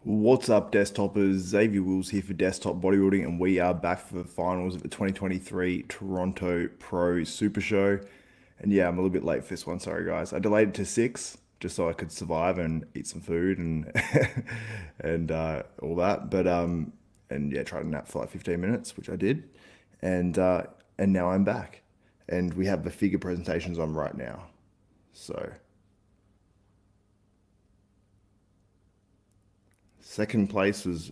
What's up, desktopers? Xavier Wills here for Desktop Bodybuilding, and we are back for the finals of the 2023 Toronto Pro Super Show. And yeah, I'm a little bit late for this one. Sorry, guys. I delayed it to 6 just so I could survive and eat some food and all that. And yeah, tried to nap for like 15 minutes, which I did, and now I'm back, and we have the figure presentations on right now. So second place was,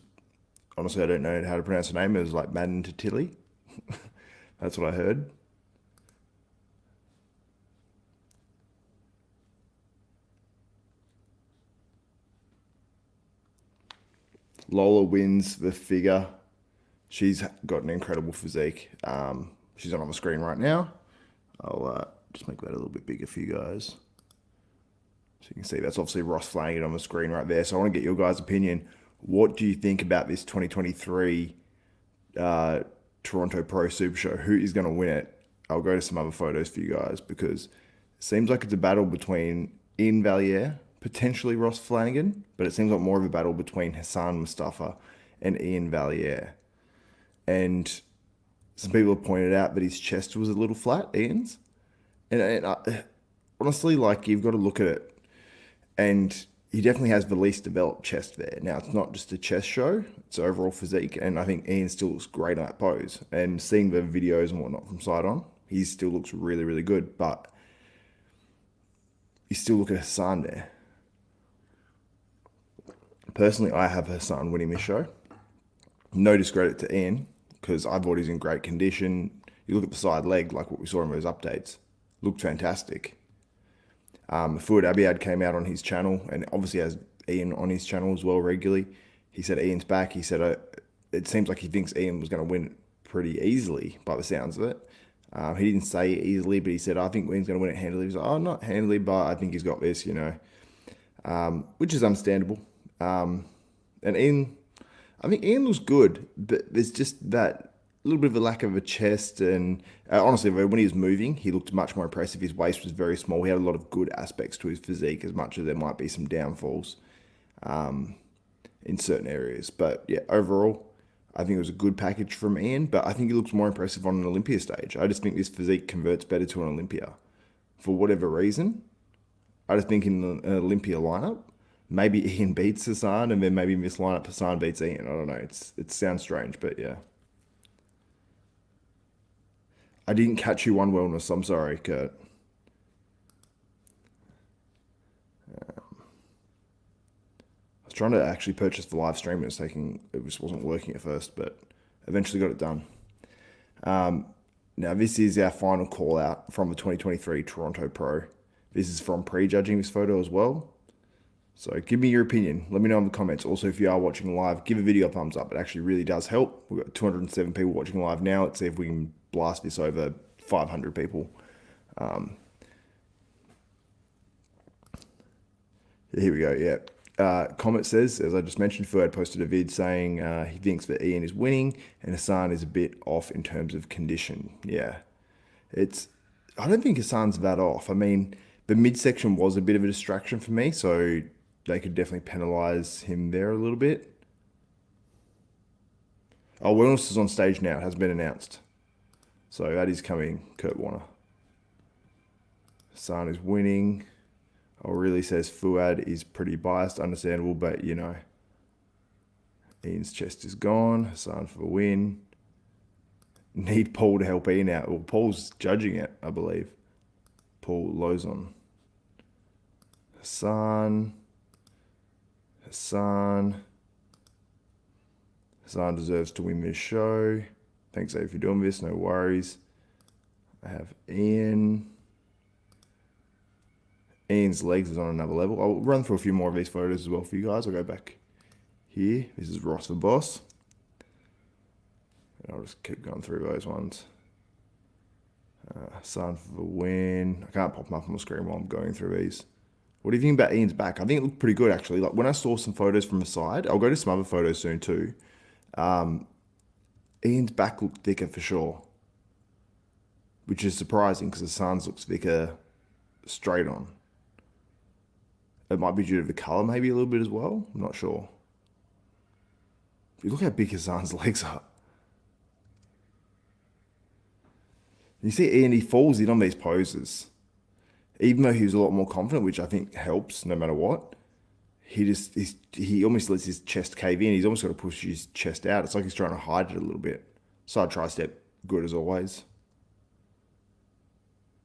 honestly, I don't know how to pronounce the name. It was like Madden to Tilly. That's what I heard. Lola wins the figure. She's got an incredible physique. She's on the screen right now. I'll just make that a little bit bigger for you guys. So you can see that's obviously Ross Flanigan on the screen right there. So I want to get your guys' opinion. What do you think about this 2023 Toronto Pro Super Show? Who is going to win it? I'll go to some other photos for you guys because it seems like it's a battle between Iain Valliere, potentially Ross Flanigan, but it seems like more of a battle between Hassan Mostafa and Iain Valliere. And some people have pointed out that his chest was a little flat, Ian's. Honestly, like, you've got to look at it, and he definitely has the least developed chest there. Now, it's not just a chest show, it's overall physique, and I think Iain still looks great on that pose. And seeing the videos and whatnot from side on, he still looks really, really good, but you still look at Hassan there. Personally, I have Hassan winning this show. No discredit to Iain, because I thought he's in great condition. You look at the side leg, like what we saw in those updates, looked fantastic. Fuad Abiad came out on his channel, and obviously has Iain on his channel as well regularly. He said Iain's back. He said it seems like he thinks Iain was going to win pretty easily by the sounds of it. He didn't say easily, but he said, I think Iain's going to win it handily. He's like, oh, not handily, but I think he's got this, which is understandable. And Iain, I think Iain looks good, but there's just that little bit of a lack of a chest. And honestly, when he was moving, he looked much more impressive. His waist was very small. He had a lot of good aspects to his physique, as much as there might be some downfalls in certain areas. But yeah, overall, I think it was a good package from Iain, but I think he looks more impressive on an Olympia stage. I just think this physique converts better to an Olympia. For whatever reason, I just think in an Olympia lineup, maybe Iain beats Hassan, and then maybe in this lineup, Hassan beats Iain. I don't know. It sounds strange, but yeah. I didn't catch you on wellness. I'm sorry, Kurt. I was trying to actually purchase the live stream. It just wasn't working at first, but eventually got it done. Now this is our final call out from the 2023 Toronto Pro. This is from prejudging this photo as well. So give me your opinion. Let me know in the comments. Also, if you are watching live, give a video a thumbs up. It actually really does help. We've got 207 people watching live now. Let's see if we can blast this over 500 people. Here we go. Yeah. Comment says, as I just mentioned, Fuad posted a vid saying he thinks that Iain is winning and Hassan is a bit off in terms of condition. Yeah. I don't think Hassan's that off. I mean, the midsection was a bit of a distraction for me, so they could definitely penalize him there a little bit. Oh, wellness is on stage now. It has been announced. So that is coming, Kurt Warner. Hassan is winning. Oh, really says Fuad is pretty biased, understandable, but Iain's chest is gone. Hassan for the win. Need Paul to help Iain out. Well, Paul's judging it, I believe. Paul Lozon. Hassan. Hassan deserves to win this show. Thanks, Dave, for doing this. No worries. I have Iain. Iain's legs is on another level. I'll run through a few more of these photos as well for you guys. I'll go back here. This is Ross the Boss. And I'll just keep going through those ones. Hassan for the win. I can't pop them up on the screen while I'm going through these. What do you think about Iain's back? I think it looked pretty good, actually. Like, when I saw some photos from the side, I'll go to some other photos soon too. Iain's back looked thicker for sure, which is surprising because Hassan's looks thicker straight on. It might be due to the color maybe a little bit as well. I'm not sure. Look how big Hassan's legs are. You see Iain, he falls in on these poses. Even though he was a lot more confident, which I think helps no matter what, he almost lets his chest cave in. He's almost got to push his chest out. It's like he's trying to hide it a little bit. Side tricep, good as always.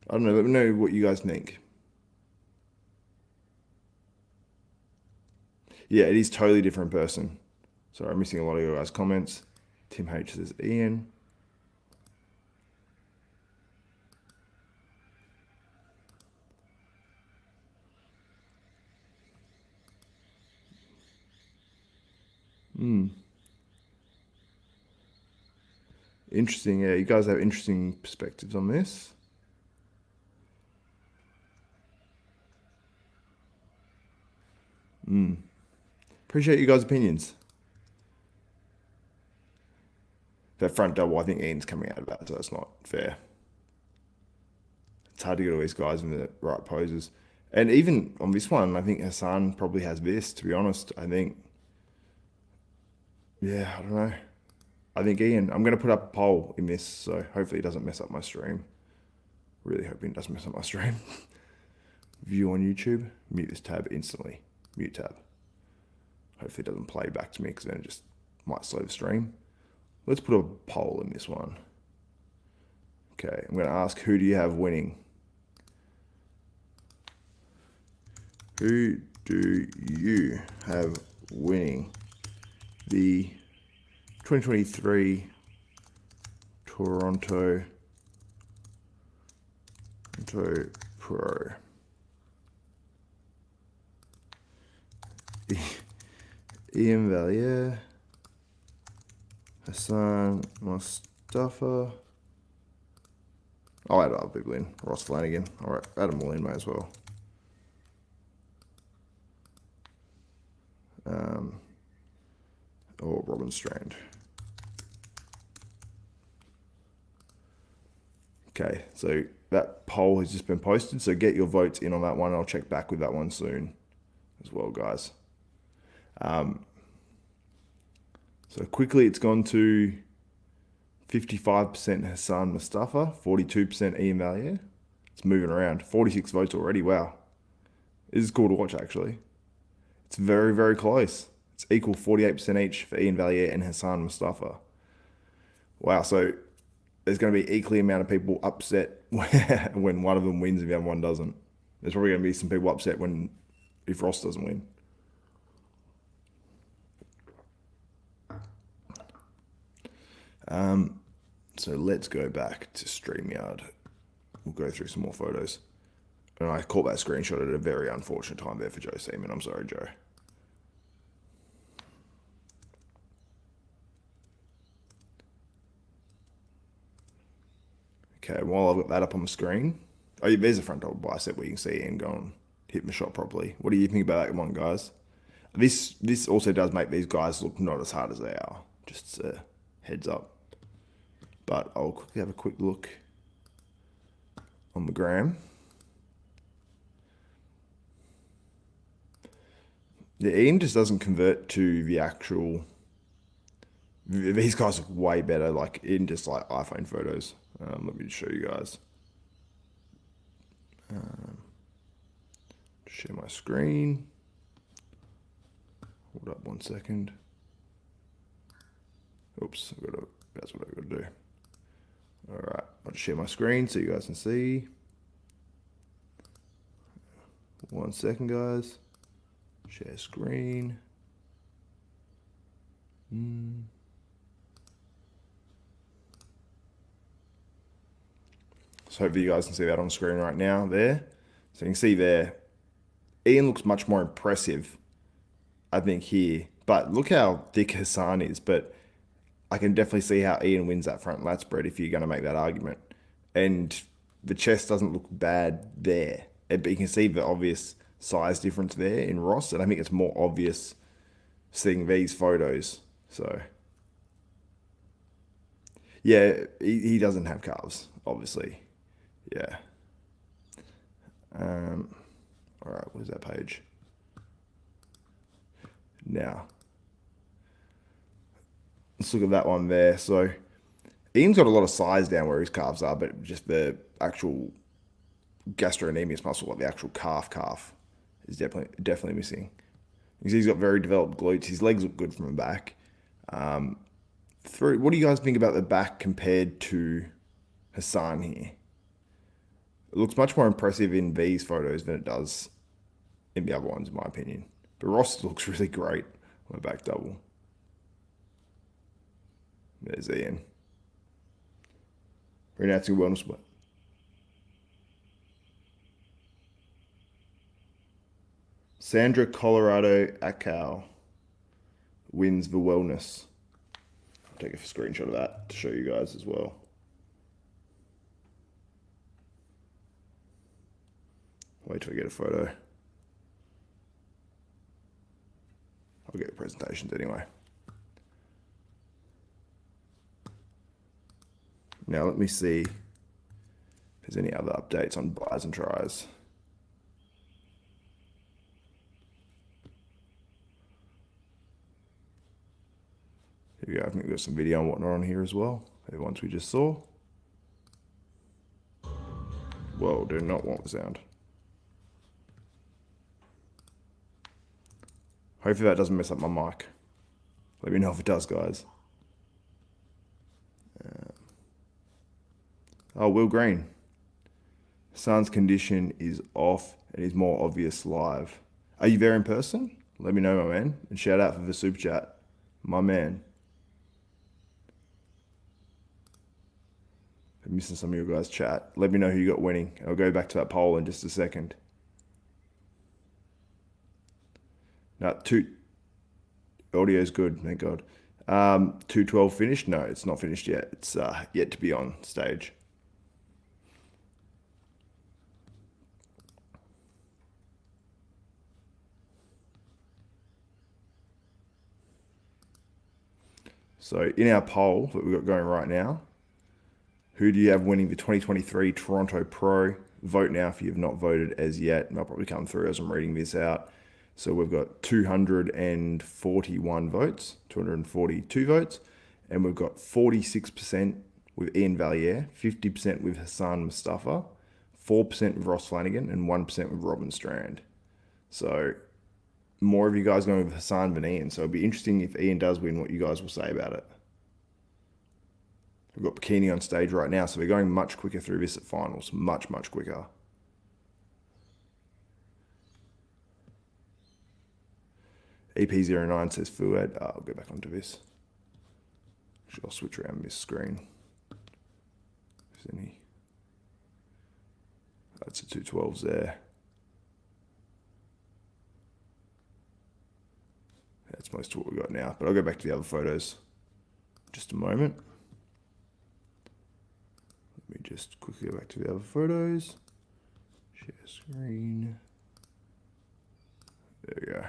I don't know, let me know what you guys think. Yeah, it is totally different person. Sorry, I'm missing a lot of your guys' comments. Tim H says Iain. Interesting. Yeah, you guys have interesting perspectives on this. Appreciate you guys' opinions. That front double, I think Iain's coming out of that, so that's not fair. It's hard to get all these guys in the right poses. And even on this one, I think Hassan probably has this, to be honest. I think, yeah, I don't know. I think Iain, I'm going to put up a poll in this, so hopefully it doesn't mess up my stream. Really hoping it doesn't mess up my stream. View on YouTube, mute this tab instantly. Mute tab. Hopefully it doesn't play back to me because then it just might slow the stream. Let's put a poll in this one. Okay, I'm going to ask, who do you have winning? Who do you have winning the 2023 Toronto Pro? Iain, Valliere, Hassan, Mostafa. I'll add other people in. Ross Flanigan. All right, add them all in, may as well. Or Robin Strand. Okay, so that poll has just been posted, so get your votes in on that one. I'll check back with that one soon as well, guys. So quickly, it's gone to 55% Hassan Mostafa, 42% Iain Valliere. It's moving around. 46 votes already. Wow. This is cool to watch, actually. It's very, very close. It's equal 48% each for Iain Valliere and Hassan Mostafa. Wow, so there's going to be equally amount of people upset when one of them wins and the other one doesn't. There's probably going to be some people upset if Ross doesn't win. So let's go back to StreamYard. We'll go through some more photos. And I caught that screenshot at a very unfortunate time there for Joe Seaman. I'm sorry, Joe. Okay, while I've got that up on the screen. Oh, yeah, there's a front double bicep where you can see Iain go and hit the shot properly. What do you think about that one, guys? This also does make these guys look not as hard as they are. Just a heads up. But I'll quickly have a quick look on the gram. Yeah, Iain just doesn't convert to the actual. These guys look way better, like in just like iPhone photos. Let me just show you guys. Share my screen. Hold up 1 second. Oops, that's what I've got to do. All right, I'll just share my screen so you guys can see. 1 second, guys. Share screen. So hopefully you guys can see that on screen right now there. So you can see there, Iain looks much more impressive, I think, here. But look how thick Hassan is. But I can definitely see how Iain wins that front lat spread if you're going to make that argument. And the chest doesn't look bad there. But you can see the obvious size difference there in Ross. And I think it's more obvious seeing these photos. So, yeah, he doesn't have calves, obviously. Yeah. All right, where's that page? Now, let's look at that one there. So Iain's got a lot of size down where his calves are, but just the actual gastrocnemius muscle, like the actual calf, is definitely missing. Because he's got very developed glutes. His legs look good from the back. What do you guys think about the back compared to Hassan here? It looks much more impressive in these photos than it does in the other ones, in my opinion. But Ross looks really great on the back double. There's Iain. Renouncing wellness. Sandra Colorado Akau wins the wellness. I'll take a screenshot of that to show you guys as well. Wait till I get a photo. I'll get the presentations anyway. Now let me see if there's any other updates on buys and tries. Here we go. I think we've got some video and whatnot on here as well. The ones we just saw. Whoa, do not want the sound. Hopefully that doesn't mess up my mic. Let me know if it does, guys. Oh, Will Green. Hassan's condition is off and is more obvious live. Are you there in person? Let me know, my man. And shout out for the super chat. My man. I'm missing some of your guys' chat. Let me know who you got winning. I'll go back to that poll in just a second. No, audio's good, thank God. 212 finished? No, it's not finished yet. It's yet to be on stage. So in our poll that we've got going right now, who do you have winning the 2023 Toronto Pro? Vote now if you've not voted as yet. And I'll probably come through as I'm reading this out. So we've got 241 votes, 242 votes, and we've got 46% with Iain Valliere, 50% with Hassan Mostafa, 4% with Ross Flanigan, and 1% with Robin Strand. So more of you guys going with Hassan than Iain. So it'll be interesting if Iain does win, what you guys will say about it. We've got Bikini on stage right now, so we're going much quicker through this at finals. Much, much quicker. EP09 says Fuad. I'll go back onto this. Actually, I'll switch around this screen. Is any? That's a 212s there. That's most of what we've got now. But I'll go back to the other photos in just a moment. Let me just quickly go back to the other photos. Share screen. There we go.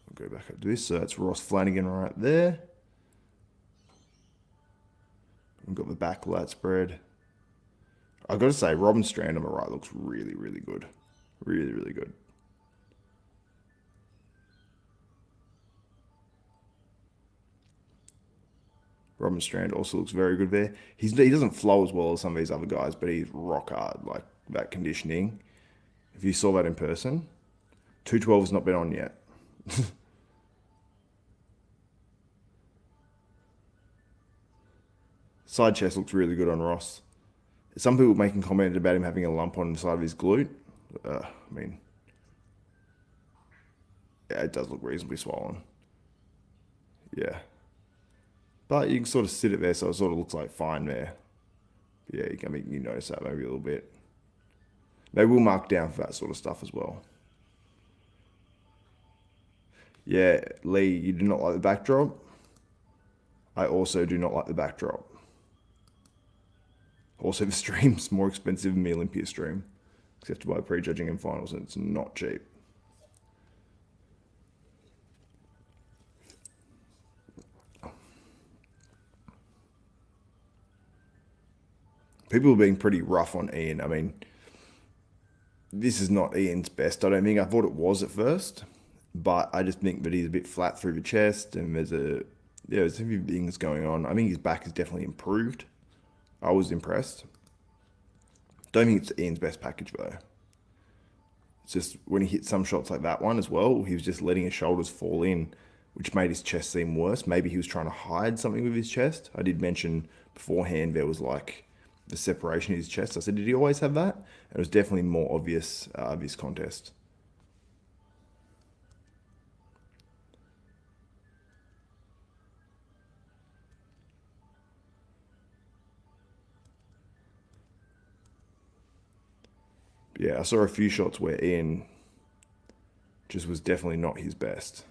I'll go back up to this. So that's Ross Flanigan right there. We've got the back lat spread. I've got to say, Robin Strand on the right looks really, really good. Really, really good. Robin Strand also looks very good there. He doesn't flow as well as some of these other guys, but he's rock hard, like that conditioning. If you saw that in person, 212 has not been on yet. Side chest looks really good on Ross. Some people making comment about him having a lump on the side of his glute. I mean, yeah, it does look reasonably swollen. Yeah. But you can sort of sit it there, so it sort of looks like fine there. But yeah, you notice that maybe a little bit. They will mark down for that sort of stuff as well. Yeah, Lee, you do not like the backdrop. I also do not like the backdrop. Also, the stream's more expensive than the Olympia stream. Except to buy prejudging in finals, and it's not cheap. People are being pretty rough on Iain. I mean, this is not Ian's best, I don't think. I thought it was at first, but I just think that he's a bit flat through the chest, and there's a few things going on. I think his back is definitely improved. I was impressed. Don't think it's Ian's best package though. It's just when he hit some shots like that one as well, he was just letting his shoulders fall in, which made his chest seem worse. Maybe he was trying to hide something with his chest. I did mention beforehand there was like the separation in his chest. I said, did he always have that? And it was definitely more obvious this contest. Yeah, I saw a few shots where Iain just was definitely not his best.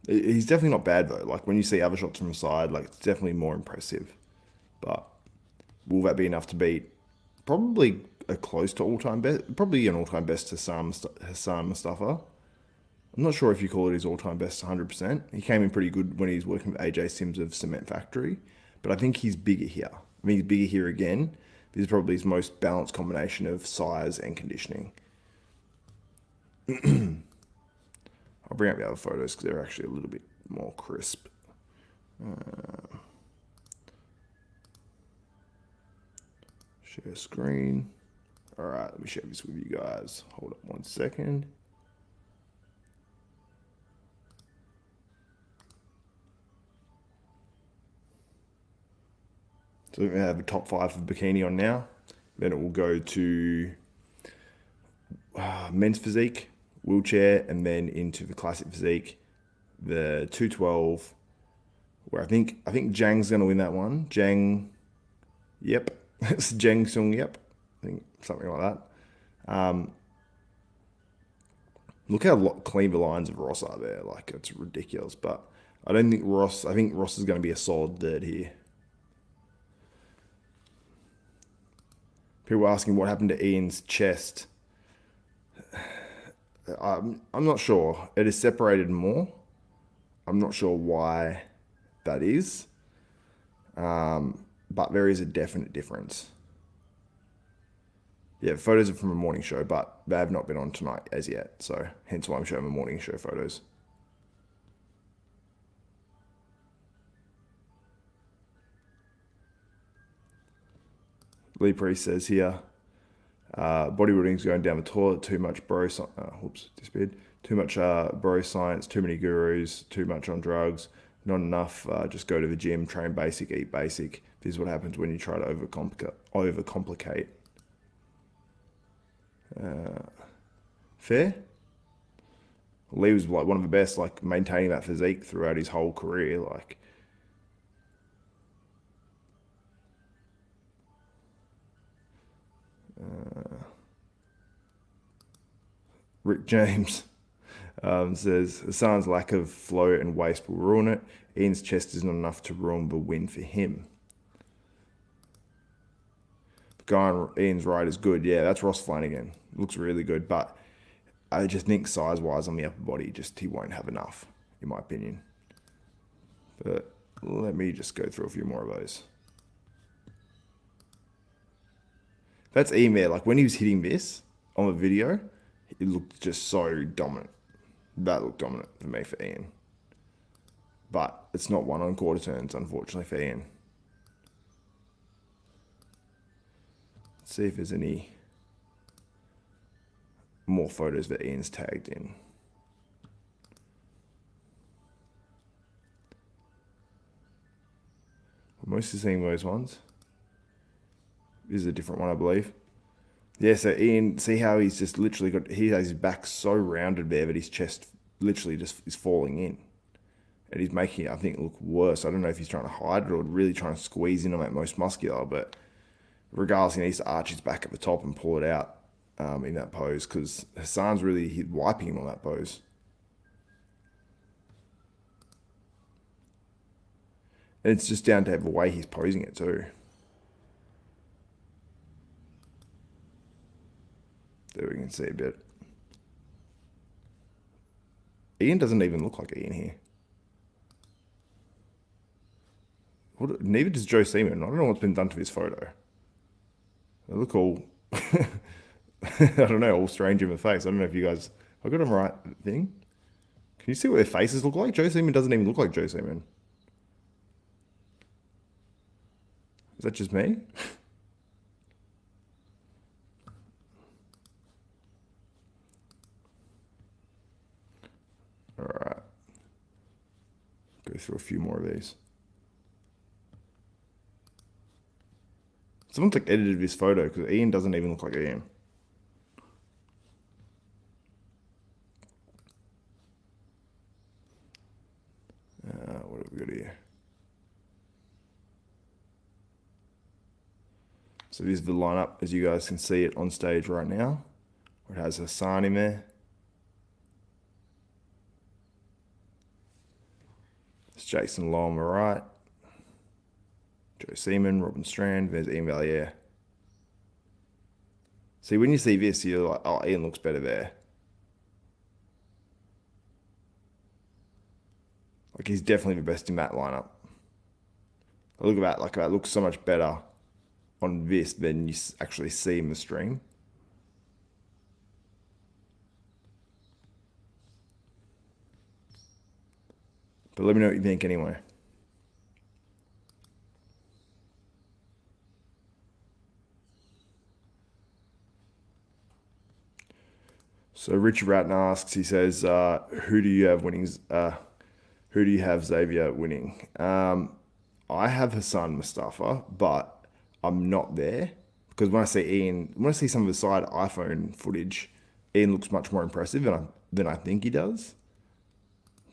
He's definitely not bad though. Like when you see other shots from the side, like it's definitely more impressive. But will that be enough to beat probably a close to all-time best? Probably an all-time best to Hassan Mostafa. I'm not sure if you call it his all-time best 100%. He came in pretty good when he was working with AJ Sims of Cement Factory, but I think he's bigger here. I think he's bigger here again. This is probably his most balanced combination of size and conditioning. I'll bring up the other photos because they're actually a little bit more crisp. Share screen. All right, let me share this with you guys. Hold up 1 second. So we have a top 5 for Bikini on now. Then it will go to men's physique, wheelchair, and then into the classic physique, the 212, where I think Zhang's going to win that one. Zhang, yep. It's Zhang Sung, yep. I think something like that. Look how clean the lines of Ross are there. Like, it's ridiculous. But I think Ross is going to be a solid third here. People are asking what happened to Ian's chest. I'm not sure. It is separated more. I'm not sure why that is. But there is a definite difference. Yeah, photos are from a morning show, but they have not been on tonight as yet. So hence why I'm showing the morning show photos. Lee Priest says here, bodybuilding's going down the toilet, too much bro science, disappeared. Too much bro science, too many gurus, too much on drugs, not enough, just go to the gym, train basic, eat basic. This is what happens when you try to overcomplicate. Fair? Lee was like one of the best, like maintaining that physique throughout his whole career, like. Rick James says Hassan's lack of flow and waist will ruin it. Ian's chest is not enough to ruin the win for him. The guy on Ian's right is good. Yeah, that's Ross Flanigan. Looks really good, but I just think size-wise on the upper body, he won't have enough, in my opinion. But let me just go through a few more of those. That's Iain there. Like when he was hitting this on the video, it looked just so dominant. That looked dominant for me for Iain. But it's not 1 on quarter turns, unfortunately, for Iain. Let's see if there's any more photos that Iain's tagged in. I'm mostly seeing those ones. This is a different one, I believe. Yeah, so Iain, see how he's just literally he has his back so rounded there that his chest literally just is falling in. And he's making it, I think, look worse. I don't know if he's trying to hide it or really trying to squeeze in on that most muscular, but regardless, he needs to arch his back at the top and pull it out in that pose because Hassan's really wiping him on that pose. And it's just down to the way he's posing it too. There we can see a bit. Iain doesn't even look like Iain here. Neither does Joe Seaman. I don't know what's been done to this photo. They look all, I don't know, all strange in the face. I don't know if you guys, I got them right thing. Can you see what their faces look like? Joe Seaman doesn't even look like Joe Seaman. Is that just me? All right. Go through a few more of these. Someone's like edited this photo because Iain doesn't even look like Iain. What have we got here? So this is the lineup as you guys can see it on stage right now. It has Hassan in there. It's Jason Lowe on the right. Joe Seaman, Robin Strand, there's Iain Valliere. See, when you see this, you're like, oh, Iain looks better there. Like, he's definitely the best in that lineup. Look at that, like, that looks so much better on this than you actually see in the stream. But let me know what you think anyway. So Richard Ratton asks, he says, who do you have winning? Who do you have Xavier winning? I have Hassan Mostafa, but I'm not there because when I see Iain, when I see some of the side iPhone footage, Iain looks much more impressive than I think he does.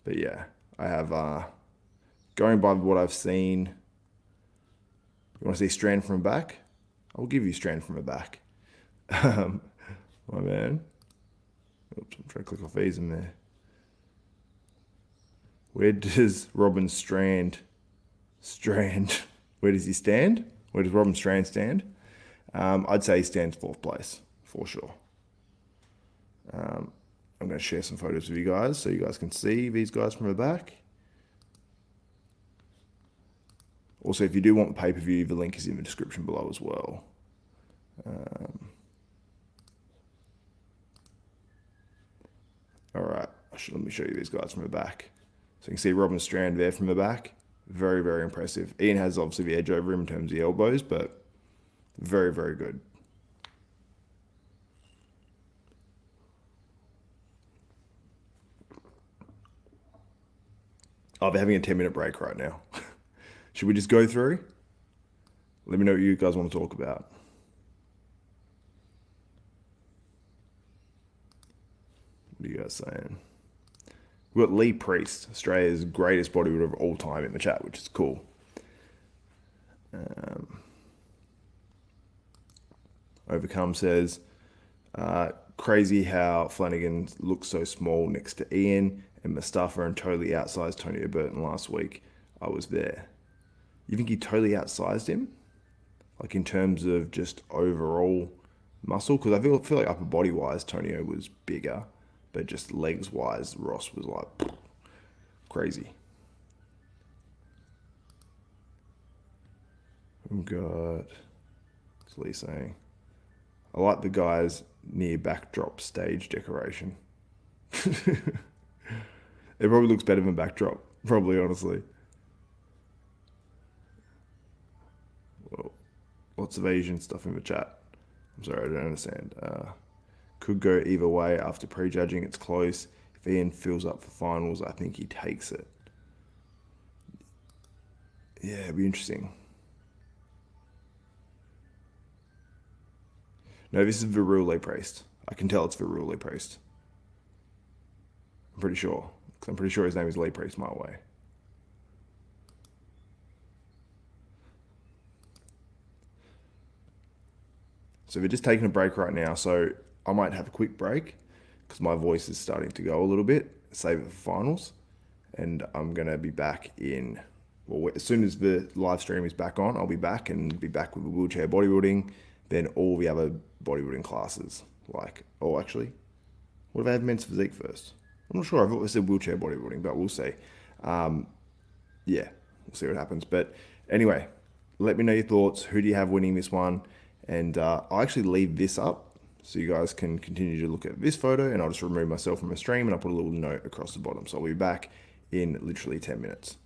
But yeah, I have going by what I've seen. You want to see Strand from the back? I'll give you Strand from the back. My man. Oops, I'm trying to click off these in there. Where does Robin Strand, where does he stand? Where does Robin Strand stand? I'd say he stands 4th place, for sure. I'm going to share some photos with you guys so you guys can see these guys from the back. Also, if you do want the pay-per-view, the link is in the description below as well. All right, let me show you these guys from the back. So you can see Robin Strand there from the back. Very, very impressive. Iain has obviously the edge over him in terms of the elbows, but very, very good. Oh, they're having a 10-minute break right now. Should we just go through? Let me know what you guys want to talk about. What are you guys saying? We've got Lee Priest, Australia's greatest bodybuilder of all time in the chat, which is cool. Overcome says, crazy how Flanigan looks so small next to Iain and Mostafa and totally outsized Tony Burton last week. I was there. You think he totally outsized him? Like in terms of just overall muscle? Because I feel like upper body wise, Tonio was bigger, but just legs wise, Ross was like crazy. We've got, what's Lee saying? I like the guys near backdrop stage decoration. It probably looks better than backdrop, probably, honestly. Well, lots of Asian stuff in the chat. I'm sorry, I don't understand. Could go either way. After prejudging, it's close. If Iain fills up for finals, I think he takes it. Yeah, it'd be interesting. No, this is Virule Priest. I can tell it's Virule Priest. I'm pretty sure. I'm pretty sure his name is Lee Priest my way. So we're just taking a break right now. So I might have a quick break because my voice is starting to go a little bit. Save it for finals. And I'm going to be back in, well, as soon as the live stream is back on, I'll be back and be back with the wheelchair bodybuilding, then all the other bodybuilding classes. Like, oh, actually, what if I have men's physique first? I'm not sure. I've always said wheelchair bodybuilding, but we'll see. Yeah, we'll see what happens. But anyway, let me know your thoughts. Who do you have winning this one? And I'll actually leave this up so you guys can continue to look at this photo, and I'll just remove myself from a stream and I'll put a little note across the bottom. So I'll be back in literally 10 minutes.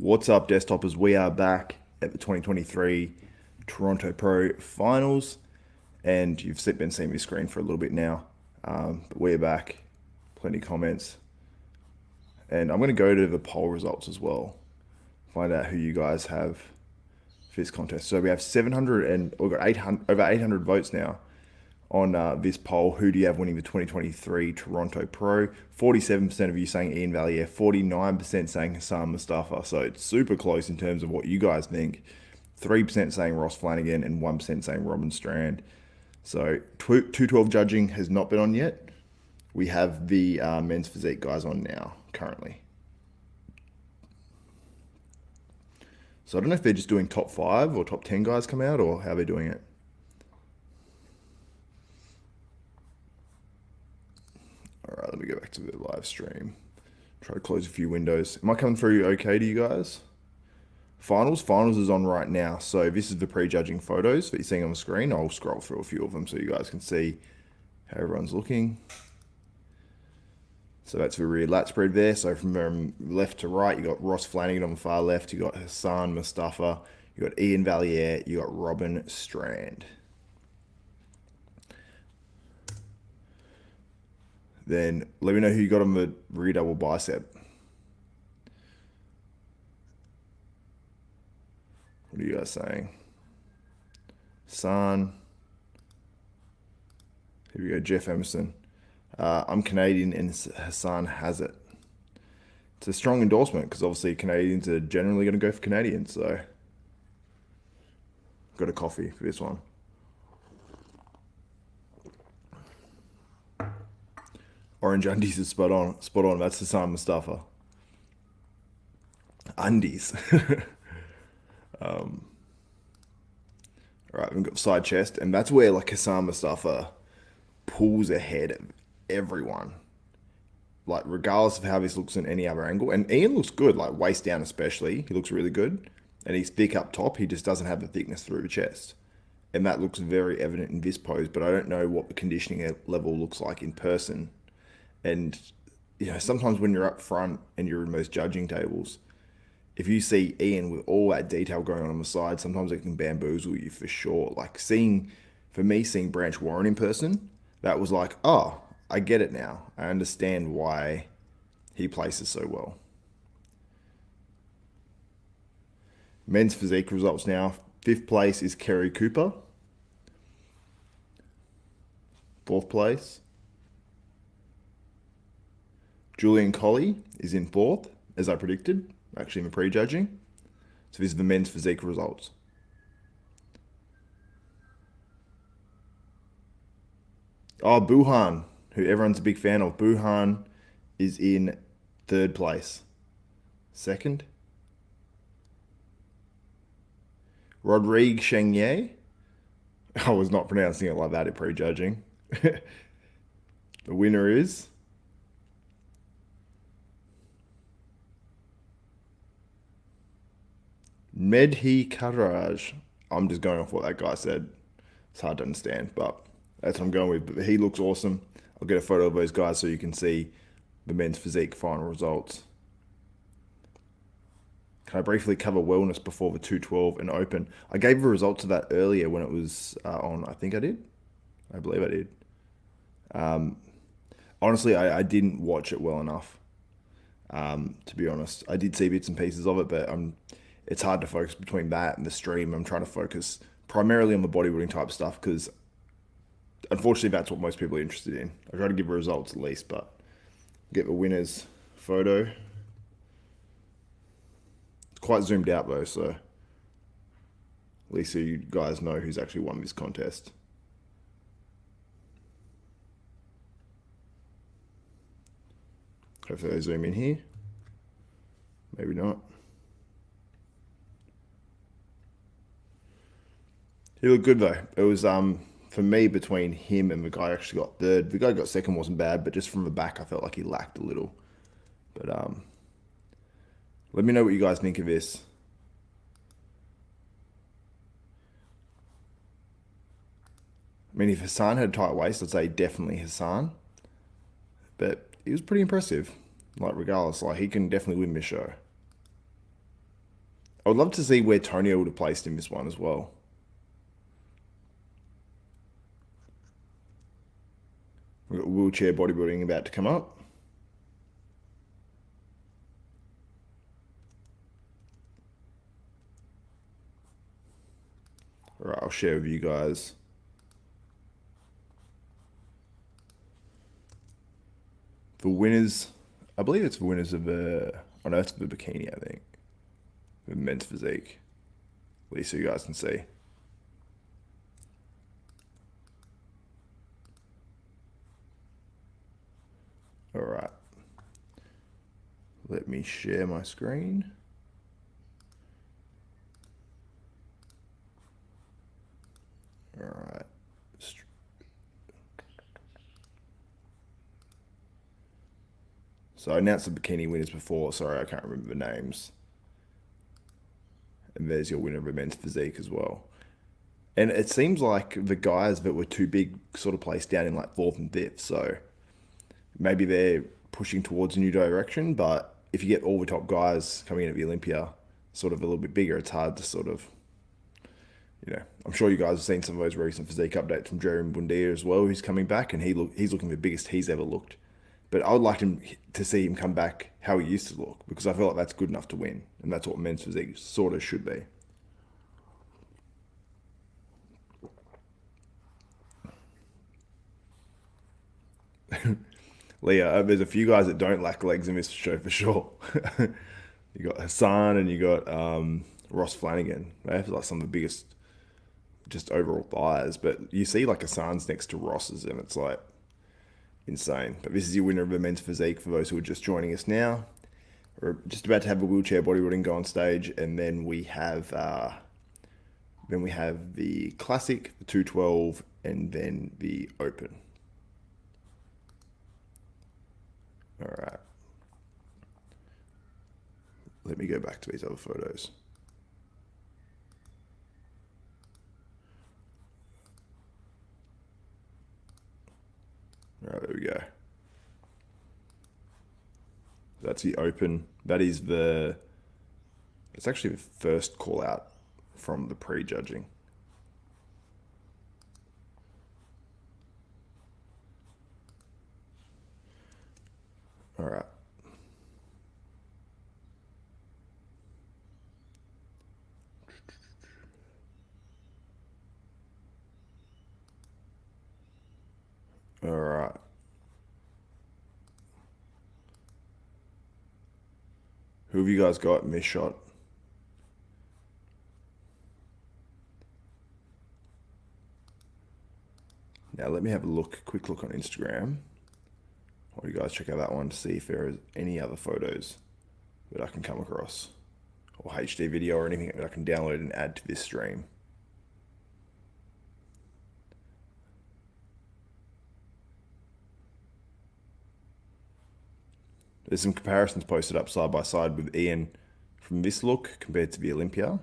What's up, desktopers? We are back at the 2023 Toronto Pro Finals, and you've been seeing my screen for a little bit now, but we're back. Plenty of comments, and I'm going to go to the poll results as well, find out who you guys have for this contest. So we have 700 and we've got 800, over 800 votes now on this poll. Who do you have winning the 2023 Toronto Pro? 47% of you saying Iain Valliere, 49% saying Hassan Mostafa. So it's super close in terms of what you guys think. 3% saying Ross Flanigan and 1% saying Robin Strand. So 212 judging has not been on yet. We have the men's physique guys on now, currently. So I don't know if they're just doing top 5 or top 10 guys come out, or how they're doing it. All right, let me go back to the live stream. Try to close a few windows. Am I coming through okay to you guys? Finals is on right now. So this is the pre-judging photos that you're seeing on the screen. I'll scroll through a few of them so you guys can see how everyone's looking. So that's the rear lat spread there. So from left to right, you got Ross Flanigan on the far left. You got Hassan Mostafa. You got Iain Valliere. You got Robin Strand. Then let me know who you got on the rear double bicep. What are you guys saying? Hassan. Here we go, Jeff Emerson. I'm Canadian and Hassan has it. It's a strong endorsement because obviously Canadians are generally going to go for Canadians. So got a coffee for this one. Orange undies is spot on. Spot on. That's Hassan Mostafa. Undies. All right, we've got side chest, and that's where like Hassan Mostafa pulls ahead of everyone. Like regardless of how this looks in any other angle, and Iain looks good, like waist down especially. He looks really good, and he's thick up top. He just doesn't have the thickness through the chest, and that looks very evident in this pose. But I don't know what the conditioning level looks like in person. And, you know, sometimes when you're up front and you're in most judging tables, if you see Iain with all that detail going on the side, sometimes it can bamboozle you for sure. Like for me, seeing Branch Warren in person, that was like, oh, I get it now. I understand why he places so well. Men's physique results now. 5th place is Kerry Cooper. 4th place. Julian Colley is in 4th, as I predicted, actually in the pre-judging. So these are the men's physique results. Oh, Buhan, who everyone's a big fan of. Buhan is in 3rd place. 2nd. Rodrigue Chenier. I was not pronouncing it like that at pre-judging. The winner is... Medhi Karaj. I'm just going off what that guy said. It's hard to understand, but that's what I'm going with. But he looks awesome. I'll get a photo of those guys so you can see the men's physique final results. Can I briefly cover wellness before the 212 and open? I gave the results of that earlier when it was on. I think I did. I believe I did. Honestly, I didn't watch it well enough. To be honest, I did see bits and pieces of it, but it's hard to focus between that and the stream. I'm trying to focus primarily on the bodybuilding type stuff because unfortunately that's what most people are interested in. I try to give results at least, but get the winner's photo. It's quite zoomed out though, so at least so you guys know who's actually won this contest. Hopefully they zoom in here. Maybe not. He looked good though. It was for me between him and the guy who actually got 3rd. The guy who got 2nd wasn't bad, but just from the back I felt like he lacked a little. But let me know what you guys think of this. I mean, if Hassan had a tight waist, I'd say definitely Hassan. But he was pretty impressive. Like regardless, like he can definitely win this show. I would love to see where Tonio would have placed in this one as well. We've got wheelchair bodybuilding about to come up. All right, I'll share with you guys. The winners, I believe it's the winners of the, oh no, it's the Bikini, I think. The men's physique. At least so you guys can see. All right. Let me share my screen. All right. So I announced the Bikini winners before. Sorry, I can't remember the names. And there's your winner of the men's physique as well. And it seems like the guys that were too big sort of placed down in like fourth and fifth. So maybe they're pushing towards a new direction. But if you get all the top guys coming in at the Olympia, sort of a little bit bigger, it's hard to sort of, you know, I'm sure you guys have seen some of those recent physique updates from Jeremy Bundia as well. He's coming back and he's looking the biggest he's ever looked. But I would like to see him come back how he used to look, because I feel like that's good enough to win. And that's what men's physique sort of should be. Leah, there's a few guys that don't lack legs in this show for sure. You got Hassan and you got Ross Flanigan. They have like some of the biggest just overall thighs. But you see like Hassan's next to Ross's and it's like insane. But this is your winner of the men's physique for those who are just joining us now. We're just about to have a wheelchair bodybuilding go on stage, and then we have the classic, the 212, and then the open. All right. Let me go back to these other photos. All right, there we go. That's the open. That is it's actually the first call out from the pre-judging. All right. All right. Who have you guys got in this shot? Now let me have a quick look on Instagram. While you guys check out that one to see if there is any other photos that I can come across, or HD video or anything that I can download and add to this stream. There's some comparisons posted up side by side with Iain from this look compared to the Olympia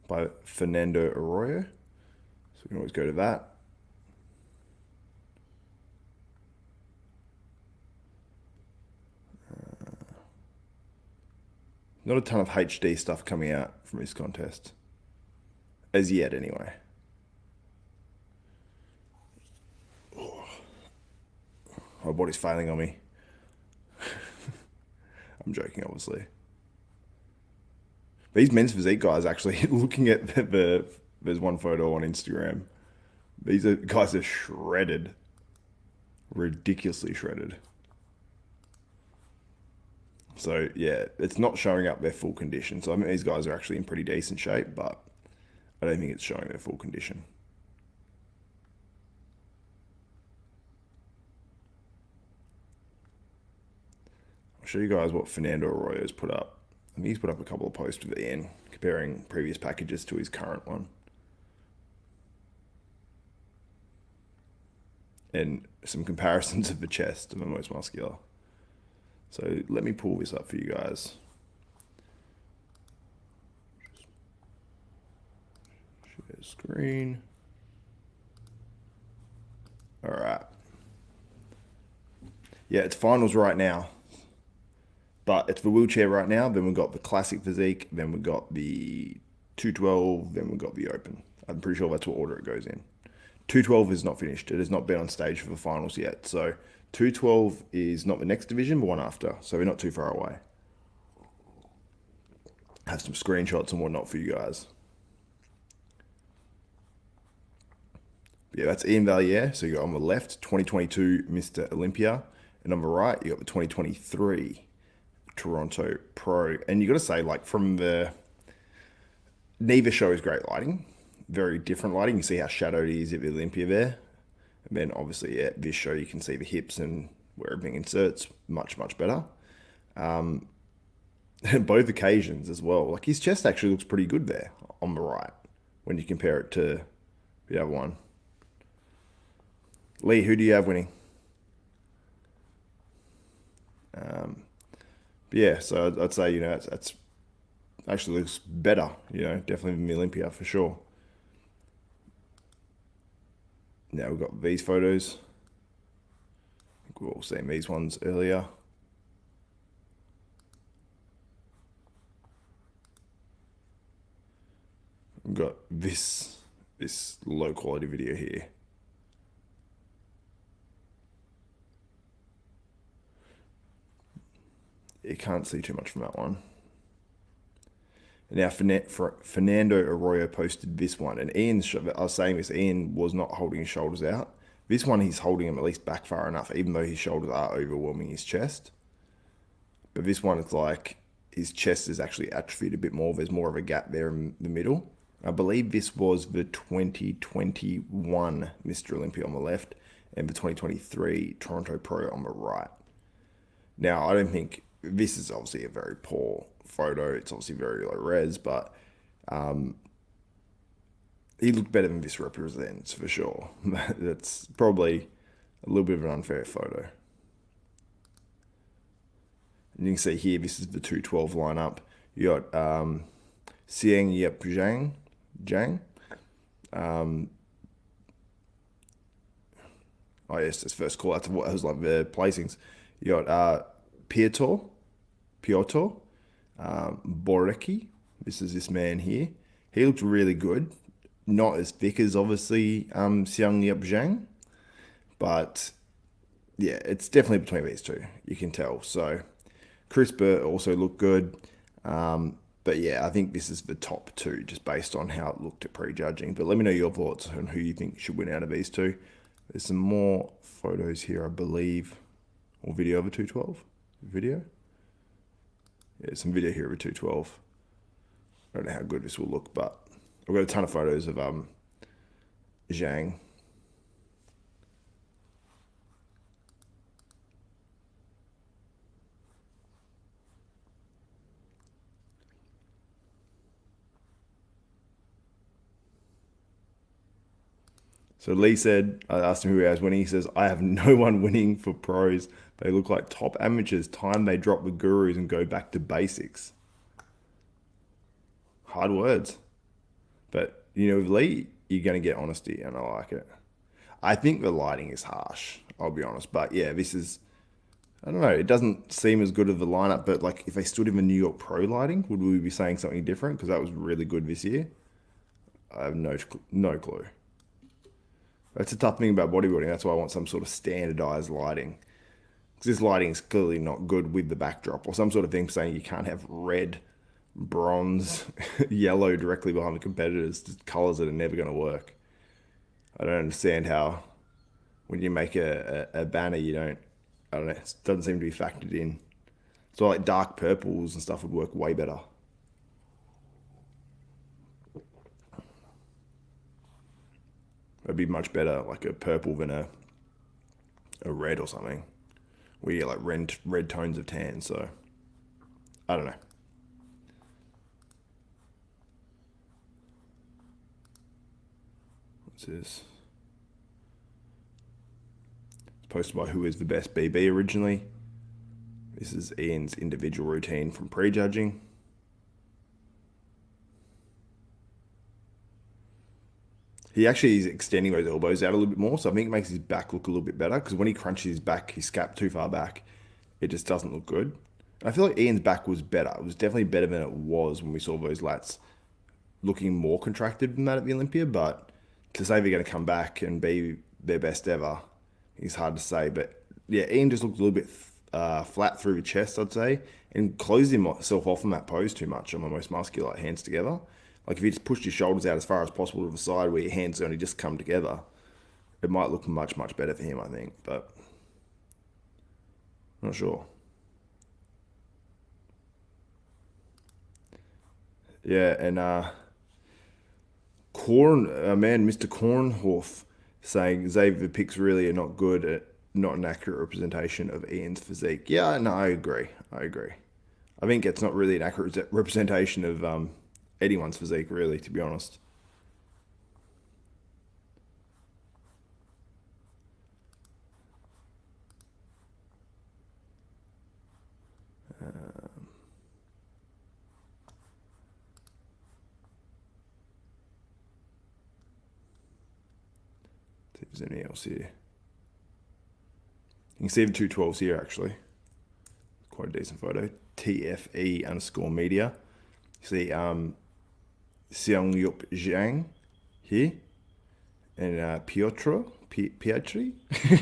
by Fernando Arroyo. So we can always go to that. Not a ton of HD stuff coming out from this contest. As yet, anyway. Oh. My body's failing on me. I'm joking, obviously. These men's physique guys actually, looking at there's one photo on Instagram. These guys are shredded. Ridiculously shredded. So yeah, it's not showing up their full condition. So I mean, these guys are actually in pretty decent shape, but I don't think it's showing their full condition. I'll show you guys what Fernando Arroyo's put up. I think he's put up a couple of posts with Iain comparing previous packages to his current one. And some comparisons of the chest and the most muscular. So let me pull this up for you guys. Share screen. All right. Yeah, it's finals right now. But it's the wheelchair right now. Then we've got the classic physique. Then we've got the 212. Then we've got the open. I'm pretty sure that's what order it goes in. 212 is not finished. It has not been on stage for the finals yet. So 212 is not the next division, but one after. So we're not too far away. Have some screenshots and whatnot for you guys. Yeah, that's Iain Valliere. So you got on the left, 2022 Mr Olympia. And on the right, you got the 2023 Toronto Pro. And you got to say, like, from the... Neither show is great lighting. Very different lighting. You see how shadowed it is at the Olympia there. And then, obviously, at this show, you can see the hips and where everything inserts much, much better. Both occasions as well. Like, his chest actually looks pretty good there on the right when you compare it to the other one. Lee, who do you have winning? Yeah, so I'd say, you know, that's actually looks better, you know, definitely than the Olympia for sure. Now we've got these photos. I think we've all seen these ones earlier. We've got this low quality video here. You can't see too much from that one. Now, Fernando Arroyo posted this one, and I was saying this, Iain was not holding his shoulders out. This one, he's holding them at least back far enough, even though his shoulders are overwhelming his chest. But this one, it's like his chest is actually atrophied a bit more. There's more of a gap there in the middle. I believe this was the 2021 Mr. Olympia on the left and the 2023 Toronto Pro on the right. Now, I don't think... This is obviously a very poor photo. It's obviously very low res, but he looked better than this represents for sure. That's probably a little bit of an unfair photo. And you can see here, this is the 212 lineup. You got Xiang Yep Zhang. Oh yes, this first call out to what was like the placings. You got Piotr Borecki. This is this man here. He looks really good. Not as thick as obviously Xiang Yep Zhang, but yeah, it's definitely between these two. You can tell. So Chris Burt also looked good. But yeah, I think this is the top two just based on how it looked at prejudging. But let me know your thoughts on who you think should win out of these two. There's some more photos here, I believe, or video of a 212. Video? Yeah, some video here of a 212. I don't know how good this will look, but I've got a ton of photos of Zhang. So Lee said, I asked him who he has winning. He says, I have no one winning for pros. They look like top amateurs. Time they drop the gurus and go back to basics. Hard words. But, you know, with Lee, you're going to get honesty, and I like it. I think the lighting is harsh, I'll be honest. But yeah, this is, I don't know, it doesn't seem as good as the lineup, but like if they stood in the New York Pro lighting, would we be saying something different? Because that was really good this year. I have no clue. That's a tough thing about bodybuilding. That's why I want some sort of standardized lighting. Because this lighting is clearly not good with the backdrop, or some sort of thing saying you can't have red, bronze, yellow directly behind the competitors. Just colors that are never going to work. I don't understand how when you make a banner, I don't know, it doesn't seem to be factored in. So like dark purples and stuff would work way better. It'd be much better like a purple than a red or something. We get like red tones of tan, so I don't know. What's this? It's posted by Who Is the Best BB originally. This is Iain's individual routine from prejudging. He actually is extending those elbows out a little bit more, so I think it makes his back look a little bit better, because when he crunches his back, his scap too far back, it just doesn't look good. I feel like Ian's back was better. It was definitely better than it was when we saw those lats looking more contracted than that at the Olympia. But to say they're going to come back and be their best ever is hard to say. But yeah, Ian just looked a little bit flat through the chest, I'd say, and closed himself off in that pose too much on the most muscular, like hands together. Like if he just pushed his shoulders out as far as possible to the side where your hands only just come together, it might look much, much better for him, I think. But I'm not sure. Yeah, and Mr. Kornhoff saying Xavier picks really are not good at not an accurate representation of Ian's physique. Yeah, no, I agree. I agree. I think it's not really an accurate representation of anyone's physique, really, to be honest. See if there's anything else here. You can see the 212s here, actually. Quite a decent photo. TFE_media. You see Seong Yup Zhang here. And Pietri?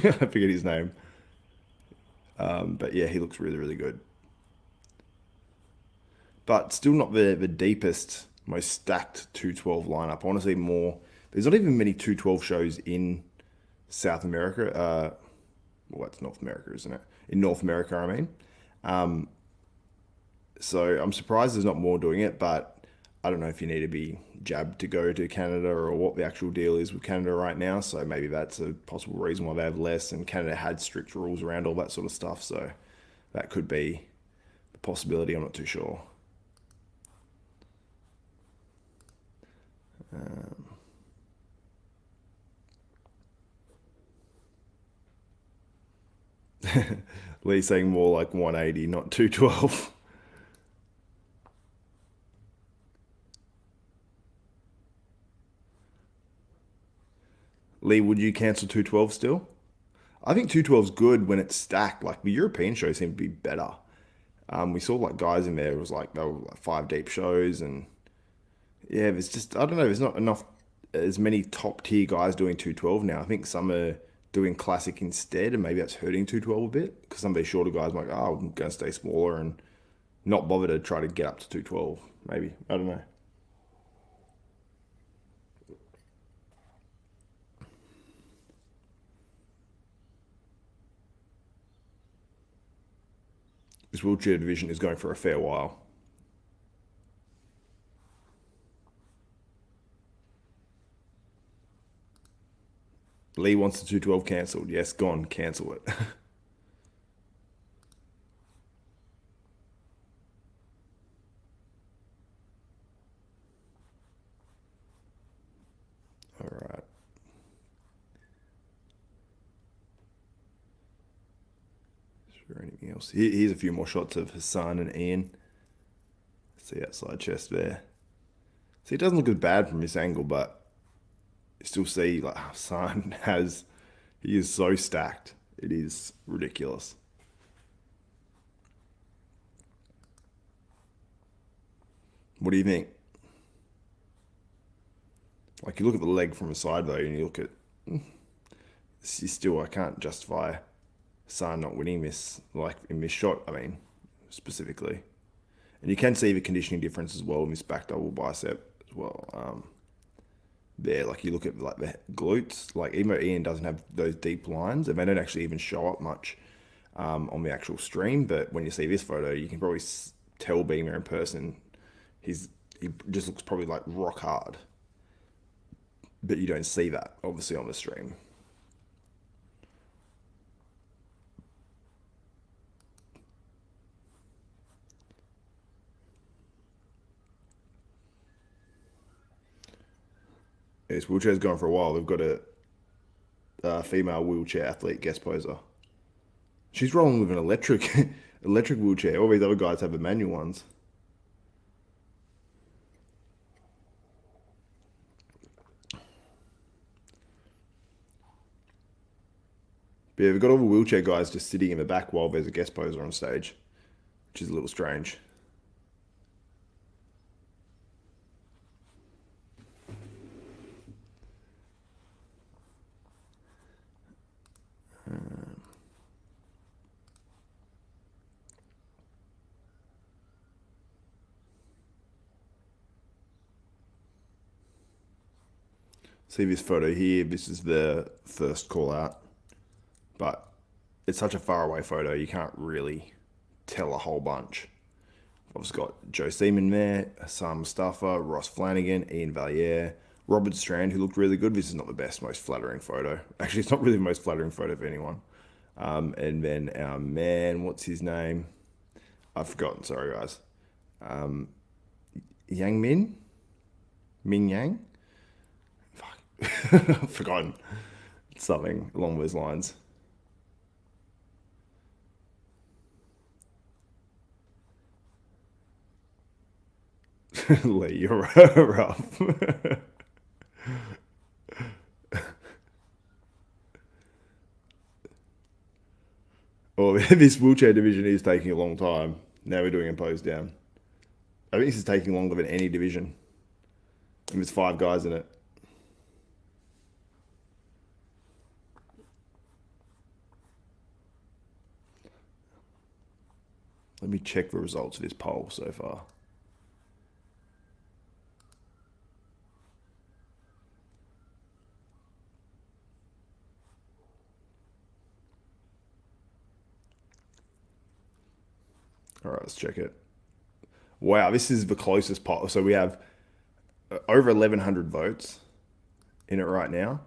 I forget his name. But yeah, he looks really, really good. But still not the deepest, most stacked 212 lineup. Honestly, more. There's not even many 212 shows in South America. Well, that's North America, isn't it? In North America, I mean. So I'm surprised there's not more doing it, but I don't know if you need to be jabbed to go to Canada or what the actual deal is with Canada right now. So maybe that's a possible reason why they have less. And Canada had strict rules around all that sort of stuff. So that could be a possibility. I'm not too sure. Lee saying more like 180, not 212. Lee, would you cancel 212 still? I think 212 is good when it's stacked. Like the European shows seem to be better. We saw like guys in there, it was like they were like five deep shows, and yeah, there's just I don't know, there's not enough as many top tier guys doing 212 now. I think some are doing classic instead, and maybe that's hurting 212 a bit because some of these shorter guys are like, oh, I'm going to stay smaller and not bother to try to get up to 212. Maybe I don't know. This wheelchair division is going for a fair while. Lee wants the 212 cancelled. Yes, gone. Cancel it. All right. Is there anything else? Here's a few more shots of Hassan and Iain. See outside chest there. See, it doesn't look as bad from this angle, but you still see like Hassan has, he is so stacked. It is ridiculous. What do you think? Like you look at the leg from the side though, and you look at, you still, I can't justify Hassan not winning this, like in this shot, I mean, specifically. And you can see the conditioning difference as well in this back double bicep as well. There, like you look at like the glutes, like even though Iain doesn't have those deep lines, and they don't actually even show up much on the actual stream, but when you see this photo, you can probably tell being there in person, he just looks probably like rock hard, but you don't see that obviously on the stream. This wheelchair's going for a while. They've got a female wheelchair athlete guest poser. She's rolling with an electric electric wheelchair. All these other guys have the manual ones. But yeah, we've got all the wheelchair guys just sitting in the back while there's a guest poser on stage, which is a little strange. See this photo here, this is the first call out, but it's such a far away photo, you can't really tell a whole bunch. I've just got Joe Seaman there, Hassan Mostafa, Ross Flanigan, Iain Valliere, Robert Strand, who looked really good. This is not the best, most flattering photo. Actually, it's not really the most flattering photo of anyone. And then our man, what's his name? I've forgotten, sorry guys. Yang Min? Ming Yang? Fuck. I've forgotten. Something along those lines. Lee, you're rough. Oh, this wheelchair division is taking a long time. Now we're doing imposed down. I think this is taking longer than any division. And there's 5 guys in it. Let me check the results of this poll so far. All right, let's check it. Wow, this is the closest poll. So we have over 1,100 votes in it right now.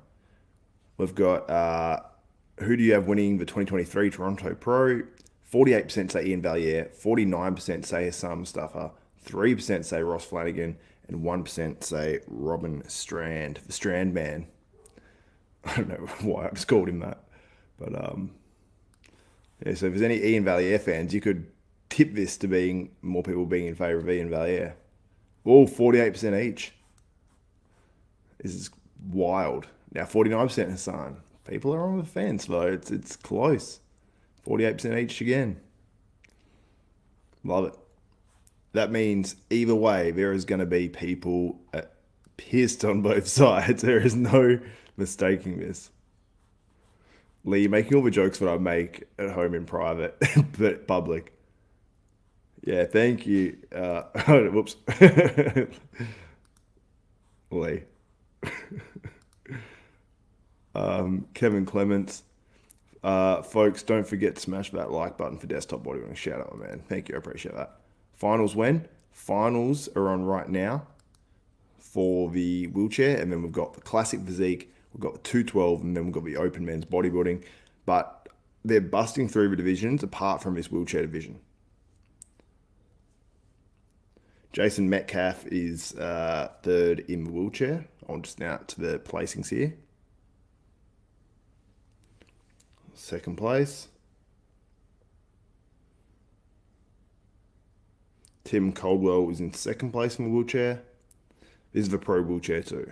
We've got, who do you have winning the 2023 Toronto Pro? 48% say Iain Valliere, 49% say Hassan Mostafa, 3% say Ross Flanigan, and 1% say Robin Strand, the Strand Man. I don't know why I just called him that. But yeah, so if there's any Iain Valliere fans, you could tip this to being more people being in favour of Iain Valliere. All 48% each. This is wild. Now 49% Hassan. People are on the fence though. It's close. 48% each again. Love it. That means either way, there is going to be people pissed on both sides. There is no mistaking this. Lee, you're making all the jokes that I make at home in private, but public. Yeah, thank you. Whoops. Lee. Kevin Clements. Folks, don't forget to smash that like button for Desktop Bodybuilding. Shout out, my man. Thank you. I appreciate that. Finals when? Finals are on right now for the wheelchair. And then we've got the classic physique. We've got the 212. And then we've got the open men's bodybuilding. But they're busting through the divisions apart from this wheelchair division. Jason Metcalf is third in the wheelchair. I'll just now to the placings here. Second place. Tim Caldwell is in second place in the wheelchair. This is the pro wheelchair too.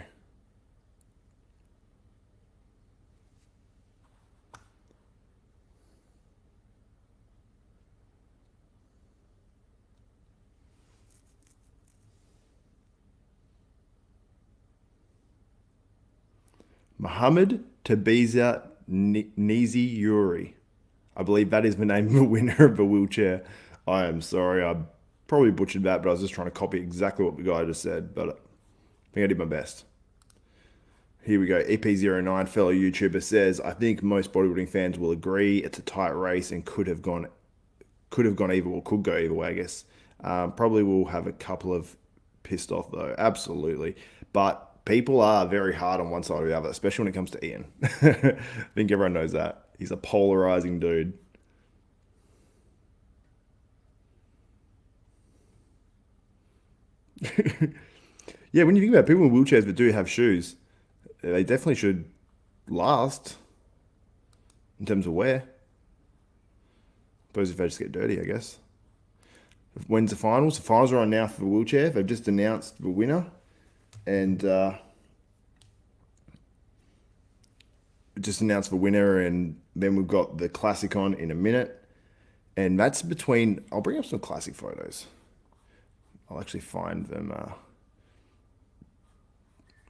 Mohammed Tabiza Nizi Yuri. I believe that is the name of the winner of the wheelchair. I am sorry, I probably butchered that, but I was just trying to copy exactly what the guy just said, but I think I did my best. Here we go. EP09, fellow YouTuber, says, I think most bodybuilding fans will agree it's a tight race and could have gone either, or could go either way, I guess. Probably will have a couple of pissed off though, absolutely. But people are very hard on one side or the other, especially when it comes to Iain. I think everyone knows that. He's a polarizing dude. Yeah, when you think about people in wheelchairs that do have shoes, they definitely should last in terms of wear. Suppose if they just get dirty, I guess. When's the finals? The finals are on now for the wheelchair. They've just announced the winner. And just announced the winner, and then we've got the classic on in a minute. And that's between, I'll bring up some classic photos. I'll actually find them.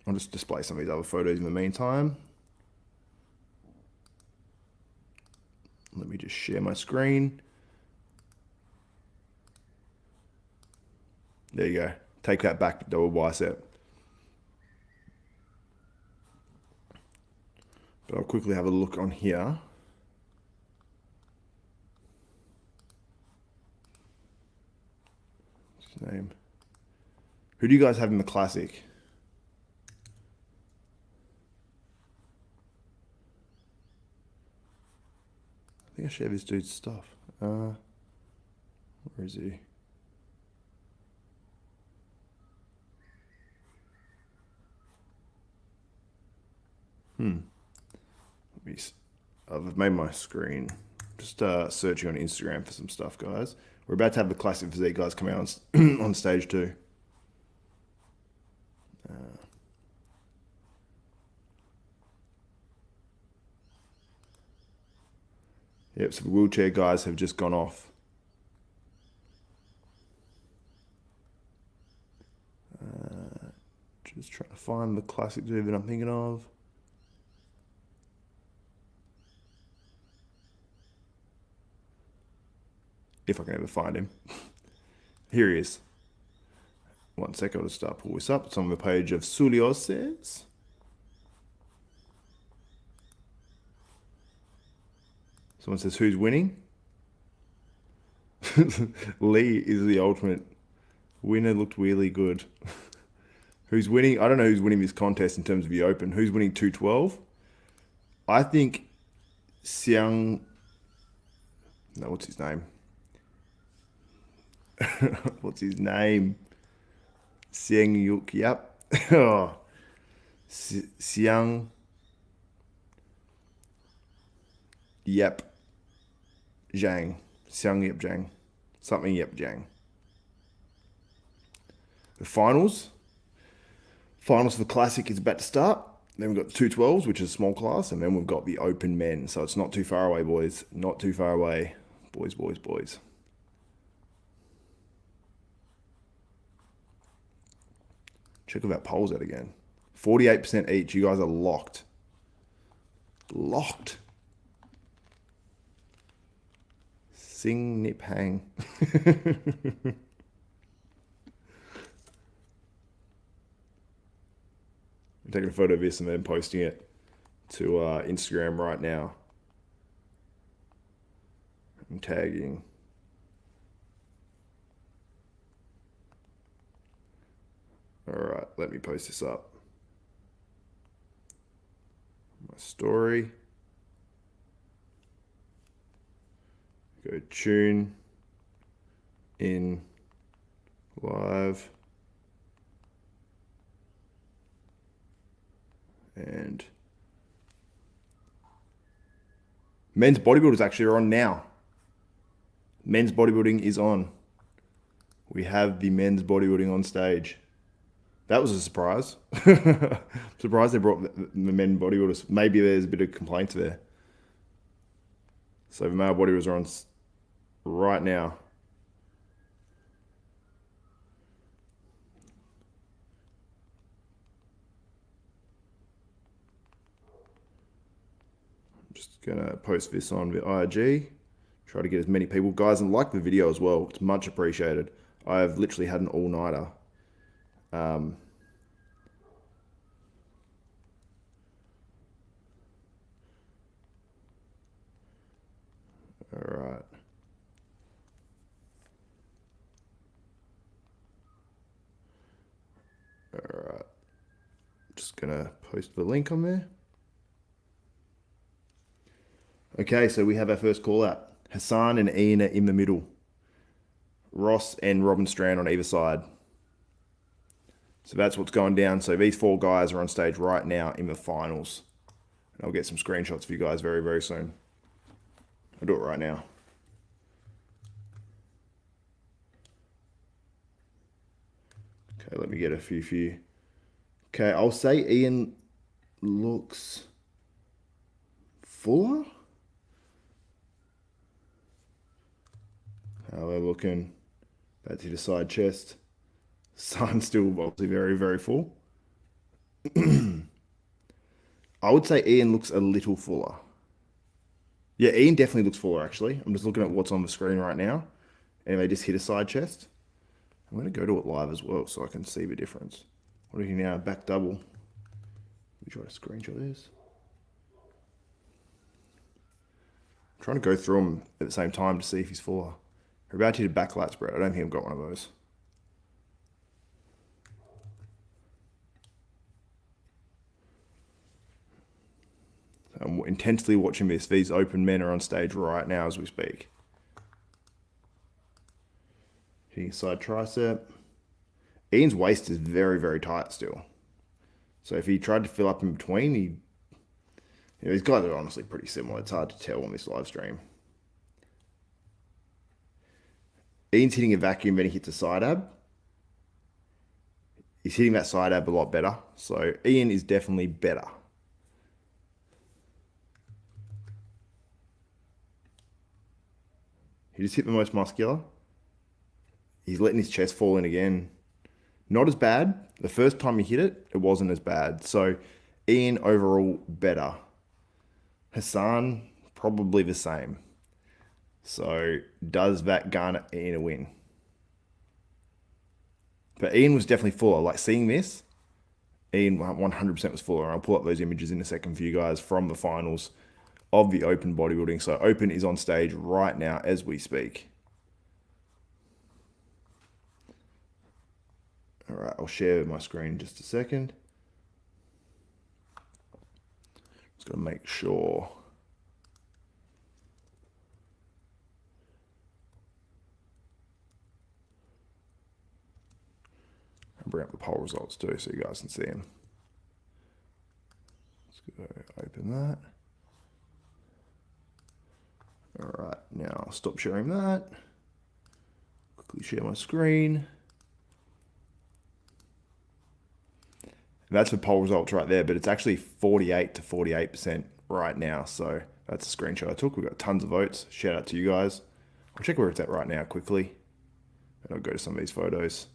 I'll just display some of these other photos in the meantime. Let me just share my screen. There you go. Take that back, double bicep. But I'll quickly have a look on here. What's his name? Who do you guys have in the classic? I think I share this dude's stuff. Where is he? I've made my screen. Just searching on Instagram for some stuff, guys. We're about to have the classic physique guys come out on, on stage too. Yep, so the wheelchair guys have just gone off. Just trying to find the classic dude that I'm thinking of. If I can ever find him. Here he is. One sec, I'll just start pull this up. It's on the page of Sulioses. Someone says, who's winning? Lee is the ultimate winner. Looked really good. Who's winning? I don't know who's winning this contest in terms of the Open. Who's winning 212? I think Xiang... No, what's his name? What's his name? Xiang Yuk. Yep. Oh. Xiang. Yep. Zhang. Xiang Yep Zhang. Something Yep Zhang. The finals. Finals for the Classic is about to start. Then we've got the 212s, which is a small class, and then we've got the Open Men. So it's not too far away, boys. Not too far away. Boys, boys, boys. Check that polls out again. 48% each. You guys are locked. Locked. Sing Nip Hang. I'm taking a photo of this and then posting it to Instagram right now. I'm tagging. All right, let me post this up. My story. Go tune in live. And men's bodybuilders actually are on now. Men's bodybuilding is on. We have the men's bodybuilding on stage. That was a surprise. Surprised they brought the men bodybuilders. Maybe there's a bit of complaints there. So the male bodybuilders are on right now. I'm just gonna post this on the IG. Try to get as many people. Guys, and like the video as well. It's much appreciated. I've literally had an all-nighter. All right. All right. Just gonna post the link on there. Okay, so we have our first call out. Hassan and Iain are in the middle. Ross and Robin Strand on either side. So that's what's going down. So these four guys are on stage right now in the finals. And I'll get some screenshots for you guys very, very soon. I'll do it right now. Okay, let me get a few for you. Okay, I'll say Iain looks fuller. How they're looking. Back to the side chest. Sun's still obviously very, very full. I would say Iain looks a little fuller. Yeah, Iain definitely looks fuller, actually. I'm just looking at what's on the screen right now. Anyway, just hit a side chest. I'm going to go to it live as well so I can see the difference. What are you now? Back double. Let me try to screenshot this. I'm trying to go through them at the same time to see if he's fuller. We're about to hit a back lat spread. I don't think I've got one of those. I'm intensely watching this. These open men are on stage right now as we speak. Hitting side tricep. Iain's waist is very, very tight still. So if he tried to fill up in between, these guys are honestly pretty similar. It's hard to tell on this live stream. Iain's hitting a vacuum, then he hits a side ab. He's hitting that side ab a lot better. So Iain is definitely better. He just hit the most muscular. He's letting his chest fall in again. Not as bad. The first time he hit it, it wasn't as bad. So Iain overall better. Hassan, probably the same. So does that garner Iain a win? But Iain was definitely fuller. Like seeing this, Iain 100% was fuller. I'll pull up those images in a second for you guys from the finals of the Open Bodybuilding. So Open is on stage right now as we speak. All right, I'll share my screen in just a second. Just got to make sure. I'll bring up the poll results too so you guys can see them. Let's go open that. All right, now I'll stop sharing that. Quickly share my screen. And that's the poll results right there, but it's actually 48 to 48% right now. So that's a screenshot I took. We've got tons of votes. Shout out to you guys. I'll check where it's at right now quickly. And I'll go to some of these photos.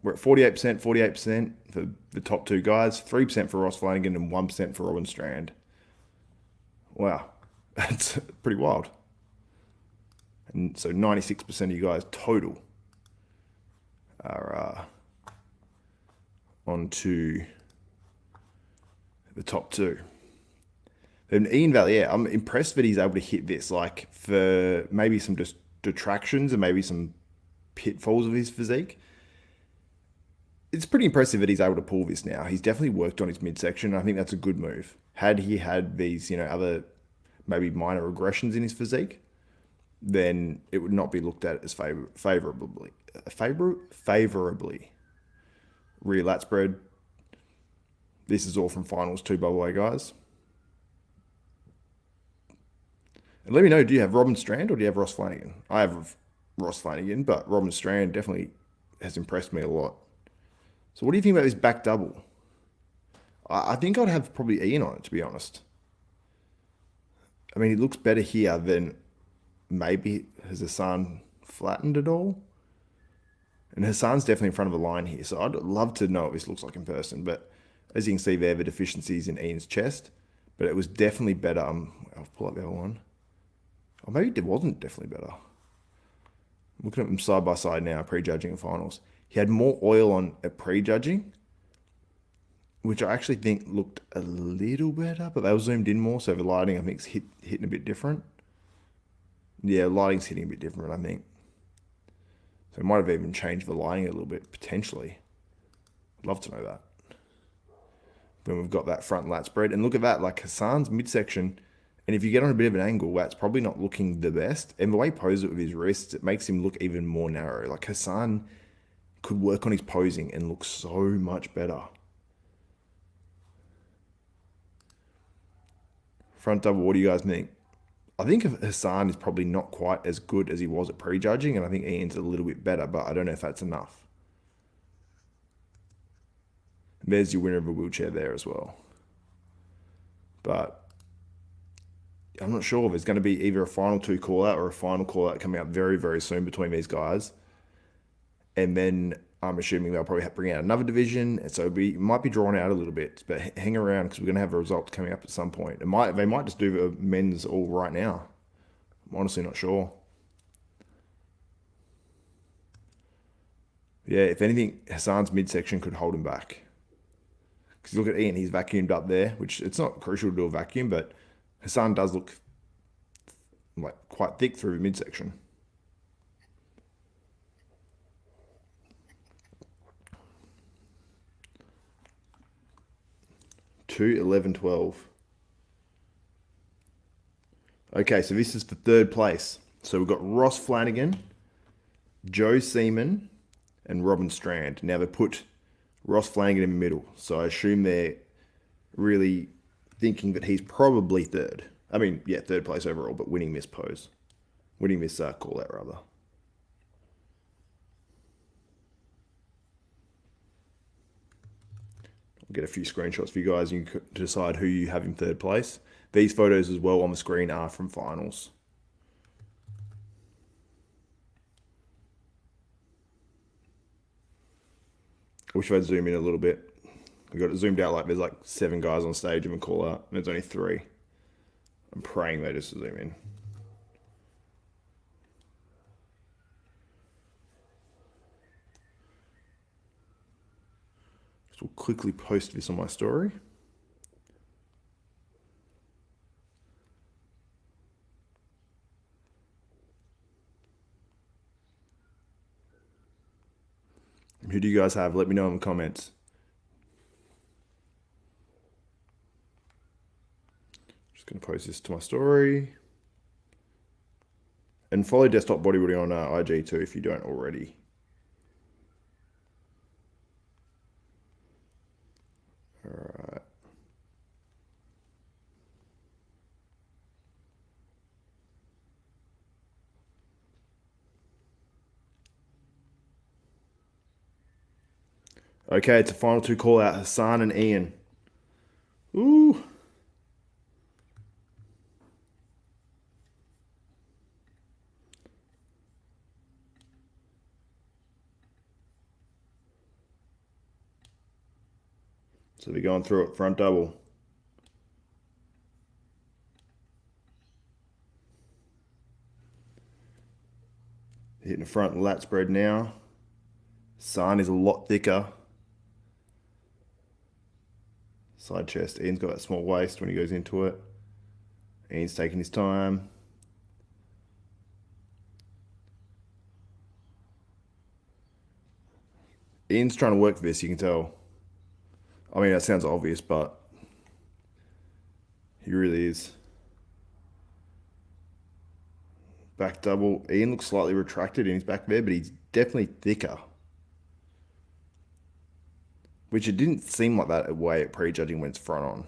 We're at 48%, 48% for the top two guys, 3% for Ross Flanigan and 1% for Robin Strand. Wow, that's pretty wild. And so 96% of you guys total are on to the top two. Then Iain Valliere, I'm impressed that he's able to hit this, like for maybe some just detractions and maybe some pitfalls of his physique. It's pretty impressive that he's able to pull this now. He's definitely worked on his midsection. I think that's a good move. Had he had these, other maybe minor regressions in his physique, then it would not be looked at as favorably. Rear lat spread. This is all from finals 2, by the way, guys. And let me know, do you have Robin Strand or do you have Ross Flanigan? I have Ross Flanigan, but Robin Strand definitely has impressed me a lot. So what do you think about this back double? I think I'd have probably Iain on it, to be honest. I mean, he looks better here than maybe has Hassan flattened at all. And Hassan's definitely in front of a line here. So I'd love to know what this looks like in person. But as you can see there, the deficiencies in Iain's chest. But it was definitely better. I'll pull up the other one. Or maybe it wasn't definitely better. I'm looking at them side by side now, prejudging and finals. He had more oil on at prejudging, which I actually think looked a little better, but they were zoomed in more, so the lighting I think is hitting a bit different. Yeah, lighting's hitting a bit different, I think. So it might have even changed the lighting a little bit, potentially. I'd love to know that. Then we've got that front lat spread, and look at that, like Hassan's midsection, and if you get on a bit of an angle, that's probably not looking the best. And the way he poses it with his wrists, it makes him look even more narrow. Like Hassan could work on his posing and look so much better. Front double, what do you guys think? I think Hassan is probably not quite as good as he was at prejudging, and I think Iain's a little bit better, but I don't know if that's enough. And there's your winner of a wheelchair there as well. But I'm not sure. There's going to be either a final two call out or a final call out coming up very, very soon between these guys. And then I'm assuming they'll probably bring out another division. And so it might be drawn out a little bit, but hang around because we're going to have a result coming up at some point. They might just do the men's all right now. I'm honestly not sure. Yeah, if anything, Hassan's midsection could hold him back. Because look at Iain, he's vacuumed up there, which it's not crucial to do a vacuum, but Hassan does look like quite thick through the midsection. 2, 11, 12. Okay, so this is for third place. So we've got Ross Flanigan, Joe Seaman, and Robin Strand. Now they put Ross Flanigan in the middle. So I assume they're really thinking that he's probably third. I mean, yeah, third place overall, but winning this pose. Winning this call out, rather. I'll get a few screenshots for you guys. You can decide who you have in third place. These photos as well on the screen are from finals. I wish I'd zoom in a little bit. I got it zoomed out like there's like 7 guys on stage in the call out, and there's only 3. I'm praying they just zoom in. So we'll quickly post this on my story. Who do you guys have? Let me know in the comments. Just going to post this to my story. And follow Desktop Bodybuilding on IG too if you don't already. All right. Okay, it's a final 2 call out, Hassan and Iain. Ooh. So they're going through it, front double. Hitting the front lat spread now. Hassan is a lot thicker. Side chest. Iain's got that small waist when he goes into it. Iain's taking his time. Iain's trying to work for this, you can tell. I mean, that sounds obvious, but he really is. Back double. Iain looks slightly retracted in his back there, but he's definitely thicker. Which it didn't seem like that way at prejudging when it's front on.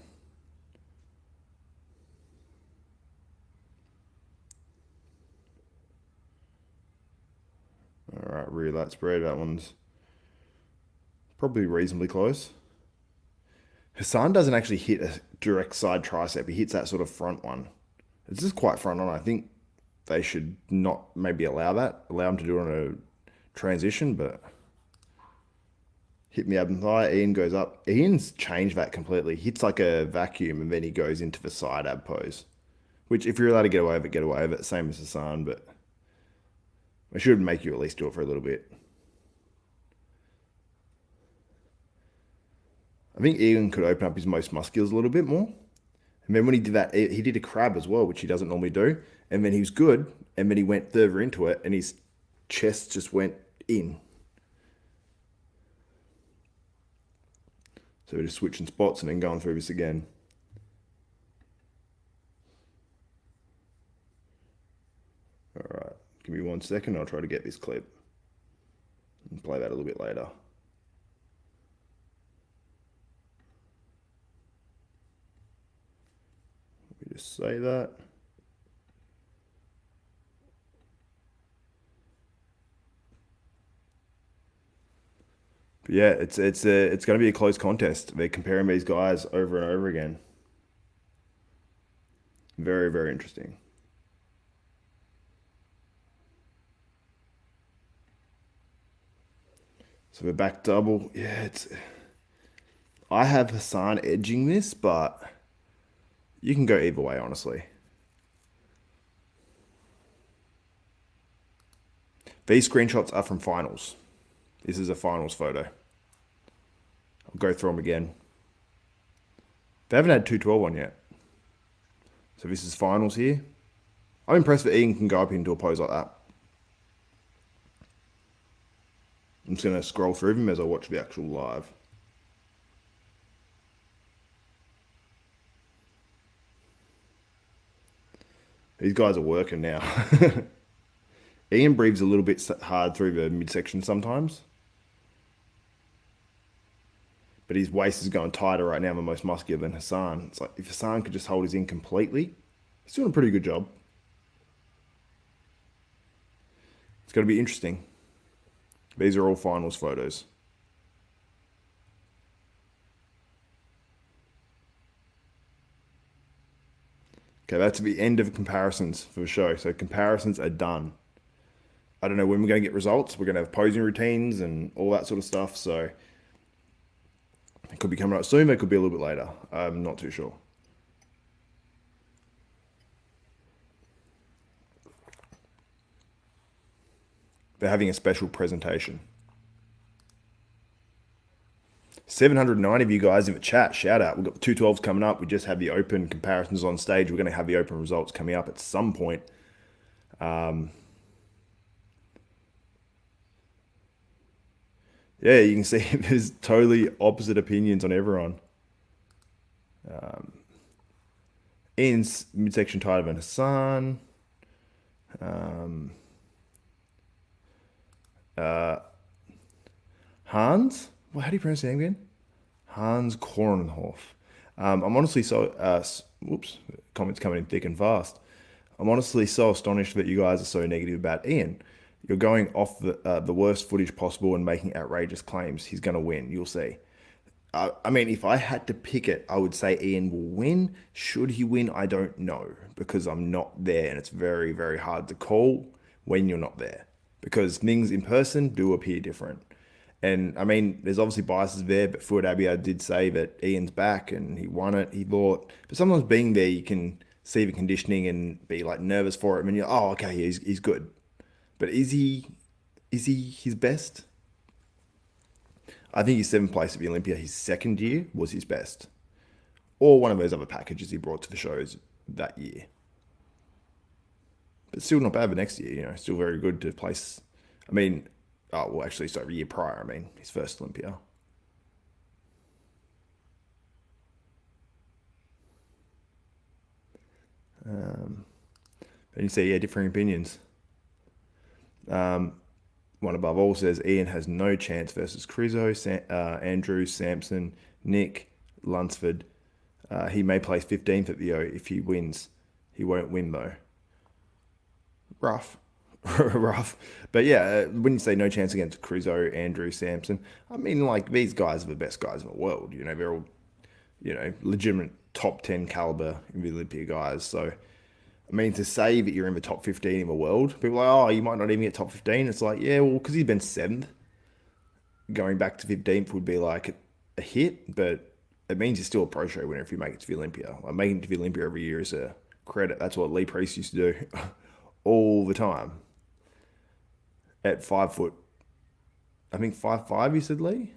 All right, rear lat spread. That one's probably reasonably close. Hassan doesn't actually hit a direct side tricep. He hits that sort of front one. It's just quite front on. I think they should not maybe allow that. Allow him to do it on a transition, but hitting the ab and thigh. Iain goes up. Iain's changed that completely. Hits like a vacuum and then he goes into the side ab pose. Which, if you're allowed to get away with it, get away with it. Same as Hassan, but I should make you at least do it for a little bit. I think Iain could open up his most musculars a little bit more. And then when he did that, he did a crab as well, which he doesn't normally do. And then he was good. And then he went further into it and his chest just went in. So we're just switching spots and then going through this again. All right, give me 1 second. I'll try to get this clip and play that a little bit later. Let me just say that. But yeah, it's going to be a close contest. They're comparing these guys over and over again. Very, very interesting. So we're back double. Yeah, it's. I have Hassan edging this, but you can go either way, honestly. These screenshots are from finals. This is a finals photo. I'll go through them again. They haven't had 212 on yet. So this is finals here. I'm impressed that Iain can go up into a pose like that. I'm just going to scroll through them as I watch the actual live. These guys are working now. Iain breathes a little bit hard through the midsection sometimes. But his waist is going tighter right now, the most muscular than Hassan. It's like if Hassan could just hold his in completely, he's doing a pretty good job. It's going to be interesting. These are all finals photos. Okay, that's the end of comparisons for the show. So comparisons are done. I don't know when we're going to get results. We're going to have posing routines and all that sort of stuff. So it could be coming out soon. It could be a little bit later. I'm not too sure. They're having a special presentation. 790 of you guys in the chat. Shout out. We've got the 212s coming up. We just had the open comparisons on stage. We're going to have the open results coming up at some point. Yeah, you can see there's totally opposite opinions on everyone. Iain's midsection tighter than Hassan. Hans? Well, how do you pronounce his name again? Hans Kornhoff. I'm honestly so. Whoops, comments coming in thick and fast. I'm honestly so astonished that you guys are so negative about Iain. You're going off the worst footage possible and making outrageous claims. He's going to win. You'll see. I mean, if I had to pick it, I would say Iain will win. Should he win? I don't know because I'm not there, and it's very, very hard to call when you're not there because things in person do appear different. And I mean, there's obviously biases there, but Fuad Abiad did say that Iain's back and he won it. He thought, but sometimes being there, you can see the conditioning and be like nervous for it. And you're, oh, okay, he's good. But is he his best? I think his seventh place at the Olympia, his second year, was his best. Or one of those other packages he brought to the shows that year. But still not bad the next year, still very good to place. I mean, oh, well, actually, sorry, the year prior, I mean, his first Olympia. Then you say, yeah, differing opinions. One above all says Iain has no chance versus Cruzo, Andrew, Sampson, Nick, Lunsford. He may place 15th at the O if he wins. He won't win though. Rough. Rough. But yeah, when you say no chance against Cruzo, Andrew, Sampson, I mean, like, these guys are the best guys in the world. They're all, legitimate top 10 caliber in the Olympia guys. So, I mean, to say that you're in the top 15 in the world, people are like, oh, you might not even get top 15. It's like, yeah, well, because he's been 7th, going back to 15th would be like a hit, but it means you're still a pro show winner if you make it to the Olympia. Like, making it to the Olympia every year is a credit. That's what Lee Priest used to do all the time. At 5 foot, I think 5'5", you said, Lee?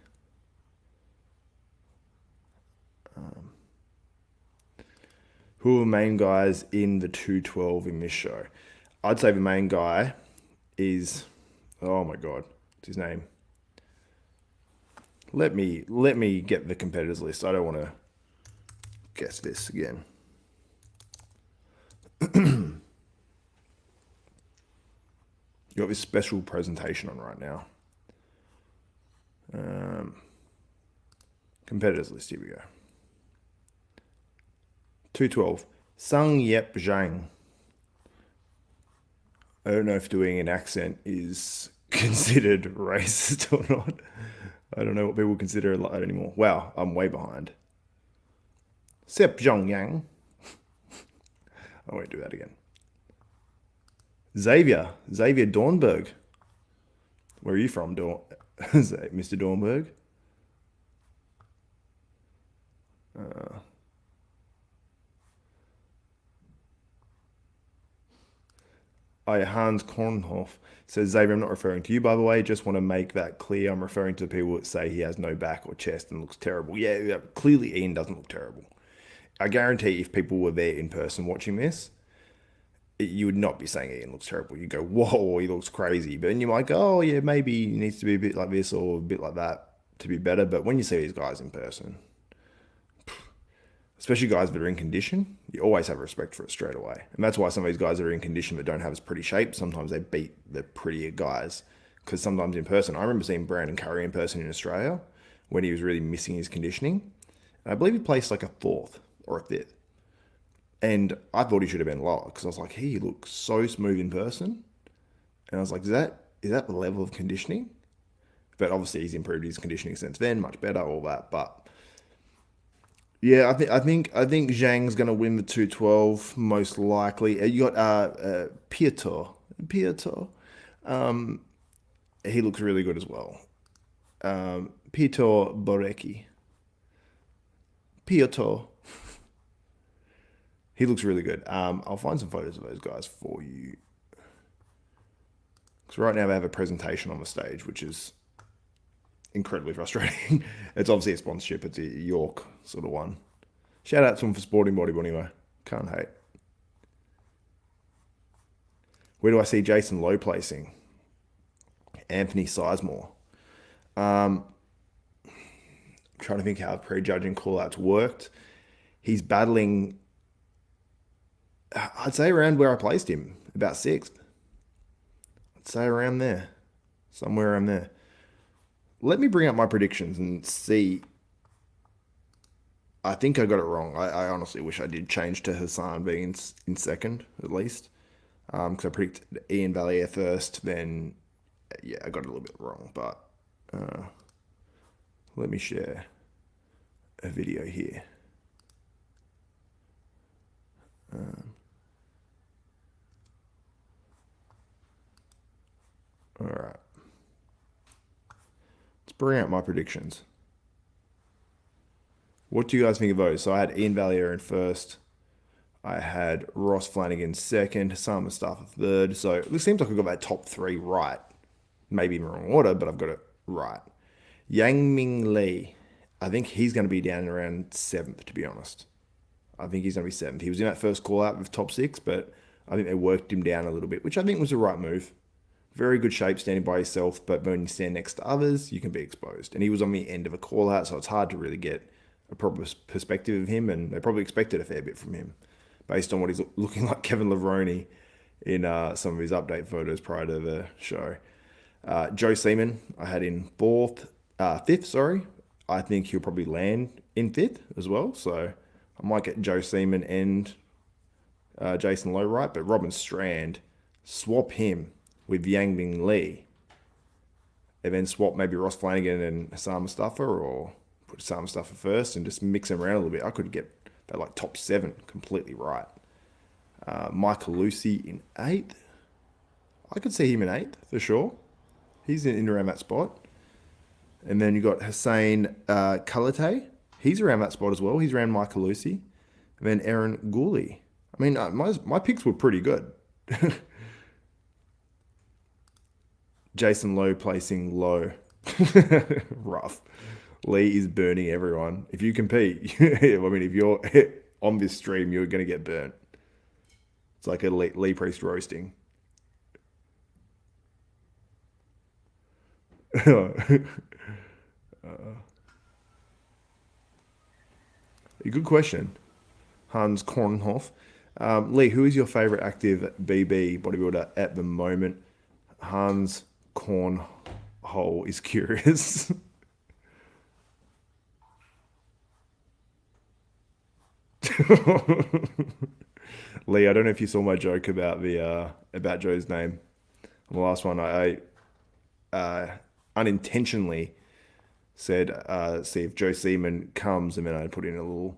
Who are the main guys in the 212 in this show? I'd say the main guy is, oh my God, what's his name? Let me get the competitors list. I don't want to guess this again. You got this special presentation on right now. Competitors list, here we go. 212. Sung Yep Zhang. I don't know if doing an accent is considered racist or not. I don't know what people consider that anymore. Wow, I'm way behind. Sep Zhong Yang. I won't do that again. Xavier Dornberg. Where are you from, Mr. Dornberg? Hans Kornhoff says, Xavier, I'm not referring to you, by the way. Just want to make that clear. I'm referring to the people that say he has no back or chest and looks terrible. Yeah, clearly Iain doesn't look terrible. I guarantee if people were there in person watching this, you would not be saying Iain looks terrible. You go, whoa, he looks crazy. But then you might go, oh, yeah, maybe he needs to be a bit like this or a bit like that to be better. But when you see these guys in person, especially guys that are in condition, you always have respect for it straight away. And that's why some of these guys that are in condition that don't have as pretty shape, sometimes they beat the prettier guys. Because sometimes in person, I remember seeing Brandon Curry in person in Australia when he was really missing his conditioning. And I believe he placed like a fourth or a fifth. And I thought he should have been lower because I was like, he looks so smooth in person. And I was like, is that the level of conditioning? But obviously he's improved his conditioning since then, much better, all that. But yeah, I think Zhang's gonna win the 212 most likely. You got Piotr. He looks really good as well. Piotr Borecki. Piotr. He looks really good. I'll find some photos of those guys for you. Because right now they have a presentation on the stage, which is incredibly frustrating. It's obviously a sponsorship. It's a York sort of one. Shout out to him for sporting bodybuilding though. Can't hate. Where do I see Jason Lowe placing? Anthony Sizemore. Trying to think how prejudging call-outs worked. He's battling, I'd say around where I placed him, about sixth. I'd say around there, somewhere around there. Let me bring up my predictions and see. I think I got it wrong. I honestly wish I did change to Hassan being in second, at least. Because I predicted Iain Valliere first, then, yeah, I got it a little bit wrong. But let me share a video here. All right. Let's bring out my predictions. What do you guys think of those? So I had Iain Valliere in first. I had Ross Flanigan second. Hassan Mostafa third. So it seems like I got that top three right. Maybe in the wrong order, but I've got it right. Yang Ming Lee. I think he's going to be down around seventh, to be honest. I think he's going to be seventh. He was in that first call out with top six, but I think they worked him down a little bit, which I think was the right move. Very good shape standing by yourself, but when you stand next to others, you can be exposed. And he was on the end of a call out, so it's hard to really get a proper perspective of him, and they probably expected a fair bit from him based on what he's looking like Kevin Levrone in some of his update photos prior to the show. Joe Seaman, I had in fifth, sorry. I think he'll probably land in fifth as well, so I might get Joe Seaman and Jason Lowe right, but Robin Strand, swap him with Yang Ming Lee, and then swap maybe Ross Flanigan and Hassan Mostafa, or put Hassan Mostafa first and just mix them around a little bit. I could get that like top seven completely right. Michael Lucy in eighth. I could see him in eighth for sure. He's in around that spot. And then you got Hussein Kalate. He's around that spot as well. He's around Michael Lucy. And then Aaron Gooley. I mean, my picks were pretty good. Jason Lowe placing low. Rough. Lee is burning everyone. If you compete, I mean, if you're on this stream, you're going to get burnt. It's like a Lee Priest roasting. A good question. Hans Kornhoff. Lee, who is your favorite active BB bodybuilder at the moment? Hans Kornhole is curious. Lee, I don't know if you saw my joke about about Joe's name. On the last one, I unintentionally said, see if Joe Seaman comes, and then I put in a little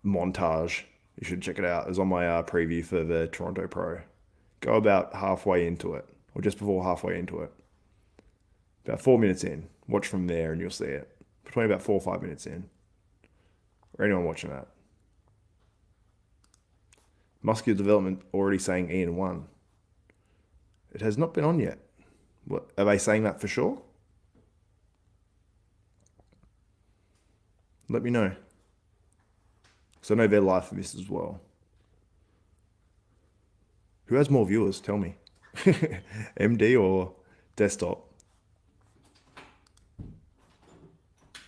montage You should check it out. It was on my preview for the Toronto Pro. Go about halfway into it, or just before halfway into it. About 4 minutes in. Watch from there and you'll see it. Between about 4 or 5 minutes in. Or anyone watching that. Muscular development already saying Iain won. It has not been on yet. What, are they saying that for sure? Let me know. Because I know they're live for this as well. Who has more viewers? Tell me. MD or desktop?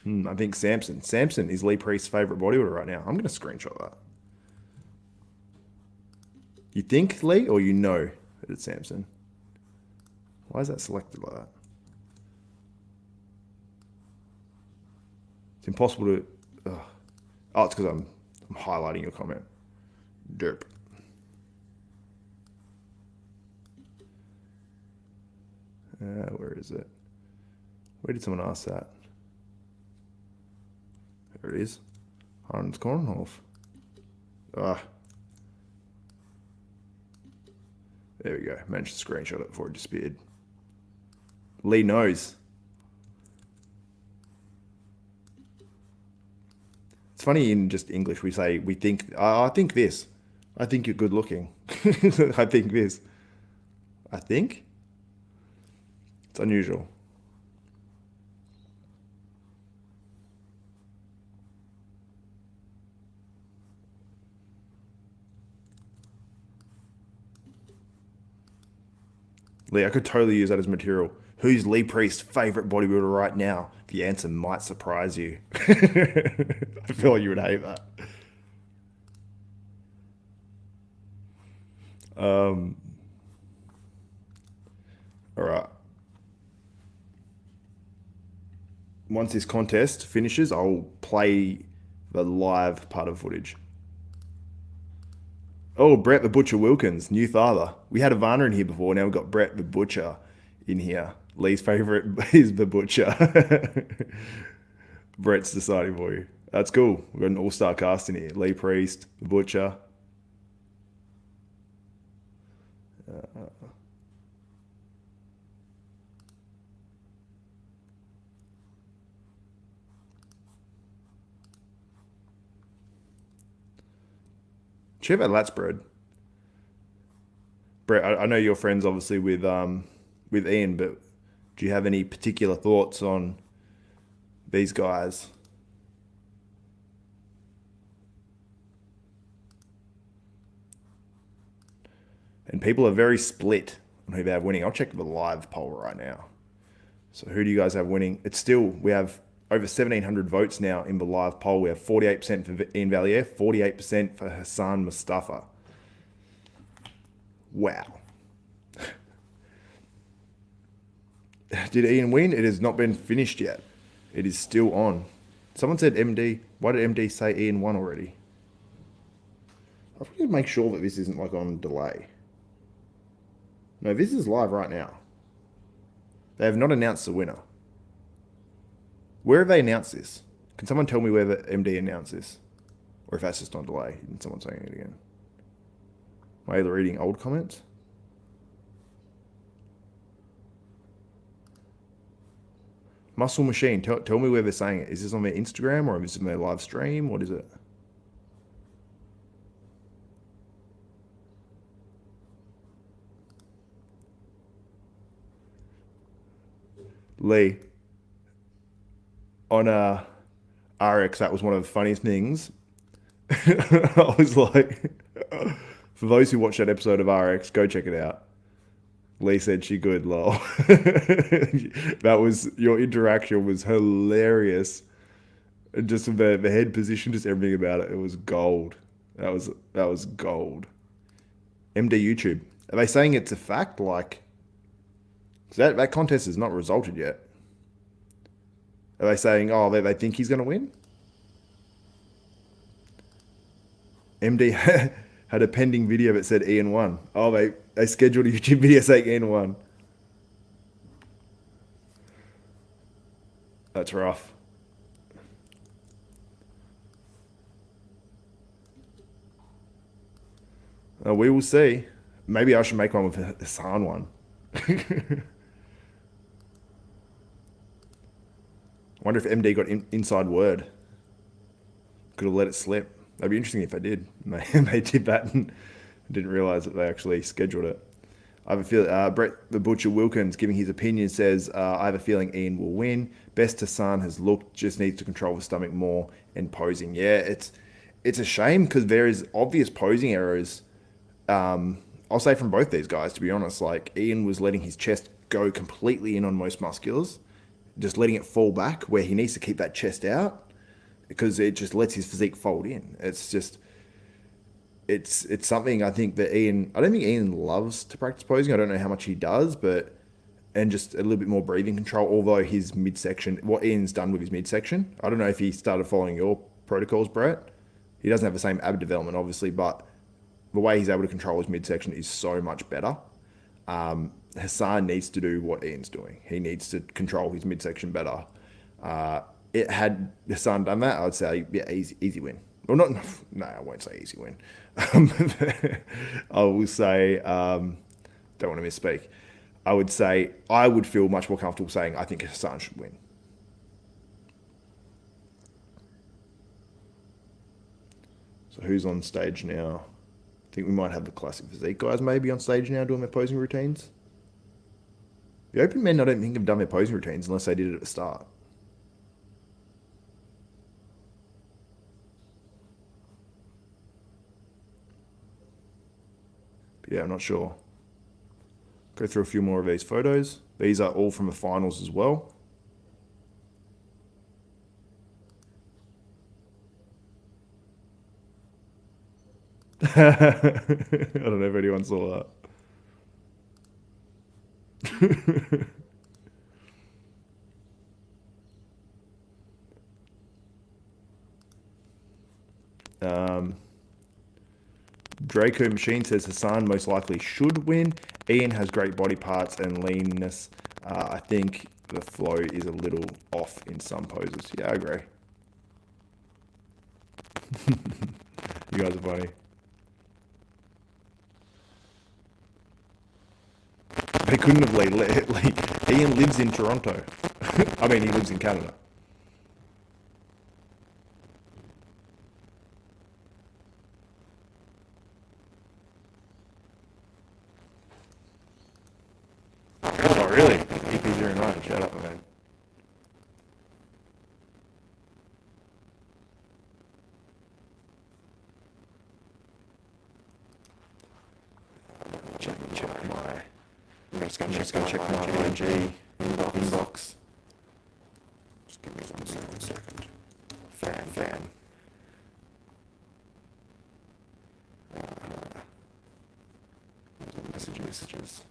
I think Samson. Samson is Lee Priest's favorite bodybuilder right now. I'm going to screenshot that. You think Lee or you know that it's Samson? Why is that selected like that? It's impossible to... Oh, it's because I'm highlighting your comment. Derp. Where is it? Where did someone ask that? There it is. Hans Kornhoff. There we go. Managed to screenshot it before it disappeared. Lee knows. It's funny in just English we say, we think, I think this. I think you're good looking. I think this. I think? It's unusual. Lee, I could totally use that as material. Who's Lee Priest's favorite bodybuilder right now? The answer might surprise you. I feel like you would hate that. All right. Once this contest finishes, I'll play the live part of footage. Oh, Brett the Butcher Wilkins, new father. We had Ivana in here before. Now we've got Brett the Butcher in here. Lee's favorite is the Butcher. Brett's deciding for you. That's cool. We've got an all-star cast in here. Lee Priest, the Butcher. Check out lats bread. Brett, I know you're friends obviously with Iain, but do you have any particular thoughts on these guys? And people are very split on who they have winning. I'll check the live poll right now. So who do you guys have winning? It's still, we have over 1,700 votes now in the live poll. We have 48% for Iain Valliere, 48% for Hassan Mostafa. Wow. Did Iain win? It has not been finished yet. It is still on. Someone said MD. Why did MD say Iain won already? I have to make sure that this isn't like on delay. No, this is live right now. They have not announced the winner. Where have they announced this? Can someone tell me where the MD announced this? Or if that's just on delay and someone's saying it again. Am I either reading old comments? Muscle Machine, tell me where they're saying it. Is this on their Instagram or is this on their live stream? What is it? Lee, on RX, that was one of the funniest things. I was like, for those who watched that episode of RX, go check it out. Lee said she good, lol. That was, your interaction was hilarious. And just the head position, just everything about it, it was gold. That was gold. MD YouTube. Are they saying it's a fact? Like, that contest has not resulted yet. Are they saying, oh, they think he's going to win? MD had a pending video that said Iain won. Oh, they scheduled a YouTube video saying Iain won. That's rough. We will see. Maybe I should make one with a Hassan one. I wonder if MD got inside word. Could have let it slip. That'd be interesting if I did. They did that and didn't realize that they actually scheduled it. I have a feel. Brett the Butcher Wilkins giving his opinion says, I have a feeling Iain will win. Best Hassan has looked, just needs to control the stomach more and posing. Yeah, it's a shame because there is obvious posing errors. I'll say from both these guys, to be honest. Like Iain was letting his chest go completely in on most musculars, just letting it fall back where he needs to keep that chest out because it just lets his physique fold in. It's something I think that Iain. I don't think Iain loves to practice posing. I don't know how much he does, but and just a little bit more breathing control. Although his midsection, what Iain's done with his midsection, I don't know if he started following your protocols, Brett. He doesn't have the same ab development, obviously, but the way he's able to control his midsection is so much better. Hassan needs to do what Iain's doing. He needs to control his midsection better. It had Hassan done that, I would say, yeah, easy win. Well, not, no, I won't say easy win. I will say, don't want to misspeak. I would say I would feel much more comfortable saying I think Hassan should win. So who's on stage now? I think we might have the classic physique guys maybe on stage now doing their posing routines. The open men I don't think have done their posing routines unless they did it at the start. But yeah, I'm not sure. Go through a few more of these photos. These are all from the finals as well. I don't know if anyone saw that. um, Draco Machine says Hassan most likely should win. Iain has great body parts and leanness. I think the flow is a little off in some poses. Yeah, I agree. You guys are funny. They couldn't have like Iain lives in Toronto. I mean, he lives in Canada. Oh, really? EP09, shout out, man. Check my. I'm just gonna check my IG inbox. Just give me 1 second. Fan. Messages.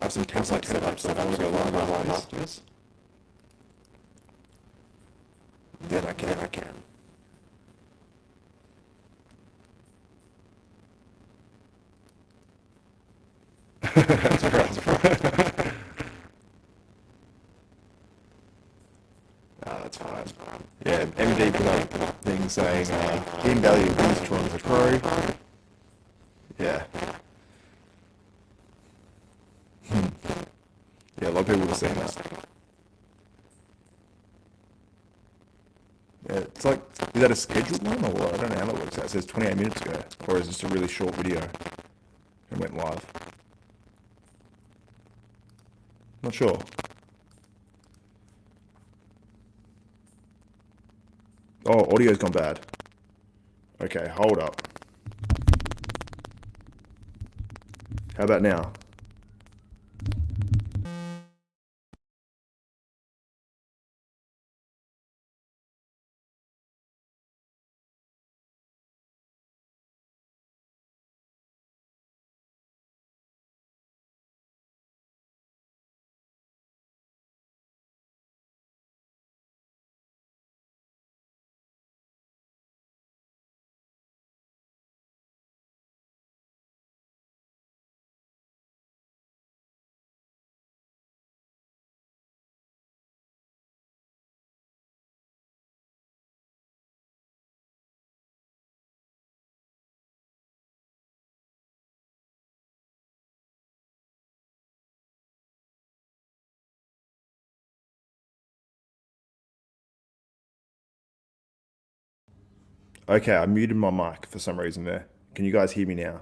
I have some templates set up, so if I want to go live afterwards, then I can. That's right. That's fine. Yeah, MD put up a thing saying, Iain Valliere wins Toronto Pro. Yeah. Yeah, a lot of people would have seen that. Yeah, it's like, is that a scheduled one or what? I don't know how that works out. It says 28 minutes ago. Or is this a really short video and went live? Not sure. Oh, audio's gone bad. Okay, hold up. How about now? Okay, I muted my mic for some reason there. Can you guys hear me now?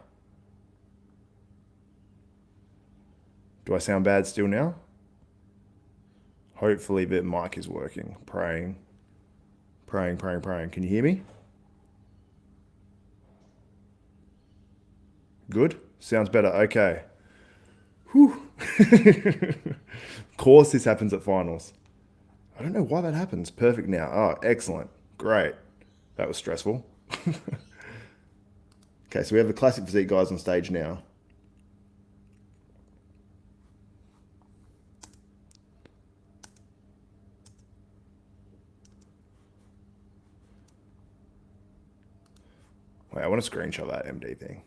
Do I sound bad still now? Hopefully the mic is working. Praying. Praying, praying, praying. Can you hear me? Good? Sounds better. Okay. Whew. Of course this happens at finals. I don't know why that happens. Perfect now. Oh, excellent. Great. That was stressful. Okay, so we have the classic physique guys on stage now. Wait, I want to screenshot that MD thing.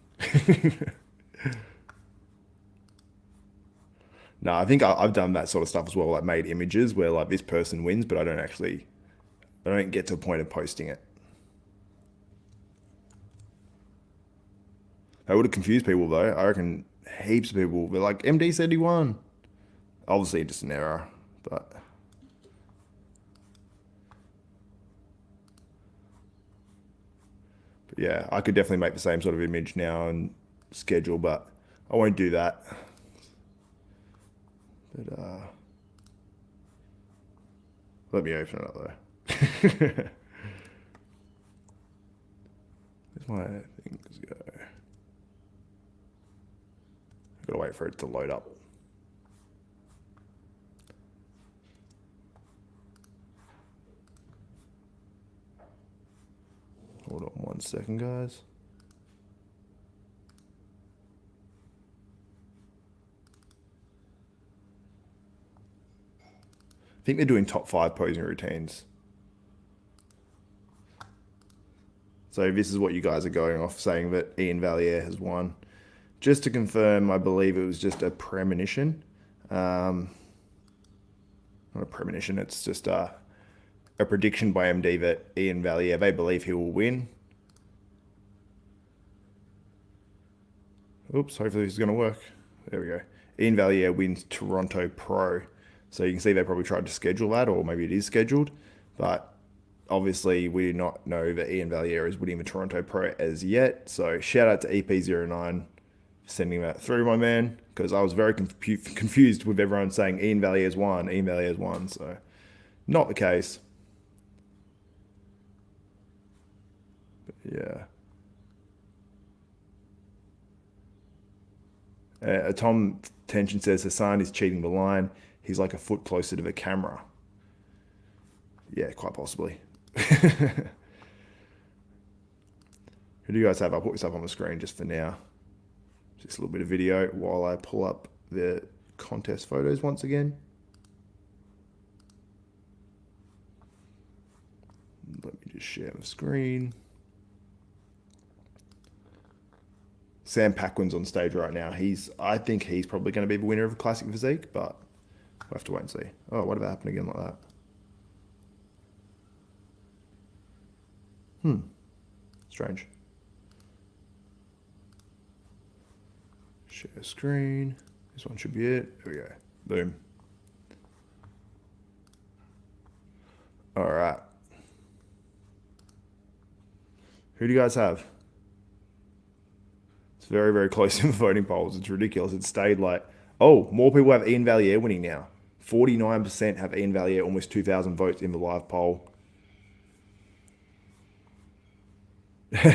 No, I think I've done that sort of stuff as well, like made images where like this person wins, but I don't get to a point of posting it. That would have confused people though. I reckon heaps of people were like, MD said he won. Obviously just an error, but yeah, I could definitely make the same sort of image now and schedule, but I won't do that. But let me open it up though. Where's my things go? I've got to wait for it to load up. Hold on 1 second, guys. I think they're doing top 5 posing routines. So this is what you guys are going off, saying that Iain Valliere has won. Just to confirm, I believe it was just a premonition. Not a premonition, it's just a prediction by MD that Iain Valliere, they believe he will win. Oops, hopefully this is going to work. There we go. Iain Valliere wins Toronto Pro. So you can see they probably tried to schedule that, or maybe it is scheduled. But obviously we do not know that Iain Valliere is winning the Toronto Pro as yet. So shout out to EP09 sending that through, my man, because I was very confused with everyone saying Iain Valliere's won, Iain Valliere's won. So not the case. But yeah. Tom Tension says Hassan is cheating the line. He's like a foot closer to the camera. Yeah, quite possibly. Who do you guys have? I'll put this up on the screen just for now. Just a little bit of video while I pull up the contest photos once again. Let me just share the screen. Sam Paquin's on stage right now. I think he's probably going to be the winner of the Classic Physique, but we'll have to wait and see. Oh, what did that happen again like that? Strange. Share screen. This one should be it. There we go. Boom. All right. Who do you guys have? It's very, very close in the voting polls. It's ridiculous. It stayed like, oh, more people have Iain Valliere winning now. 49% have Iain Valliere, almost 2,000 votes in the live poll.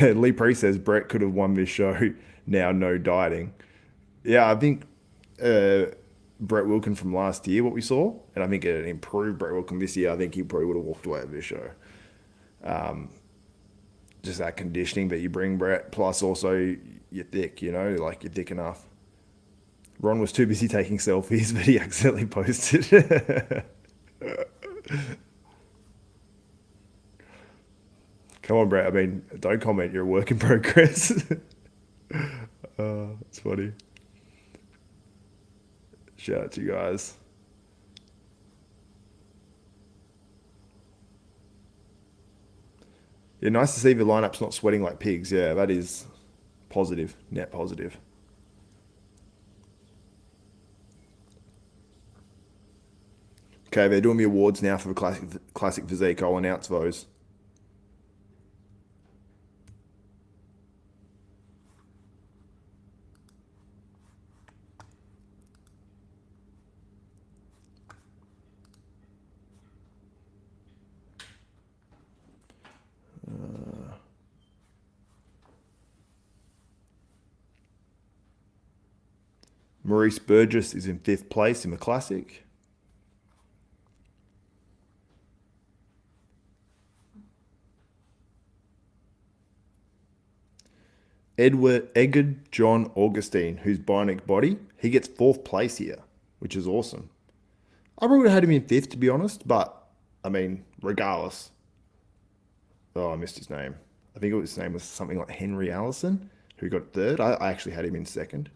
Lee Priest says Brett could have won this show. Now no dieting. Yeah, I think Brett Wilkin from last year, what we saw, and I think it improved Brett Wilkin this year. I think he probably would have walked away with this show. Just that conditioning that you bring, Brett, plus also you're thick, you know, like you're thick enough. Ron was too busy taking selfies, but he accidentally posted. Come on, Brett. I mean, don't comment. You're a work in progress. It's funny. Shout out to you guys. Yeah, nice to see the lineup's not sweating like pigs. Yeah, that is positive, net positive. Okay, they're doing the awards now for the classic physique. I'll announce those. Maurice Burgess is in 5th place in the Classic. Edgar John Augustine, who's Bionic Body, he gets 4th place here, which is awesome. I probably would have had him in 5th, to be honest, but, I mean, regardless. Oh, I missed his name. I think his name was something like Henry Allison, who got 3rd. I actually had him in 2nd.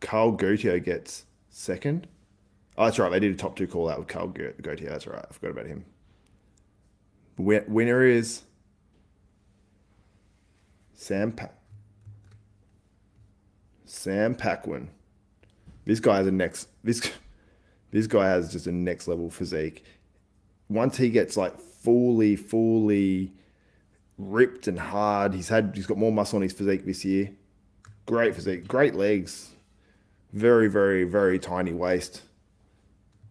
Carl Gautier gets 2nd. Oh, that's right. They did a top 2 call out with Carl Gautier. That's right. I forgot about him. Winner is Sam Paquin. This guy has this guy has just a next level physique. Once he gets like fully ripped and hard, he's got more muscle on his physique this year. Great physique, great legs, very tiny waist.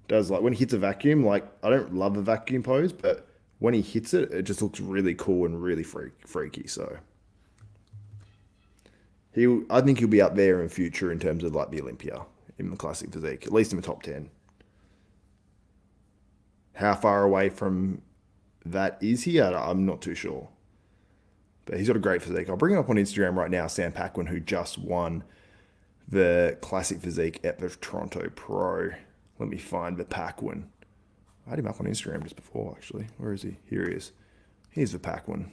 Does like when he hits a vacuum, like I don't love a vacuum pose, but when he hits it, it just looks really cool and really freaky. So I think he'll be up there in future in terms of like the Olympia in the Classic physique, at least in the top 10. How far away from that is he? I'm not too sure. But he's got a great physique. I'll bring him up on Instagram right now, Sam Paquin, who just won the Classic physique at the Toronto Pro. Let me find the Paquin. I had him up on Instagram just before, actually. Where is he? Here he is. Here's the Paquin.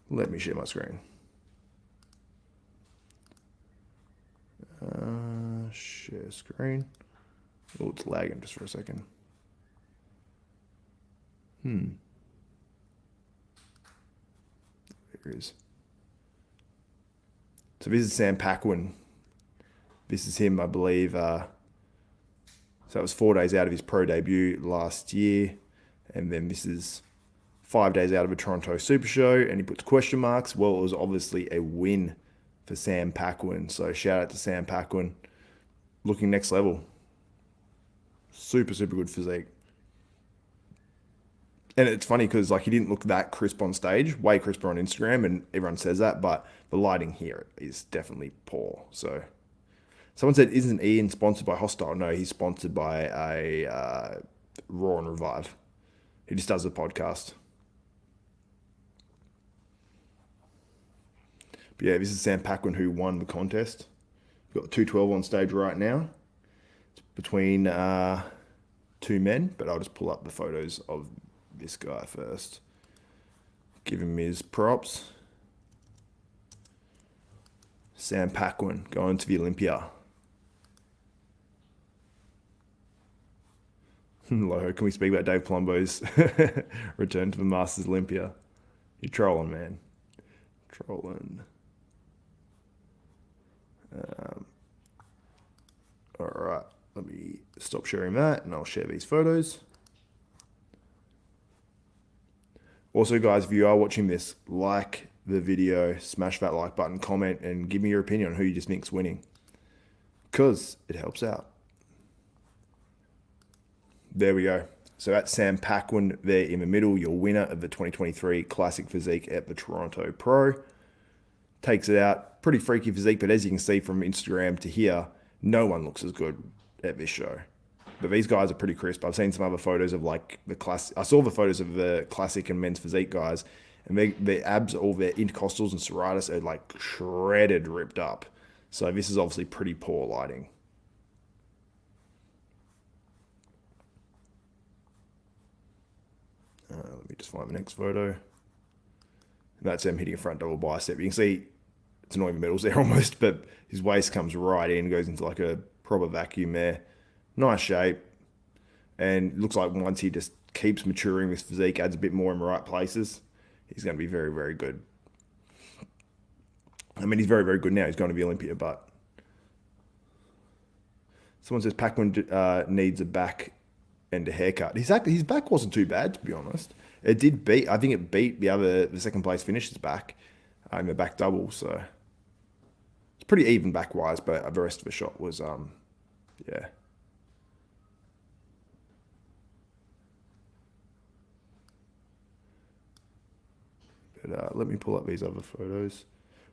Let me share my screen. Share screen. Oh, it's lagging just for a second. There it is. So this is Sam Paquin. This is him, I believe. So it was 4 days out of his pro debut last year. And then this is 5 days out of a Toronto Super Show. And he puts question marks. Well, it was obviously a win for Sam Paquin. So shout out to Sam Paquin. Looking next level. Super good physique. And it's funny because like he didn't look that crisp on stage, way crisper on Instagram, and everyone says that, but the lighting here is definitely poor. So someone said, isn't Iain sponsored by Hostile? No, he's sponsored by a Raw and Revive. He just does a podcast. But yeah, this is Sam Paquin who won the contest. We've got the 212 on stage right now. It's between 2 men, but I'll just pull up the photos of this guy first. Give him his props. Sam Paquin going to the Olympia. Hello, can we speak about Dave Palumbo's return to the Masters Olympia? You're trolling, man. Trolling. All right, let me stop sharing that and I'll share these photos. Also, guys, if you are watching this, like the video, smash that like button, comment, and give me your opinion on who you just think's winning, because it helps out. There we go. So that's Sam Paquin there in the middle, your winner of the 2023 Classic Physique at the Toronto Pro. Takes it out. Pretty freaky physique, but as you can see from Instagram to here, no one looks as good at this show. But these guys are pretty crisp. I've seen some other photos of like the classic. I saw the photos of the Classic and men's physique guys, and their abs, all their intercostals and serratus are like shredded, ripped up. So this is obviously pretty poor lighting. Let me just find the next photo. And that's him hitting a front double bicep. You can see it's not even medals there almost, but his waist comes right in, goes into like a proper vacuum there. Nice shape. And looks like once he just keeps maturing this physique, adds a bit more in the right places, he's going to be very good. I mean, he's very good now. He's going to the Olympia, but someone says Paquin needs a back and a haircut. His back wasn't too bad, to be honest. It did beat, I think it beat the second place finisher's back in the back double. So it's pretty even back wise, but the rest of the shot was, yeah. But let me pull up these other photos.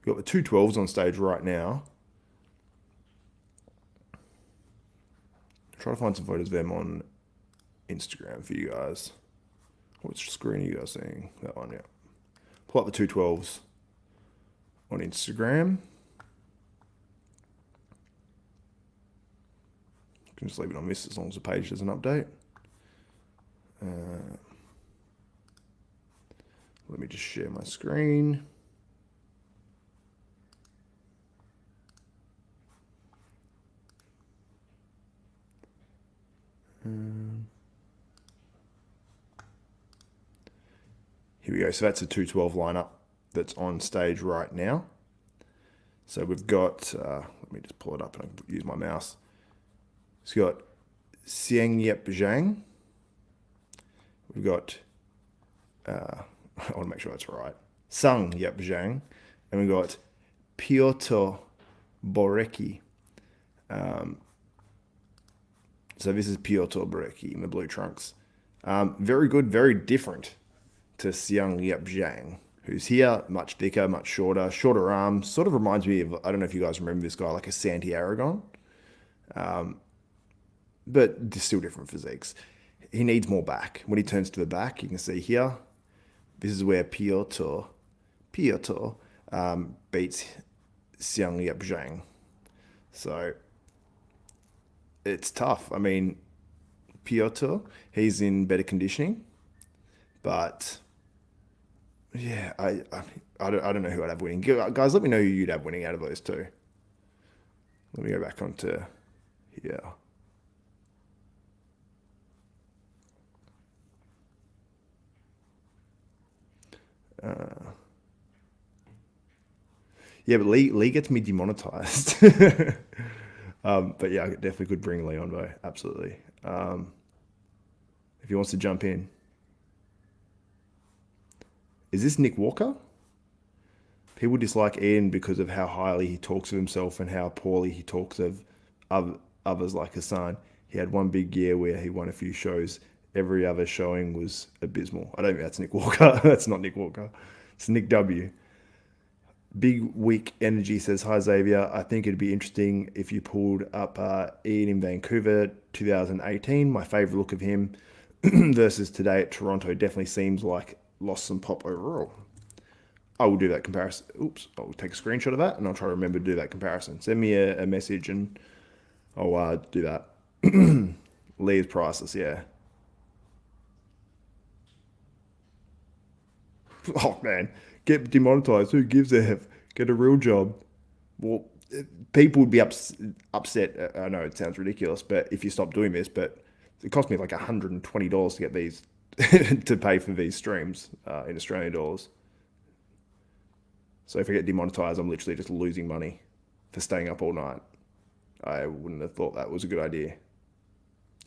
We've got the 212s on stage right now. Try to find some photos of them on Instagram for you guys. Which screen are you guys seeing? That one, yeah. Pull up the 212s on Instagram. You can just leave it on this as long as the page doesn't update. Let me just share my screen. Here we go. So that's a 212 lineup that's on stage right now. So we've got, let me just pull it up and I can use my mouse. It's got Xiang Yep Zhang. We've got, I want to make sure that's right, Sung Yep Zhang. And we've got Piotr Borecki. So this is Piotr Borecki in the blue trunks. Very good, very different to Xiang Yep Zhang, who's here, much thicker, much shorter arms. Sort of reminds me of, I don't know if you guys remember this guy, like a Santi Aragon. But still different physiques. He needs more back. When he turns to the back, you can see here, this is where Piotr beats Xiang Yep Zhang. So it's tough. I mean, Piotr, he's in better conditioning, but yeah, I don't know who I'd have winning. Guys, let me know who you'd have winning out of those two. Let me go back onto here. Yeah, but Lee gets me demonetized. But yeah, I definitely could bring Lee on, though. Absolutely. If he wants to jump in. Is this Nick Walker? People dislike Iain because of how highly he talks of himself and how poorly he talks of others like Hassan. He had one big year where he won a few shows. Every other showing was abysmal. I don't think that's Nick Walker. That's not Nick Walker. It's Nick W. Big Weak Energy says, hi Xavier, I think it'd be interesting if you pulled up Iain in Vancouver 2018. My favourite look of him versus today at Toronto definitely seems like lost some pop overall. I will do that comparison. Oops, I'll take a screenshot of that and I'll try to remember to do that comparison. Send me a message and I'll do that. Lee is priceless, yeah. Oh man, get demonetized. Who gives a F? Get a real job. Well, people would be upset. I know it sounds ridiculous, but if you stop doing this, but it cost me like $120 to get these to pay for these streams in Australian dollars. So if I get demonetized, I'm literally just losing money for staying up all night. I wouldn't have thought that was a good idea.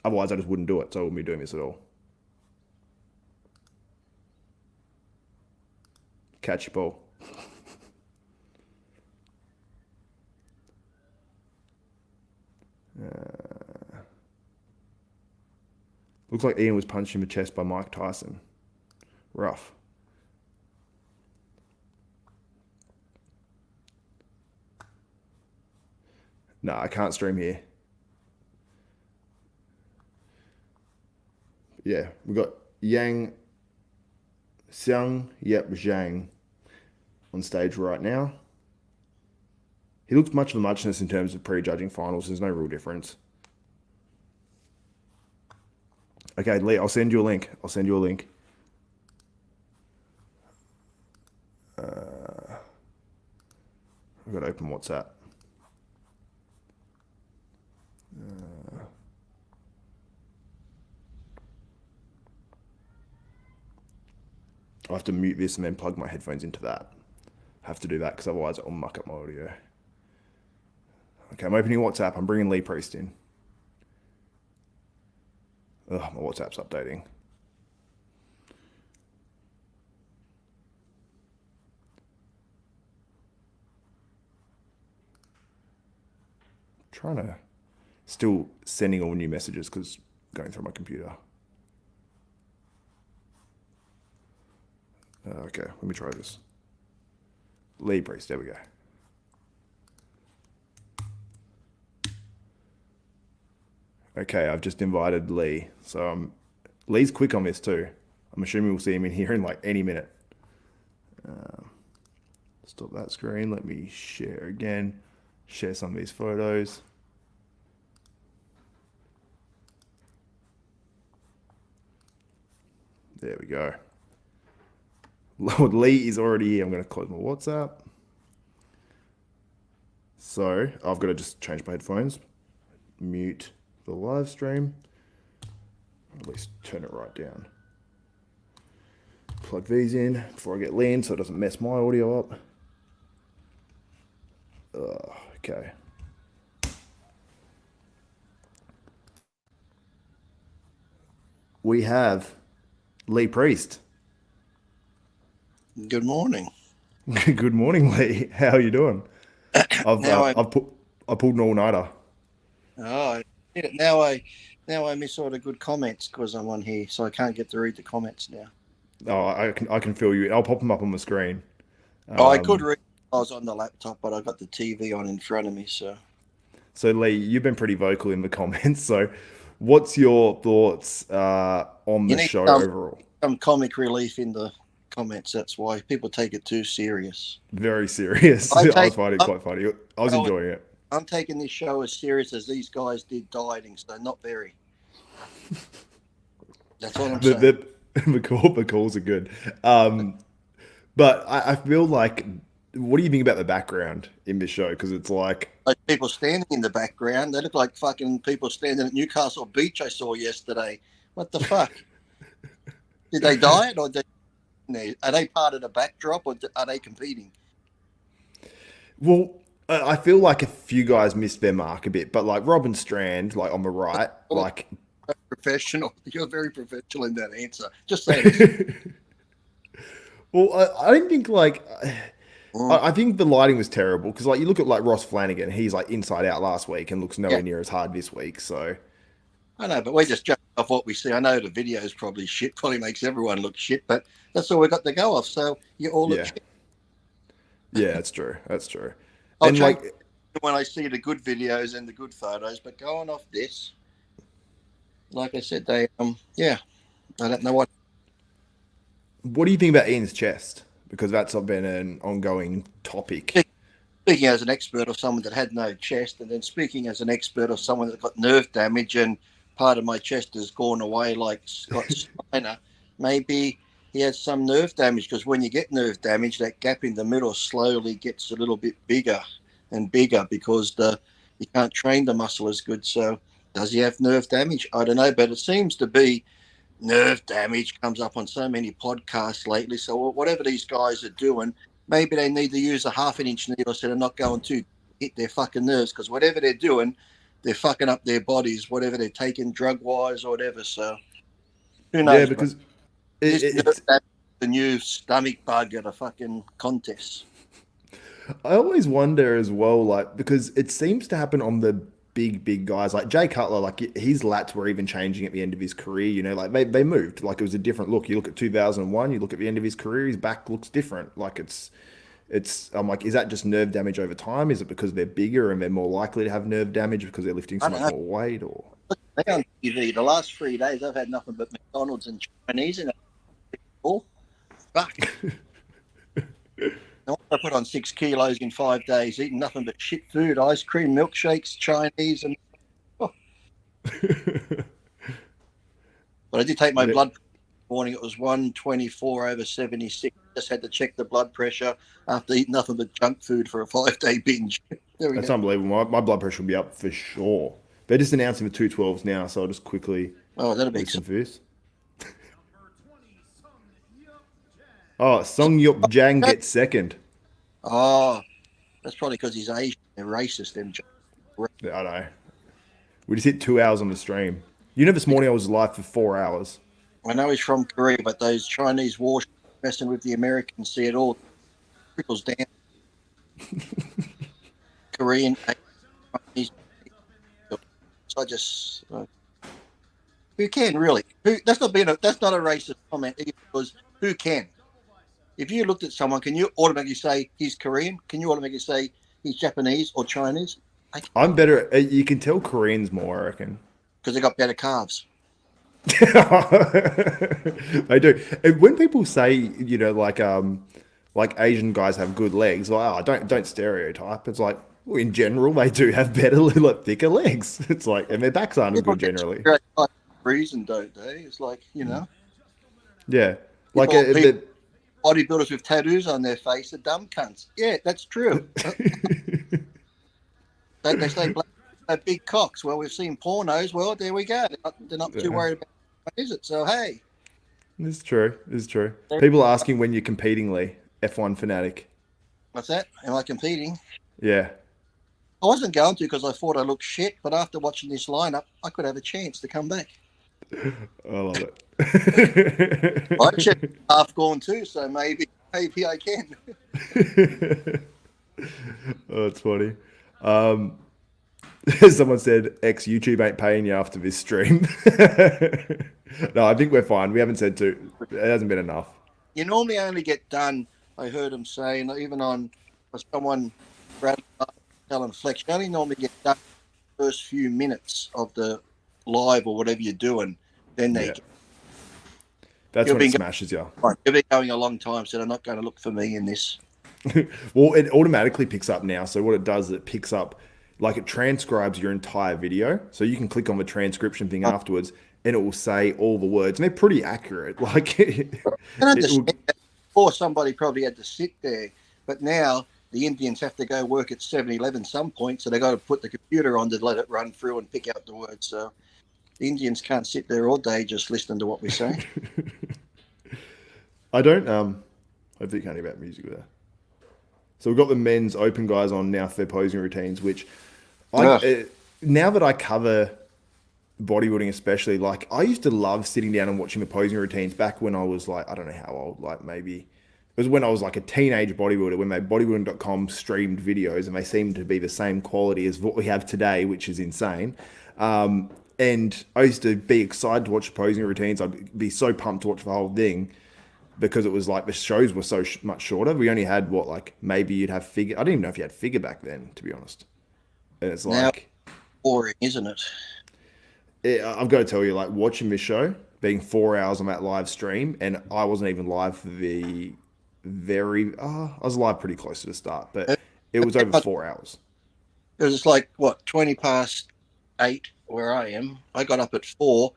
Otherwise, I just wouldn't do it. So I wouldn't be doing this at all. Catch your ball. Looks like Iain was punched in the chest by Mike Tyson. Rough. No, I can't stream here. Yeah, we got Xiang Yep Zhang on stage right now. He looks much of a muchness in terms of prejudging finals. There's no real difference. Okay, Lee, I'll send you a link. I've got to open WhatsApp. I'll have to mute this and then plug my headphones into that. I have to do that because otherwise it'll muck up my audio. Okay, I'm opening WhatsApp. I'm bringing Lee Priest in. Ugh, my WhatsApp's updating. Trying to, still sending all new messages because going through my computer. Okay, let me try this. Lee Priest, there we go. Okay, I've just invited Lee. So Lee's quick on this too. I'm assuming we'll see him in here in like any minute. Stop that screen. Let me share again. Share some of these photos. There we go. Lord Lee is already here. I'm going to close my WhatsApp. So I've got to just change my headphones. Mute the live stream. At least turn it right down. Plug these in before I get Lee in so it doesn't mess my audio up. Okay. We have Lee Priest. Good morning. Good morning, Lee. How are you doing? I pulled an all-nighter. Oh, now I miss all the good comments because I'm on here, so I can't get to read the comments now. Oh, I can feel you. I'll pop them up on the screen. I could read. I was on the laptop, but I got the TV on in front of me. So Lee, you've been pretty vocal in the comments. So, what's your thoughts on the show overall? Some comic relief in the comments. That's why people take it too serious. Very serious. I find it quite funny. I was enjoying it. I'm taking this show as serious as these guys did dieting, so not very. That's what I'm saying. The calls are good. But I feel like, what do you think about the background in this show? Because it's like people standing in the background. They look like fucking people standing at Newcastle Beach I saw yesterday. What the fuck? Did they diet or are they part of the backdrop or are they competing? Well, I feel like a few guys missed their mark a bit, but like Robin Strand, like on the right, like professional. You're very professional in that answer. Just saying. Well, I don't think like I think the lighting was terrible because like you look at like Ross Flanigan, he's like inside out last week and looks nowhere near as hard this week. So I know, but we just judge off what we see. I know the video is probably shit, probably makes everyone look shit, but that's all we got to go off. So you all look shit. Yeah, that's true. That's true. And like when I see the good videos and the good photos, but going off this, like I said, they I don't know what. What do you think about Iain's chest? Because that's been an ongoing topic. Speaking as an expert of someone that had no chest, and then speaking as an expert of someone that got nerve damage and part of my chest has gone away like Scott Steiner, maybe he has some nerve damage, because when you get nerve damage, that gap in the middle slowly gets a little bit bigger and bigger because you can't train the muscle as good. So does he have nerve damage? I don't know, but it seems to be nerve damage comes up on so many podcasts lately. So whatever these guys are doing, maybe they need to use a 1/2 inch needle so they're not going to hit their fucking nerves, because whatever they're doing, they're fucking up their bodies, whatever they're taking drug-wise or whatever. So who knows? Yeah, because it's the new stomach bug at a fucking contest. I always wonder as well, like, because it seems to happen on the big guys like Jay Cutler, like his lats were even changing at the end of his career, you know, like they moved, like it was a different look. You look at 2001, you look at the end of his career, his back looks different. Like it's I'm like, is that just nerve damage over time? Is it because they're bigger and they're more likely to have nerve damage because they're lifting so much more weight? Or on TV the last 3 days I've had nothing but McDonald's and Chinese in it. Oh fuck. I put on 6 kilos in 5 days, eating nothing but shit food, ice cream, milkshakes, Chinese, and But I did take my blood pressure this morning. It was 124/76. Just had to check the blood pressure after eating nothing but junk food for a 5-day binge. That's unbelievable. My blood pressure will be up for sure. They're just announcing the 212s now, so I'll just quickly that'll be confused. Song Yup Jang gets second. Oh, that's probably because he's Asian. They're racist, them. I know. We just hit 2 hours on the stream. You know, this morning I was live for 4 hours. I know he's from Korea, but those Chinese warships messing with the Americans, see it all trickles down. Korean, Chinese. So I just who can really? That's not a racist comment either, because who can? if you looked at someone, can you automatically say he's Korean? Can you automatically say he's Japanese or Chinese? I'm better. You can tell Koreans more, I reckon. Because they got better calves. They do. And when people say, you know, like Asian guys have good legs, well, oh, don't stereotype. It's like, well, in general, they do have better, like thicker legs. It's like, and their backs aren't as good generally. Reason, don't they? It's like, you know. Yeah, like bodybuilders with tattoos on their face are dumb cunts. Yeah, that's true. They say black have big cocks. Well, we've seen pornos. Well, there we go. They're not too worried about what is it. So hey, it's true. It's true. People are asking when you're competing, Lee. F1 fanatic. What's that? Am I competing? Yeah. I wasn't going to because I thought I looked shit, but after watching this lineup, I could have a chance to come back. I love it. I checked half gone too, so maybe I can. Oh, it's funny. Someone said, "X YouTube ain't paying you after this stream." No, I think we're fine. We haven't said too. It hasn't been enough. You normally only get done. I heard him saying, even on someone, Brad, telling Flex, you only normally get done the first few minutes of the live or whatever you're doing. Then they. Yeah. That's when it smashes you. You've been going a long time, so they're not going to look for me in this. Well, it automatically picks up now. So what it does is it picks up, like it transcribes your entire video. So you can click on the transcription thing afterwards, and it will say all the words, and they're pretty accurate. Like, or somebody probably had to sit there, but now the Indians have to go work at 7-Eleven some point, so they got to put the computer on to let it run through and pick out the words. So the Indians can't sit there all day just listening to what we say. I don't. Hopefully you can't hear about music there. So we've got the men's open guys on now for their posing routines, which now that I cover bodybuilding especially, like I used to love sitting down and watching the posing routines back when I was like, I don't know how old, like maybe it was when I was like a teenage bodybuilder, when they bodybuilding.com streamed videos and they seemed to be the same quality as what we have today, which is insane. And I used to be excited to watch the posing routines. I'd be so pumped to watch the whole thing, because it was like the shows were so much shorter. We only had maybe you'd have figure. I didn't even know if you had figure back then, to be honest. And it's like boring, isn't it? I've got to tell you, like watching this show, being 4 hours on that live stream, and I wasn't even live for the I was live pretty close to the start, but it was over 4 hours. It was like 20:08 where I am. I got up at 4.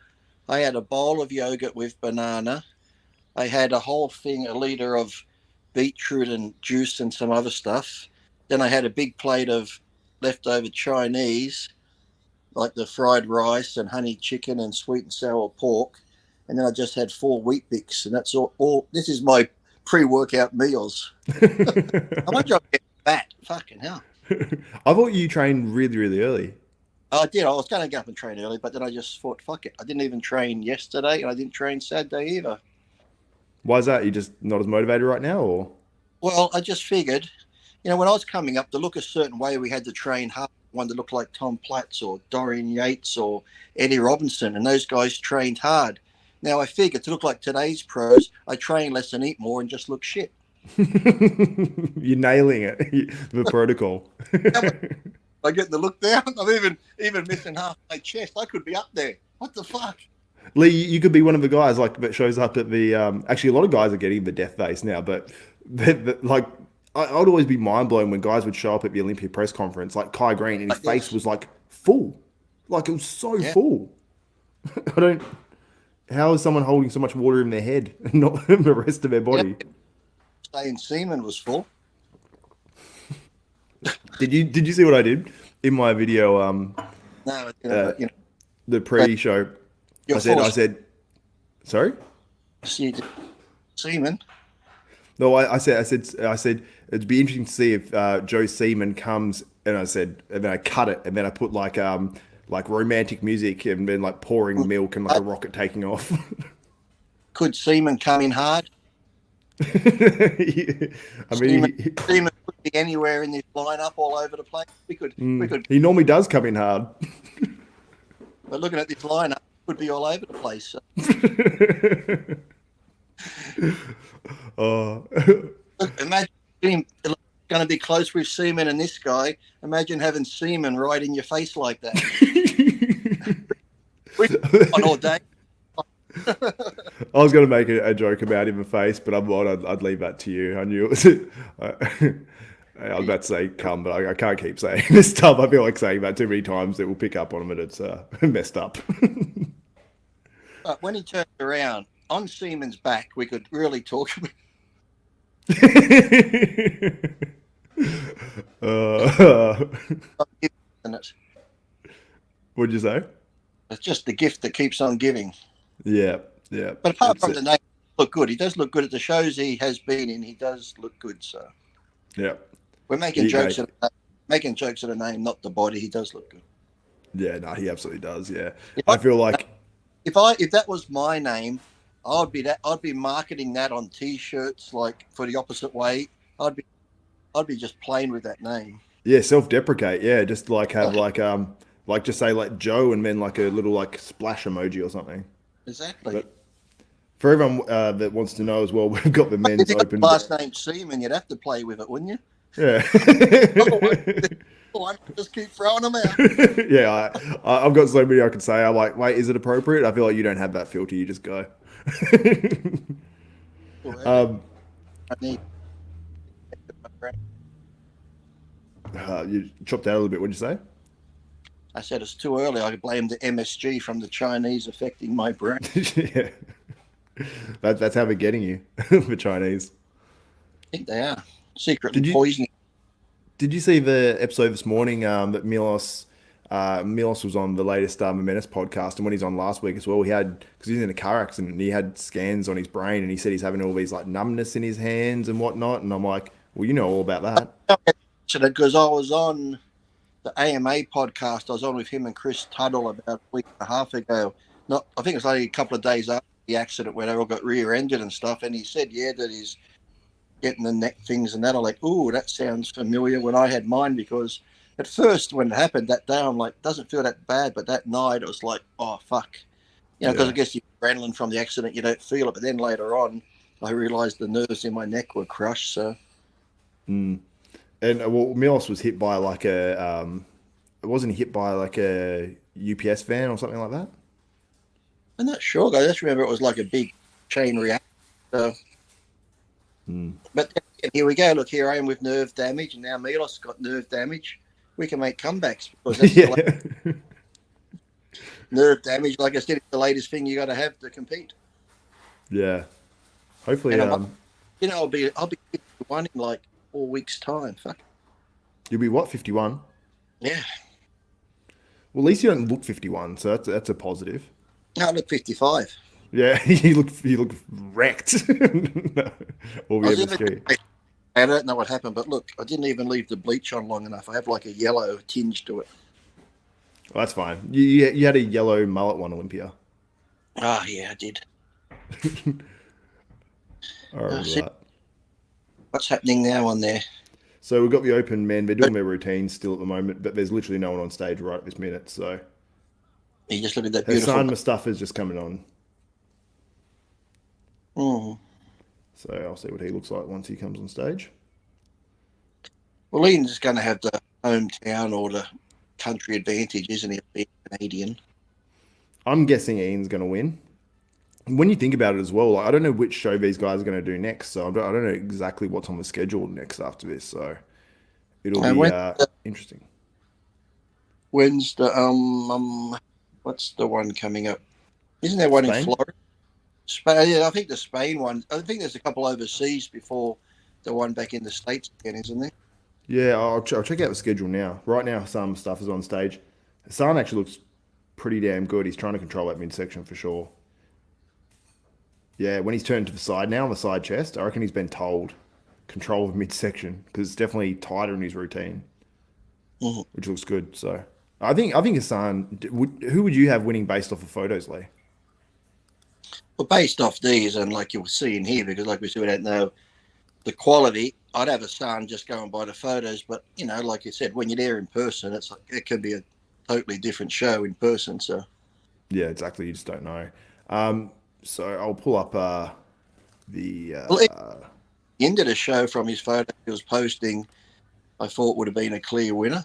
I had a bowl of yogurt with banana. I had a whole thing, a liter of beetroot and juice and some other stuff. Then I had a big plate of leftover Chinese, like the fried rice and honey chicken and sweet and sour pork. And then I just had 4 Wheat Bix, and that's all. This is my pre-workout meals. I want you to get fat. Fucking hell. I thought you trained really, really early. I did. I was going to get up and train early, but then I just thought, fuck it. I didn't even train yesterday, and I didn't train Saturday either. Why is that? You just not as motivated right now, or? Well, I just figured, when I was coming up to look a certain way, we had to train hard. One to look like Tom Platz or Dorian Yates or Eddie Robinson, and those guys trained hard. Now I figured to look like today's pros, I train less and eat more and just look shit. You're nailing it. The protocol. I get the look down. I'm even missing half my chest. I could be up there. What the fuck? Lee, you could be one of the guys that shows up at the. Actually, a lot of guys are getting the death face now, but like I would always be mind blown when guys would show up at the Olympia press conference, like Kai Green, and his face was like full, like it was so full. I don't. How is someone holding so much water in their head and not in the rest of their body? Saying semen was full. Did you see what I did in my video? No, the pre-show. I said, sorry. Semen. No, I said it'd be interesting to see if Joe Seaman comes, and then I cut it, and then I put like romantic music, and then like pouring milk and like a rocket taking off. Could Seaman come in hard? I mean, Seaman could be anywhere in this lineup, all over the place. We could. He normally does come in hard. But looking at this lineup, could be all over the place. So. Oh, Look, imagine him going to be close with semen and this guy. Imagine having semen right in your face like that. On all day. I was going to make a joke about him in face, but I'm not. I'd leave that to you. I knew it was. I was about to say come, but I can't keep saying this stuff. I feel like saying that too many times that we'll pick up on him and it's messed up. But when he turned around on semen's back, we could really talk about it. What'd you say? It's just the gift that keeps on giving. Yeah, yeah. But apart from the name, look good. He does look good at the shows he has been in. He does look good. So yeah, we're making jokes at the name, not the body. He does look good. Yeah, no, he absolutely does. Yeah, I feel like if that was my name, I'd be marketing that on T-shirts like for the opposite way. I'd be just playing with that name. Yeah, self-deprecate. Yeah, just like have like just say like Joe and then like a little like splash emoji or something. Exactly. But for everyone that wants to know as well, we've got the men's open. Last name Seaman, you'd have to play with it, wouldn't you? Yeah. Just keep throwing them out. Yeah, I've got so many I could say. I'm like, wait, is it appropriate? I feel like you don't have that filter. You just go. I need. You chopped out a little bit. What'd you say? I said it's too early. I blame the MSG from the Chinese affecting my brain. Yeah, that's how they're getting you, the Chinese. I think they are secretly poisoning. Did you see the episode this morning that Milos was on the latest Menace podcast, and when he's on last week as well, because he's in a car accident, and he had scans on his brain, and he said he's having all these like numbness in his hands and whatnot, and I'm like, well, you know all about that. Because I was on the AMA podcast. I was on with him and Chris Tuddle about a week and a half ago. I think it was only a couple of days after the accident where they all got rear-ended and stuff, and he said, that he's getting the neck things and that. I'm like, ooh, that sounds familiar when I had mine, because at first when it happened that day, I'm like, doesn't feel that bad, but that night it was like, oh, fuck. Because I guess the adrenaline from the accident, you don't feel it, but then later on, I realised the nerves in my neck were crushed, so. And well, Milos was hit by like wasn't he hit by like a UPS van or something like that? I'm not sure, guys. I just remember it was like a big chain reaction. So. But here we go. Look, here I am with nerve damage, and now Milos got nerve damage. We can make comebacks because that's nerve damage. Like I said, it's the latest thing you got to have to compete. Yeah, hopefully. I'll be 51 in like 4 weeks' time. Fuck. You'll be what, 51? Yeah. Well, at least you don't look 51, so that's a positive. No, I look 55. Yeah, you look wrecked. I don't know what happened, but look, I didn't even leave the bleach on long enough. I have like a yellow tinge to it. Well, that's fine. You had a yellow mullet one, Olympia. Oh, yeah, I did. What's happening now on there? So we've got the open men. They're doing their routines still at the moment, but there's literally no one on stage right at this minute. So you just look at that beautiful. Hassan Mostafa's just coming on. Mm. So I'll see what he looks like once he comes on stage. Well, Iain's just going to have the hometown or the country advantage, isn't he? Being Canadian. I'm guessing Iain's going to win. When you think about it as well, I don't know which show these guys are going to do next, so I don't know exactly what's on the schedule next after this. So it'll be interesting. When's the what's the one coming up? Isn't there one in Florida? Spain, yeah, I think the Spain one. I think there's a couple overseas before the one back in the States again, isn't there? Yeah, I'll check out the schedule now. Right now, some stuff is on stage. Hassan actually looks pretty damn good. He's trying to control that midsection for sure. Yeah, when he's turned to the side now, on the side chest, I reckon he's been told control of midsection because it's definitely tighter in his routine, which looks good. So I think Hassan. Who would you have winning based off of photos, Lee? Well, based off these, and like you'll see in here, because like we said, we don't know the quality. I'd have Hassan just going by the photos, but like you said, when you're there in person, it's like it can be a totally different show in person. So yeah, exactly. You just don't know. So I'll pull up The Well, the end of the show, from his photo he was posting, I thought would have been a clear winner.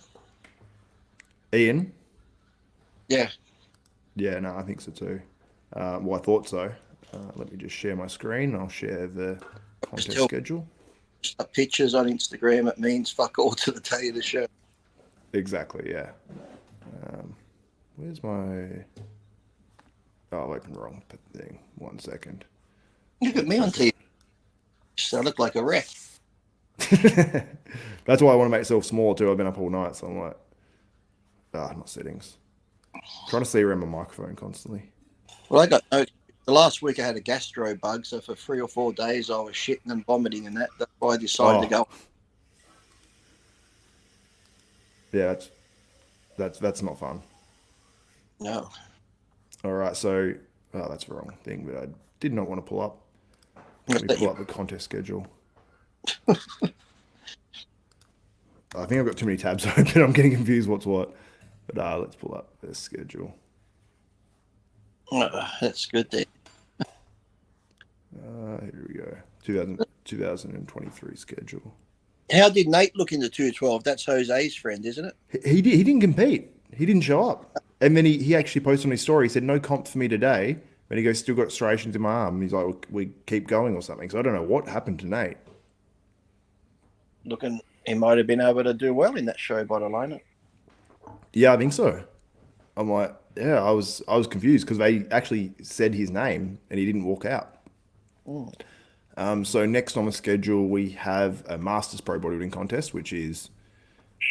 Iain? Yeah. Yeah, no, I think so too. Well, I thought so. Let me just share my screen. I'll share the contest schedule. Pictures on Instagram, it means fuck all to the day of the show. Exactly, yeah. Where's my... Oh, I opened the wrong thing. 1 second. Look at me on TV. I look like a wreck. That's why I want to make myself smaller too. I've been up all night, so I'm like... not settings. Trying to see around my microphone constantly. Well, I got no... The last week I had a gastro bug, so for 3 or 4 days I was shitting and vomiting and that. That's why I decided to go. Yeah, that's not fun. No. All right, so that's the wrong thing, but I did not want to pull up. Let me pull up the contest schedule. I think I've got too many tabs open. I'm getting confused what's what. But let's pull up the schedule. That's good there. Here we go. 2023 schedule. How did Nate look in the 212? That's Jose's friend, isn't it? He didn't compete. He didn't show up. And then he actually posted on his story. He said, no comp for me today. But he goes, still got striations in my arm. He's like, well, we keep going or something. So I don't know what happened to Nate. Looking, he might have been able to do well in that show by the lineup. Yeah, I think so. I'm like, yeah, I was confused because they actually said his name and he didn't walk out. So next on the schedule, we have a Masters Pro Bodybuilding contest, which is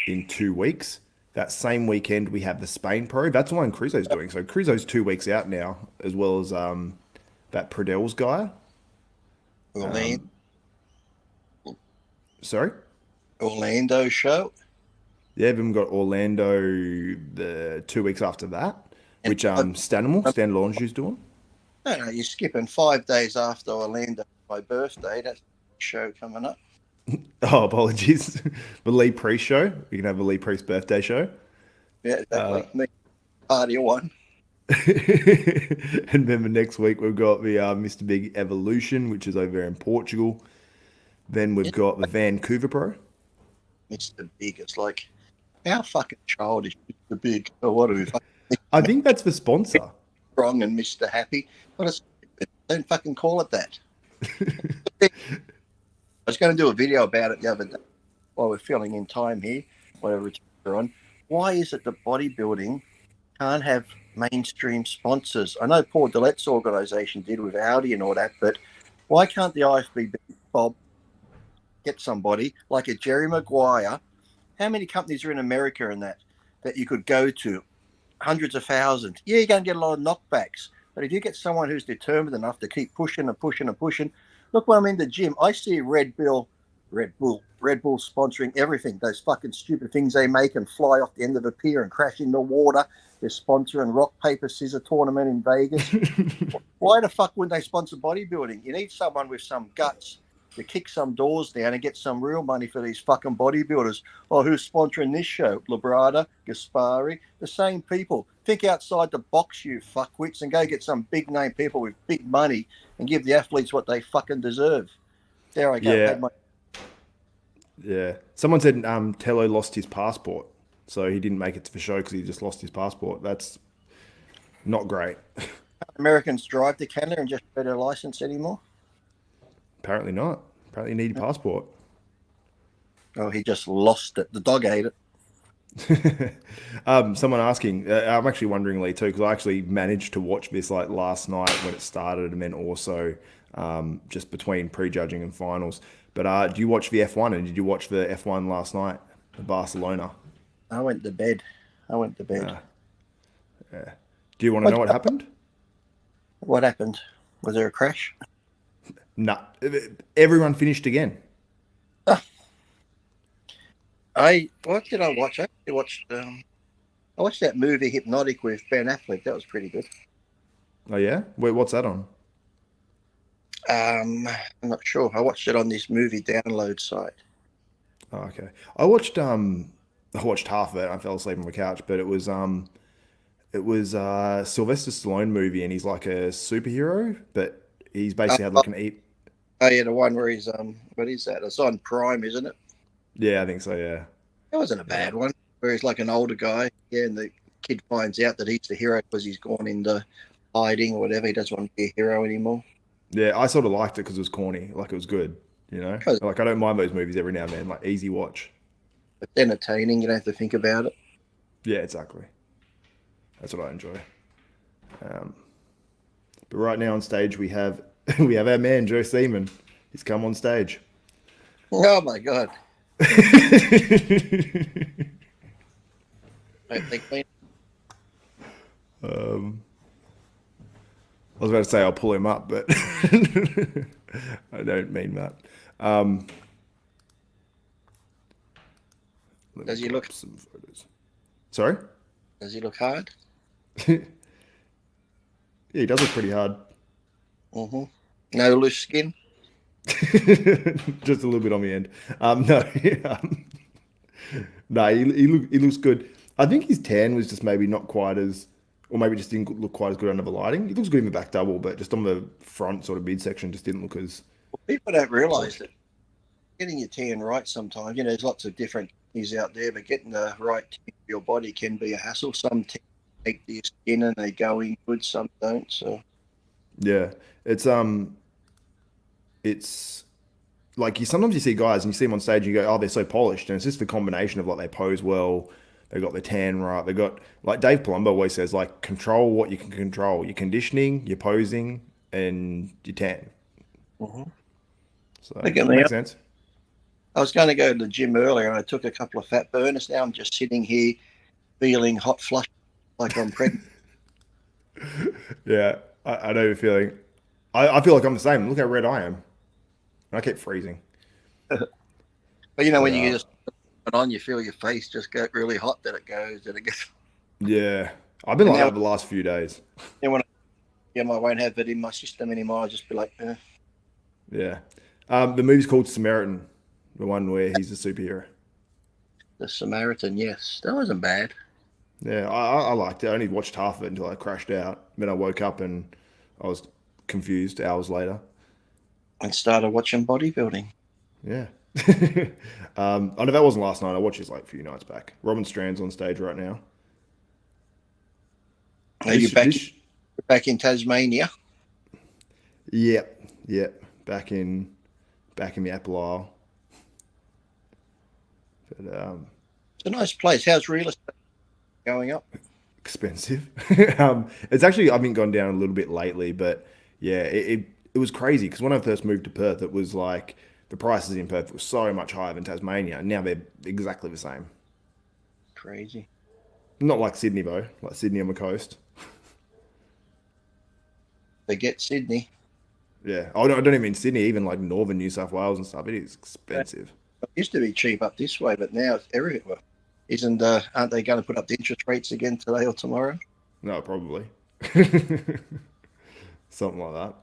in 2 weeks. That same weekend, we have the Spain Pro. That's the one Cruzo's doing. So Cruzo's 2 weeks out now, as well as that Pradell's guy. Sorry? Orlando show. Yeah, then we've got Orlando the 2 weeks after that, which Stan Longe's doing. No, you're skipping 5 days after Orlando, my birthday. That's a show coming up. Oh, apologies. The Lee Priest show. We can have a Lee Priest birthday show. Yeah, exactly. Me, party of one. And then the next week we've got the Mr. Big Evolution, which is over in Portugal. Then we've got the Vancouver Pro. Mr. Big, it's like, how fucking childish Mr. Big? Or what are we fucking... I think that's the sponsor. Wrong and Mr. Happy. Don't fucking call it that. I was going to do a video about it the other day while we're filling in time here, whatever we're on. Why is it that bodybuilding can't have mainstream sponsors? I know Paul Dillette's organisation did with Audi and all that, but why can't the IFBB, Bob, get somebody like a Jerry Maguire? How many companies are in America and that you could go to? Hundreds of thousands. Yeah, you're going to get a lot of knockbacks. But if you get someone who's determined enough to keep pushing and pushing and pushing, look, when I'm in the gym, I see Red Bull sponsoring everything. Those fucking stupid things they make and fly off the end of a pier and crash in the water. They're sponsoring rock, paper, scissor tournament in Vegas. Why the fuck wouldn't they sponsor bodybuilding? You need someone with some guts to kick some doors down and get some real money for these fucking bodybuilders. Oh, who's sponsoring this show? Labrada, Gaspari, the same people. Think outside the box, you fuckwits, and go get some big name people with big money and give the athletes what they fucking deserve. There I go. Yeah. Yeah. Someone said Tello lost his passport, so he didn't make it to the show because he just lost his passport. That's not great. Americans drive to Canada and just get their license anymore? Apparently not. Apparently you need a passport. Oh, he just lost it. The dog ate it. Someone asking, I'm actually wondering, Lee, too, because I actually managed to watch this like last night when it started, and then also just between prejudging and finals. But do you watch the F1, and did you watch the F1 last night, the Barcelona? I went to bed. Yeah. Do you want to know what happened? What happened? Was there a crash? No. Everyone finished again. What did I watch? I watched that movie Hypnotic with Ben Affleck. That was pretty good. Oh yeah? Wait, what's that on? I'm not sure. I watched it on this movie download site. Oh, okay. I watched half of it. I fell asleep on the couch, but it was Sylvester Stallone movie, and he's like a superhero, but he's basically had like Oh yeah, the one where he's what is that? It's on Prime, isn't it? Yeah, I think so. Yeah. That wasn't a Yeah. bad one. Where he's like an older guy, yeah, and the kid finds out that he's the hero because he's gone into hiding or whatever. He doesn't want to be a hero anymore. Yeah, I sort of liked it because it was corny. Like it was good, you know. Because Like I don't mind those movies every now and then. Like easy watch. it's entertaining. You don't have to think about it. Yeah, exactly. That's what I enjoy. But right now on stage we have we have our man Joe Seaman. He's come on stage. Oh my god! I think um, I was about to say I'll pull him up, but I don't mean that. Does he look? Some photos. Sorry? Does he look hard? Yeah, he does look pretty hard. Mm-hmm. No loose skin. Just a little bit on the end. No, no, he looks good. I think his tan was just maybe not quite as, or maybe just didn't look quite as good under the lighting. He looks good in the back double, but just on the front sort of midsection just didn't look as. People don't realise that getting your tan right sometimes. You know, there's lots of different things out there, but getting the right tan for your body can be a hassle. Some take your skin and they go in good, some don't. So Yeah, it's like sometimes you see guys and you see them on stage and you go, oh, they're so polished, and it's just the combination of like they pose well, they got their tan right, they got like Dave Palumbo always says, like control what you can control, your conditioning, your posing, and your tan. mm-hmm. So Look that at me. makes sense. I was going to go to the gym earlier and I took a couple of fat burners. Now I'm just sitting here feeling hot flush like I'm pregnant. Yeah, I know the feeling. I feel like I'm the same. Look how red I am. I keep freezing. But you know, But when you just put it on, you feel your face just get really hot, then it goes, and it gets. yeah, I've been And like now, that the last few days. then when I won't have it in my system anymore. I'll just be like, Yeah. The movie's called Samaritan, the one where he's a superhero. the Samaritan. Yes, that wasn't bad. Yeah, I liked it. I only watched half of it until I crashed out. Then I woke up and I was confused hours later. And started watching bodybuilding. Yeah. I know that wasn't last night. I watched it like a few nights back. Robin Strand's on stage right now. Are you back in Tasmania? Yep, yep. Back in the Apple Isle. But It's a nice place. How's real estate going up? expensive. It's actually I've been gone down a little bit lately, but yeah, it was crazy because when I first moved to Perth, it was like the prices in Perth were so much higher than Tasmania. Now they're exactly the same. Crazy. Not like Sydney though, like Sydney on the coast. Forget Sydney. Yeah, I don't even mean Sydney, even like northern New South Wales and stuff. It is expensive. It used to be cheap up this way, but now it's everywhere. Aren't they going to put up the interest rates again today or tomorrow? No, probably. Something like that.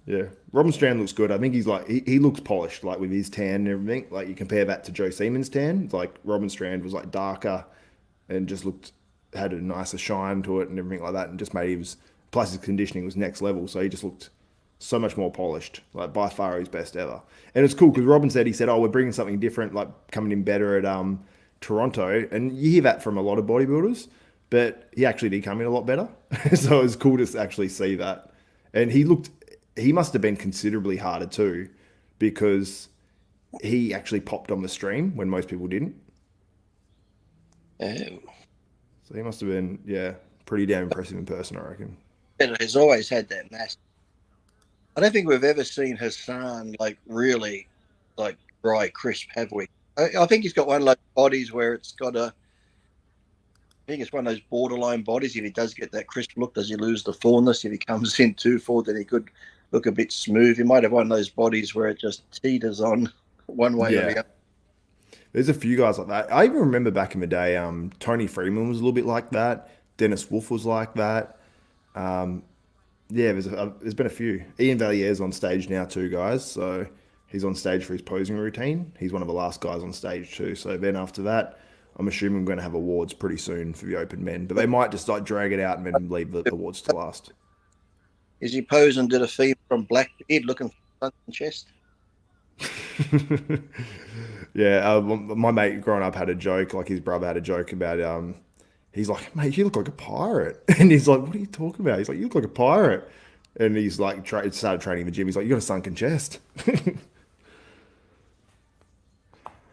Yeah, Robin Strand looks good. I think he's like he looks polished, like with his tan and everything. Like you compare that to Joe Seaman's tan, like Robin Strand was like darker and just had a nicer shine to it and everything like that, and just made plus his conditioning was next level, so he just looked so much more polished, like by far his best ever. And it's cool because Robin said, oh, we're bringing something different, like coming in better at Toronto, and you hear that from a lot of bodybuilders, but he actually did come in a lot better. So it was cool to actually see that. And he must have been considerably harder too, because he actually popped on the stream when most people didn't. Oh. So he must have been, yeah, pretty damn impressive in person, I reckon. And he's always had that mass. I don't think we've ever seen Hassan like really like dry, crisp, have we? I think he's got one of those bodies where it's got I think it's one of those borderline bodies. If he does get that crisp look, does he lose the fullness? If he comes in too full, then he could look a bit smooth. He might have one of those bodies where it just teeters on one way or the other. There's a few guys like that. I even remember back in the day, Tony Freeman was a little bit like that. Dennis Wolf was like that. Yeah, there's been a few. Iain Valliere's on stage now too, guys. So he's on stage for his posing routine. He's one of the last guys on stage too. So then after that, I'm assuming we're going to have awards pretty soon for the open men. But they might just like drag it out and then leave the awards to last. Is he posing to the female from Blackbeard looking for sunken chest? Yeah, my mate growing up had a joke, like his brother had a joke about, he's like, mate, you look like a pirate. And he's like, what are you talking about? He's like, you look like a pirate. And he's like, started training in the gym. He's like, you got a sunken chest.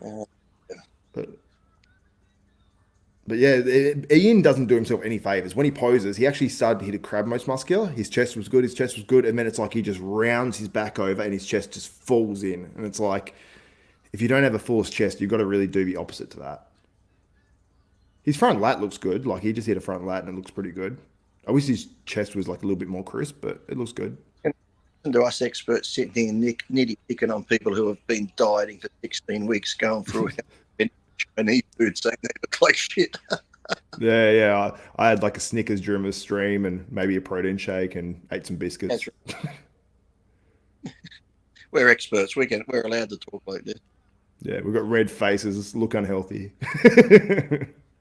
Uh, But yeah, Iain doesn't do himself any favors. When he poses, he actually started to hit a crab most muscular. His chest was good. And then it's like he just rounds his back over and his chest just falls in. And it's like, if you don't have a forced chest, you've got to really do the opposite to that. His front lat looks good. Like he just hit a front lat and it looks pretty good. I wish his chest was like a little bit more crisp, but it looks good. and to us experts sitting here nitty picking on people who have been dieting for 16 weeks, going through and eat food, saying they look like shit. Yeah. I had like a Snickers during the stream and maybe a protein shake and ate some biscuits. That's right. We're experts. We're allowed to talk like this. Yeah, we've got red faces, look unhealthy.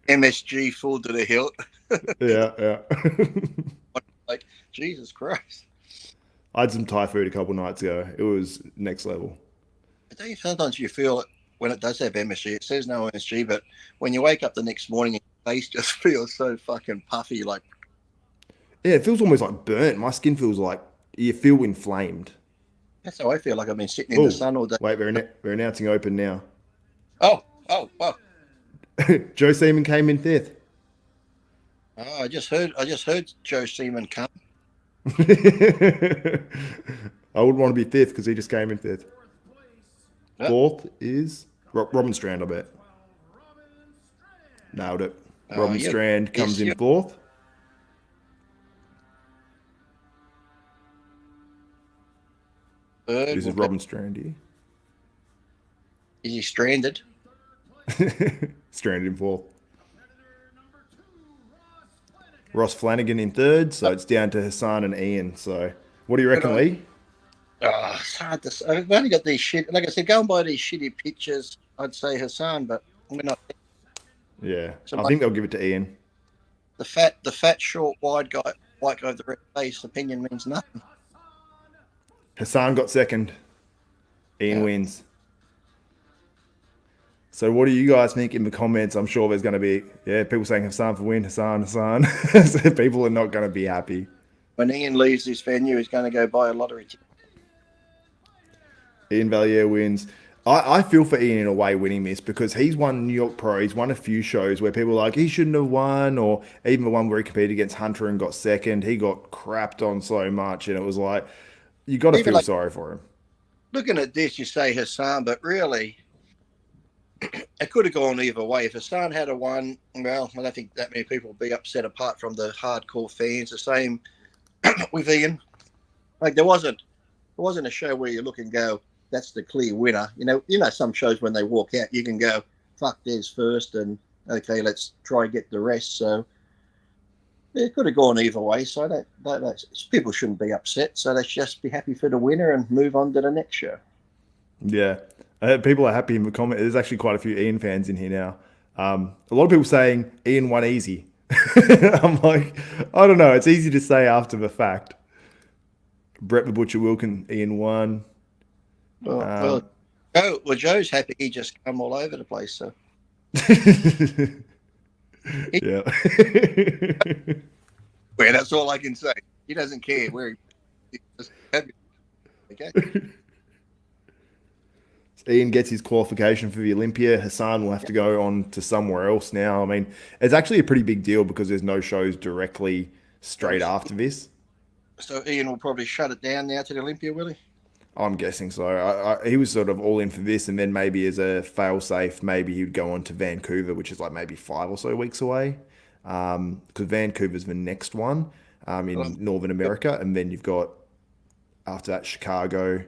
MSG full to the hilt. Yeah. Like, Jesus Christ. I had some Thai food a couple nights ago. It was next level. I think sometimes you feel it when it does have MSG. It says no MSG, but when you wake up the next morning, your face just feels so fucking puffy. Like, Yeah, it feels almost like burnt. My skin feels like you feel inflamed. that's how I feel. Like I've been sitting in the sun all day. Wait, we're announcing Open now. Oh. Joe Seaman came in fifth. Oh, I just heard Joe Seaman come. I wouldn't want to be fifth because he just came in fifth. Yep. Fourth is Robin Strand, I bet. Nailed it. Robin Strand comes in fourth. Third, This is Robin Strand here. Is he stranded? Stranded in fourth. Ross Flanigan in third, so it's down to Hassan and Iain. So, what do you reckon, Lee? Oh, it's hard to say. I've only got these shit. Like I said, going by these shitty pictures, I'd say Hassan, but we're not. Yeah, So I think they'll give it to Iain. The fat, short, white guy with the red face. Opinion means nothing. Hassan got second. Iain wins. So what do you guys think in the comments? I'm sure there's going to be, people saying Hassan for win, Hassan. So people are not going to be happy. When Iain leaves this venue, he's going to go buy a lottery ticket. Iain Valliere wins. I feel for Iain in a way winning this because he's won New York Pro. He's won a few shows where people are like, he shouldn't have won, or even the one where he competed against Hunter and got second. He got crapped on so much, and it was like, you got to feel sorry for him. Looking at this, you say Hassan, but really, it could have gone either way. If Hassan had a won, well, I don't think that many people would be upset apart from the hardcore fans. The same with Iain. Like there wasn't a show where you look and go, that's the clear winner. You know, some shows when they walk out, you can go, fuck, there's first, and okay, let's try and get the rest. So it could have gone either way. So people shouldn't be upset. So let's just be happy for the winner and move on to the next show. Yeah. People are happy in the comment. There's actually quite a few Iain fans in here now. A lot of people saying Iain won easy. I'm like, I don't know. It's easy to say after the fact. Brett the Butcher Wilkin, Iain won. Well, Joe's happy. He just come all over the place. So yeah. Well, that's all I can say. He doesn't care where he's just happy. Okay. Iain gets his qualification for the Olympia. Hassan will have to go on to somewhere else now. I mean, it's actually a pretty big deal because there's no shows directly straight after this. So Iain will probably shut it down now to the Olympia, will he? I'm guessing so. He was sort of all in for this, and then maybe as a fail-safe, maybe he'd go on to Vancouver, which is like maybe 5 or so weeks away. Because Vancouver's the next one in Northern America, and then you've got, after that, Chicago.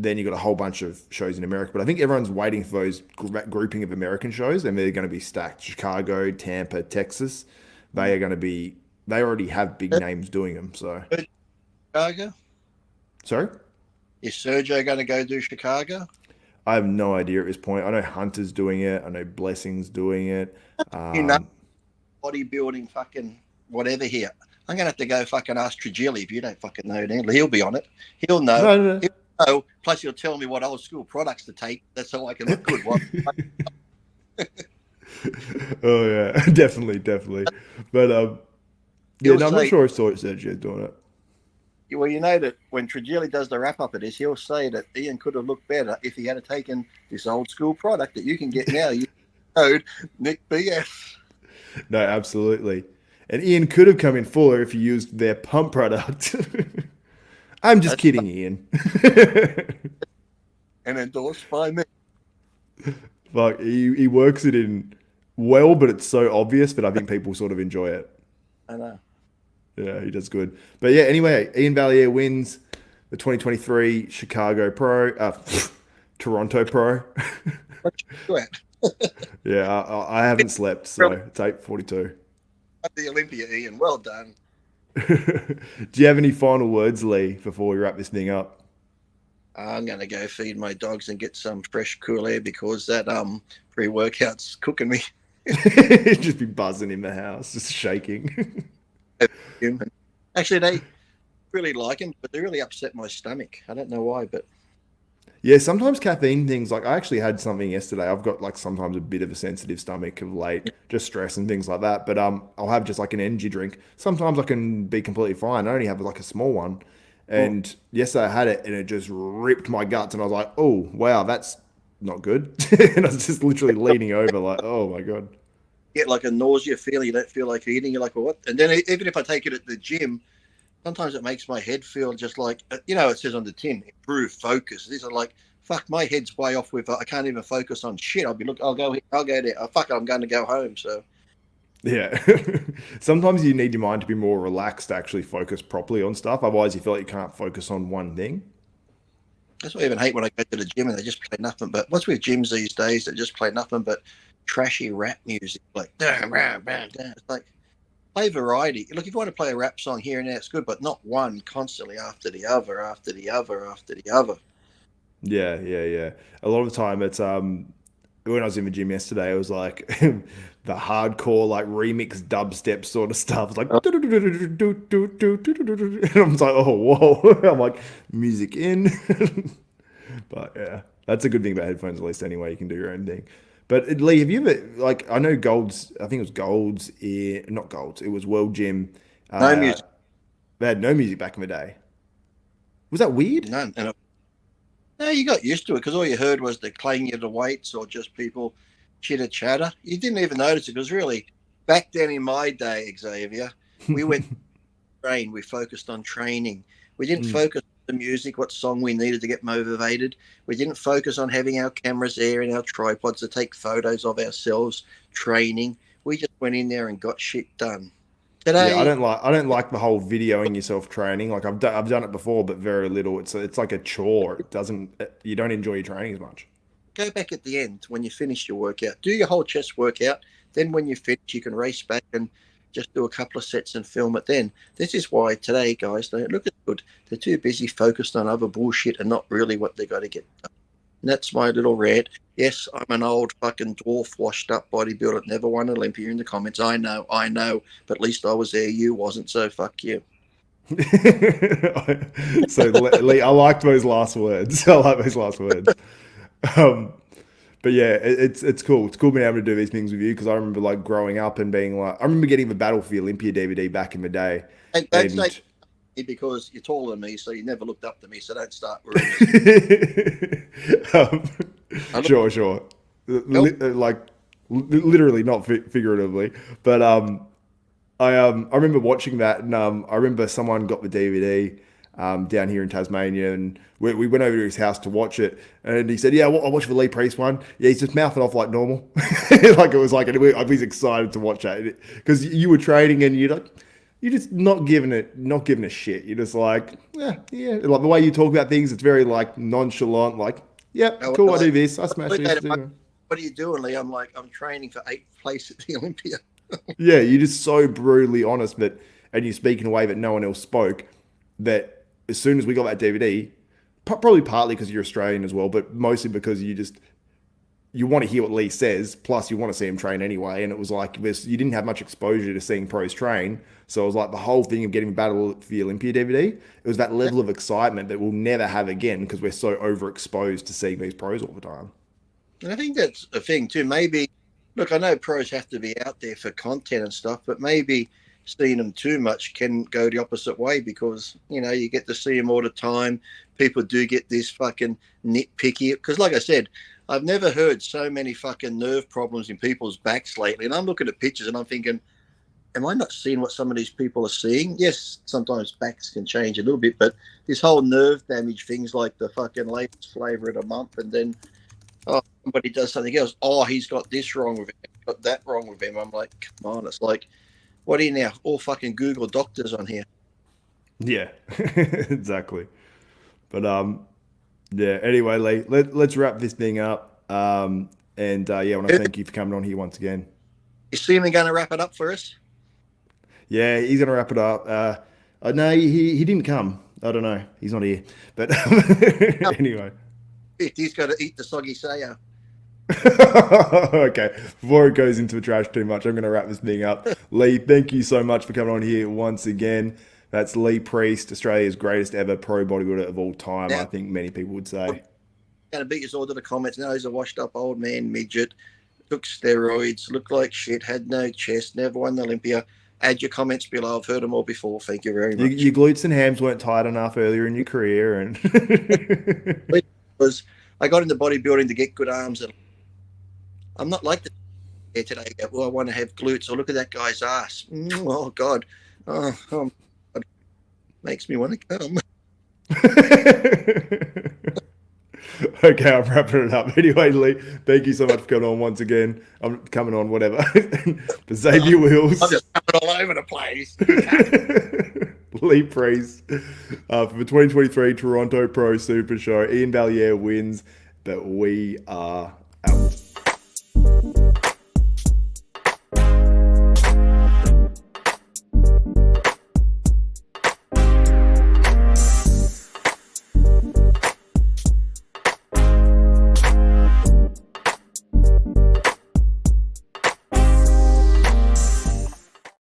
Then you've got a whole bunch of shows in America. But I think everyone's waiting for those grouping of American shows, and they're going to be stacked. Chicago, Tampa, Texas. They are going to be... They already have big names doing them, so... Chicago? Sorry? Is Sergio going to go do Chicago? I have no idea at this point. I know Hunter's doing it. I know Blessing's doing it. Bodybuilding fucking whatever here. I'm going to have to go fucking ask Trigili if you don't fucking know, Dan. He'll be on it. He'll know. No, no, no. He'll know. Plus, he'll tell me what old school products to take. That's how I can look good. Oh yeah, definitely. But yeah, He'll no, I'm not say, sure if Sergio's doing it. well, you know that when Trigili does the wrap up of this, he'll say that Iain could have looked better if he had taken this old school product that you can get now. You code Nick BS. No, absolutely. And Iain could have come in fuller if he used their pump product. I'm just That's kidding, Iain. and endorsed by me. Like he works it in well, but it's so obvious that I think people sort of enjoy it. I know. Yeah, he does good. But yeah, anyway, Iain Valliere wins the 2023 Chicago Pro, Toronto Pro. What you do at? Yeah, I haven't slept, so it's 8:42. The Olympia, Iain. Well done. Do you have any final words, Lee, before we wrap this thing up? I'm going to go feed my dogs and get some fresh, cool air because that pre-workout's cooking me. Just be buzzing in the house, just shaking. Actually, they really like them, but they really upset my stomach. I don't know why, but Yeah, sometimes caffeine things, like I actually had something yesterday. I've got like sometimes a bit of a sensitive stomach of late, just stress and things like that. But I'll have just like an energy drink. Sometimes I can be completely fine. I only have like a small one. And yesterday I had it and it just ripped my guts and I was like, oh wow, that's not good. And I was just literally leaning over like, oh my God. get like a nausea feeling. You don't feel like eating. You're like, well, what? And then even if I take it at the gym, sometimes it makes my head feel just like, it says on the tin, improve focus. These are like, fuck, my head's way off with, I can't even focus on shit. I'll go there. Oh, fuck, I'm going to go home. So Yeah. Sometimes you need your mind to be more relaxed to actually focus properly on stuff. Otherwise, you feel like you can't focus on one thing. that's why I even hate when I go to the gym and they just play nothing. But what's with gyms these days? They just play nothing but trashy rap music. Like, it's like, play variety. Look, if you want to play a rap song here and there, it's good, but not one constantly after the other, after the other, after the other. Yeah. A lot of the time, it's when I was in the gym yesterday, it was like the hardcore like remix dubstep sort of stuff. It's like, and I'm like, oh whoa! I'm like, music in. But yeah, that's a good thing about headphones. At least anyway, you can do your own thing. But Lee, have you ever like I know Gold's? I think it was Gold's ear, not Gold's. It was World Gym. No music, They had no music back in the day. Was that weird? none. And no, you got used to it because all you heard was the clanging of the weights or just people chitter chatter. You didn't even notice it because really, back then in my day, Xavier, we went to train. We focused on training. We didn't focus on the music, what song we needed to get motivated. We didn't focus on having our cameras there and our tripods to take photos of ourselves training. We just went in there and got shit done. Yeah, I Today, don't like the whole videoing yourself training. Like I've done it before, but very little. It's like a chore. It doesn't you don't enjoy your training as much. go back at the end when you finish your workout. Do your whole chest workout. Then when you finish, you can race back and just do a couple of sets and film it then. This is why today, guys, don't look as good. They're too busy focused on other bullshit and not really what they got to get done. And that's my little rant. Yes, I'm an old fucking dwarf, washed up bodybuilder, never won Olympia in the comments. I know. But at least I was there. You wasn't, so fuck you. So Lee, I liked those last words. I like those last words. Um, but yeah, it's cool. It's cool being able to do these things with you because I remember like growing up and being like, I remember getting the Battle for the Olympia DVD back in the day. And don't say because you're taller than me, so you never looked up to me, so don't start worrying. Sure. Like literally, not figuratively, but I remember watching that, and I remember someone got the DVD down here in Tasmania, and we went over to his house to watch it, and he said, "Yeah, I watched the Lee Priest one. Yeah, he's just mouthing off like normal, like it was like I was excited to watch that because you were training and you're just not giving a shit. You're just like, yeah, like the way you talk about things, it's very like nonchalant, like, yeah, cool, I do this, I smash this. What are you doing, Lee? I'm like, I'm training for 8th place at the Olympia. Yeah, you're just so brutally honest and you speak in a way that no one else spoke. That as soon as we got that DVD, probably partly because you're Australian as well, but mostly because you want to hear what Lee says, plus you want to see him train anyway. And it was like you didn't have much exposure to seeing pros train. So it was like the whole thing of getting Battle for the Olympia DVD. It was that level of excitement that we'll never have again because we're so overexposed to seeing these pros all the time. And I think that's a thing too. Maybe, look, I know pros have to be out there for content and stuff, but maybe seeing them too much can go the opposite way because, you know, you get to see them all the time. People do get this fucking nitpicky. Because like I said, I've never heard so many fucking nerve problems in people's backs lately. And I'm looking at pictures and I'm thinking, am I not seeing what some of these people are seeing? Yes, sometimes backs can change a little bit, but this whole nerve damage things like the fucking latest flavor of the month, and then somebody does something else. Oh, he's got this wrong with him, got that wrong with him. I'm like, come on, it's like, what are you now? All fucking Google doctors on here. Yeah, exactly. But yeah. Anyway, Lee, let's wrap this thing up. Yeah, I want to thank you for coming on here once again. Is Seaman going to wrap it up for us? Yeah, he's going to wrap it up. No, he didn't come. I don't know. He's not here. But anyway. He's got to eat the soggy sayo. Okay, before it goes into the trash too much, I'm going to wrap this thing up. Lee, thank you so much for coming on here once again. That's Lee Priest, Australia's greatest ever pro bodybuilder of all time, I think many people would say. Going to beat us all to the comments. Now he's a washed up old man midget, took steroids, looked like shit, had no chest, never won the Olympia. Add your comments below. I've heard them all before. Thank you very much. Your glutes and hams weren't tight enough earlier in your career. And because I got into bodybuilding to get good arms. And I'm not like the today. Well, I want to have glutes. Or look at that guy's ass. Oh, God. Oh, God. Makes me want to come. Okay, I'm wrapping it up. Anyway, Lee, thank you so much for coming on once again. I'm coming on, whatever. For Xavier Wills. I'm just coming all over the place. Lee Priest. For the 2023 Toronto Pro Super Show, Iain Valliere wins, but we are out.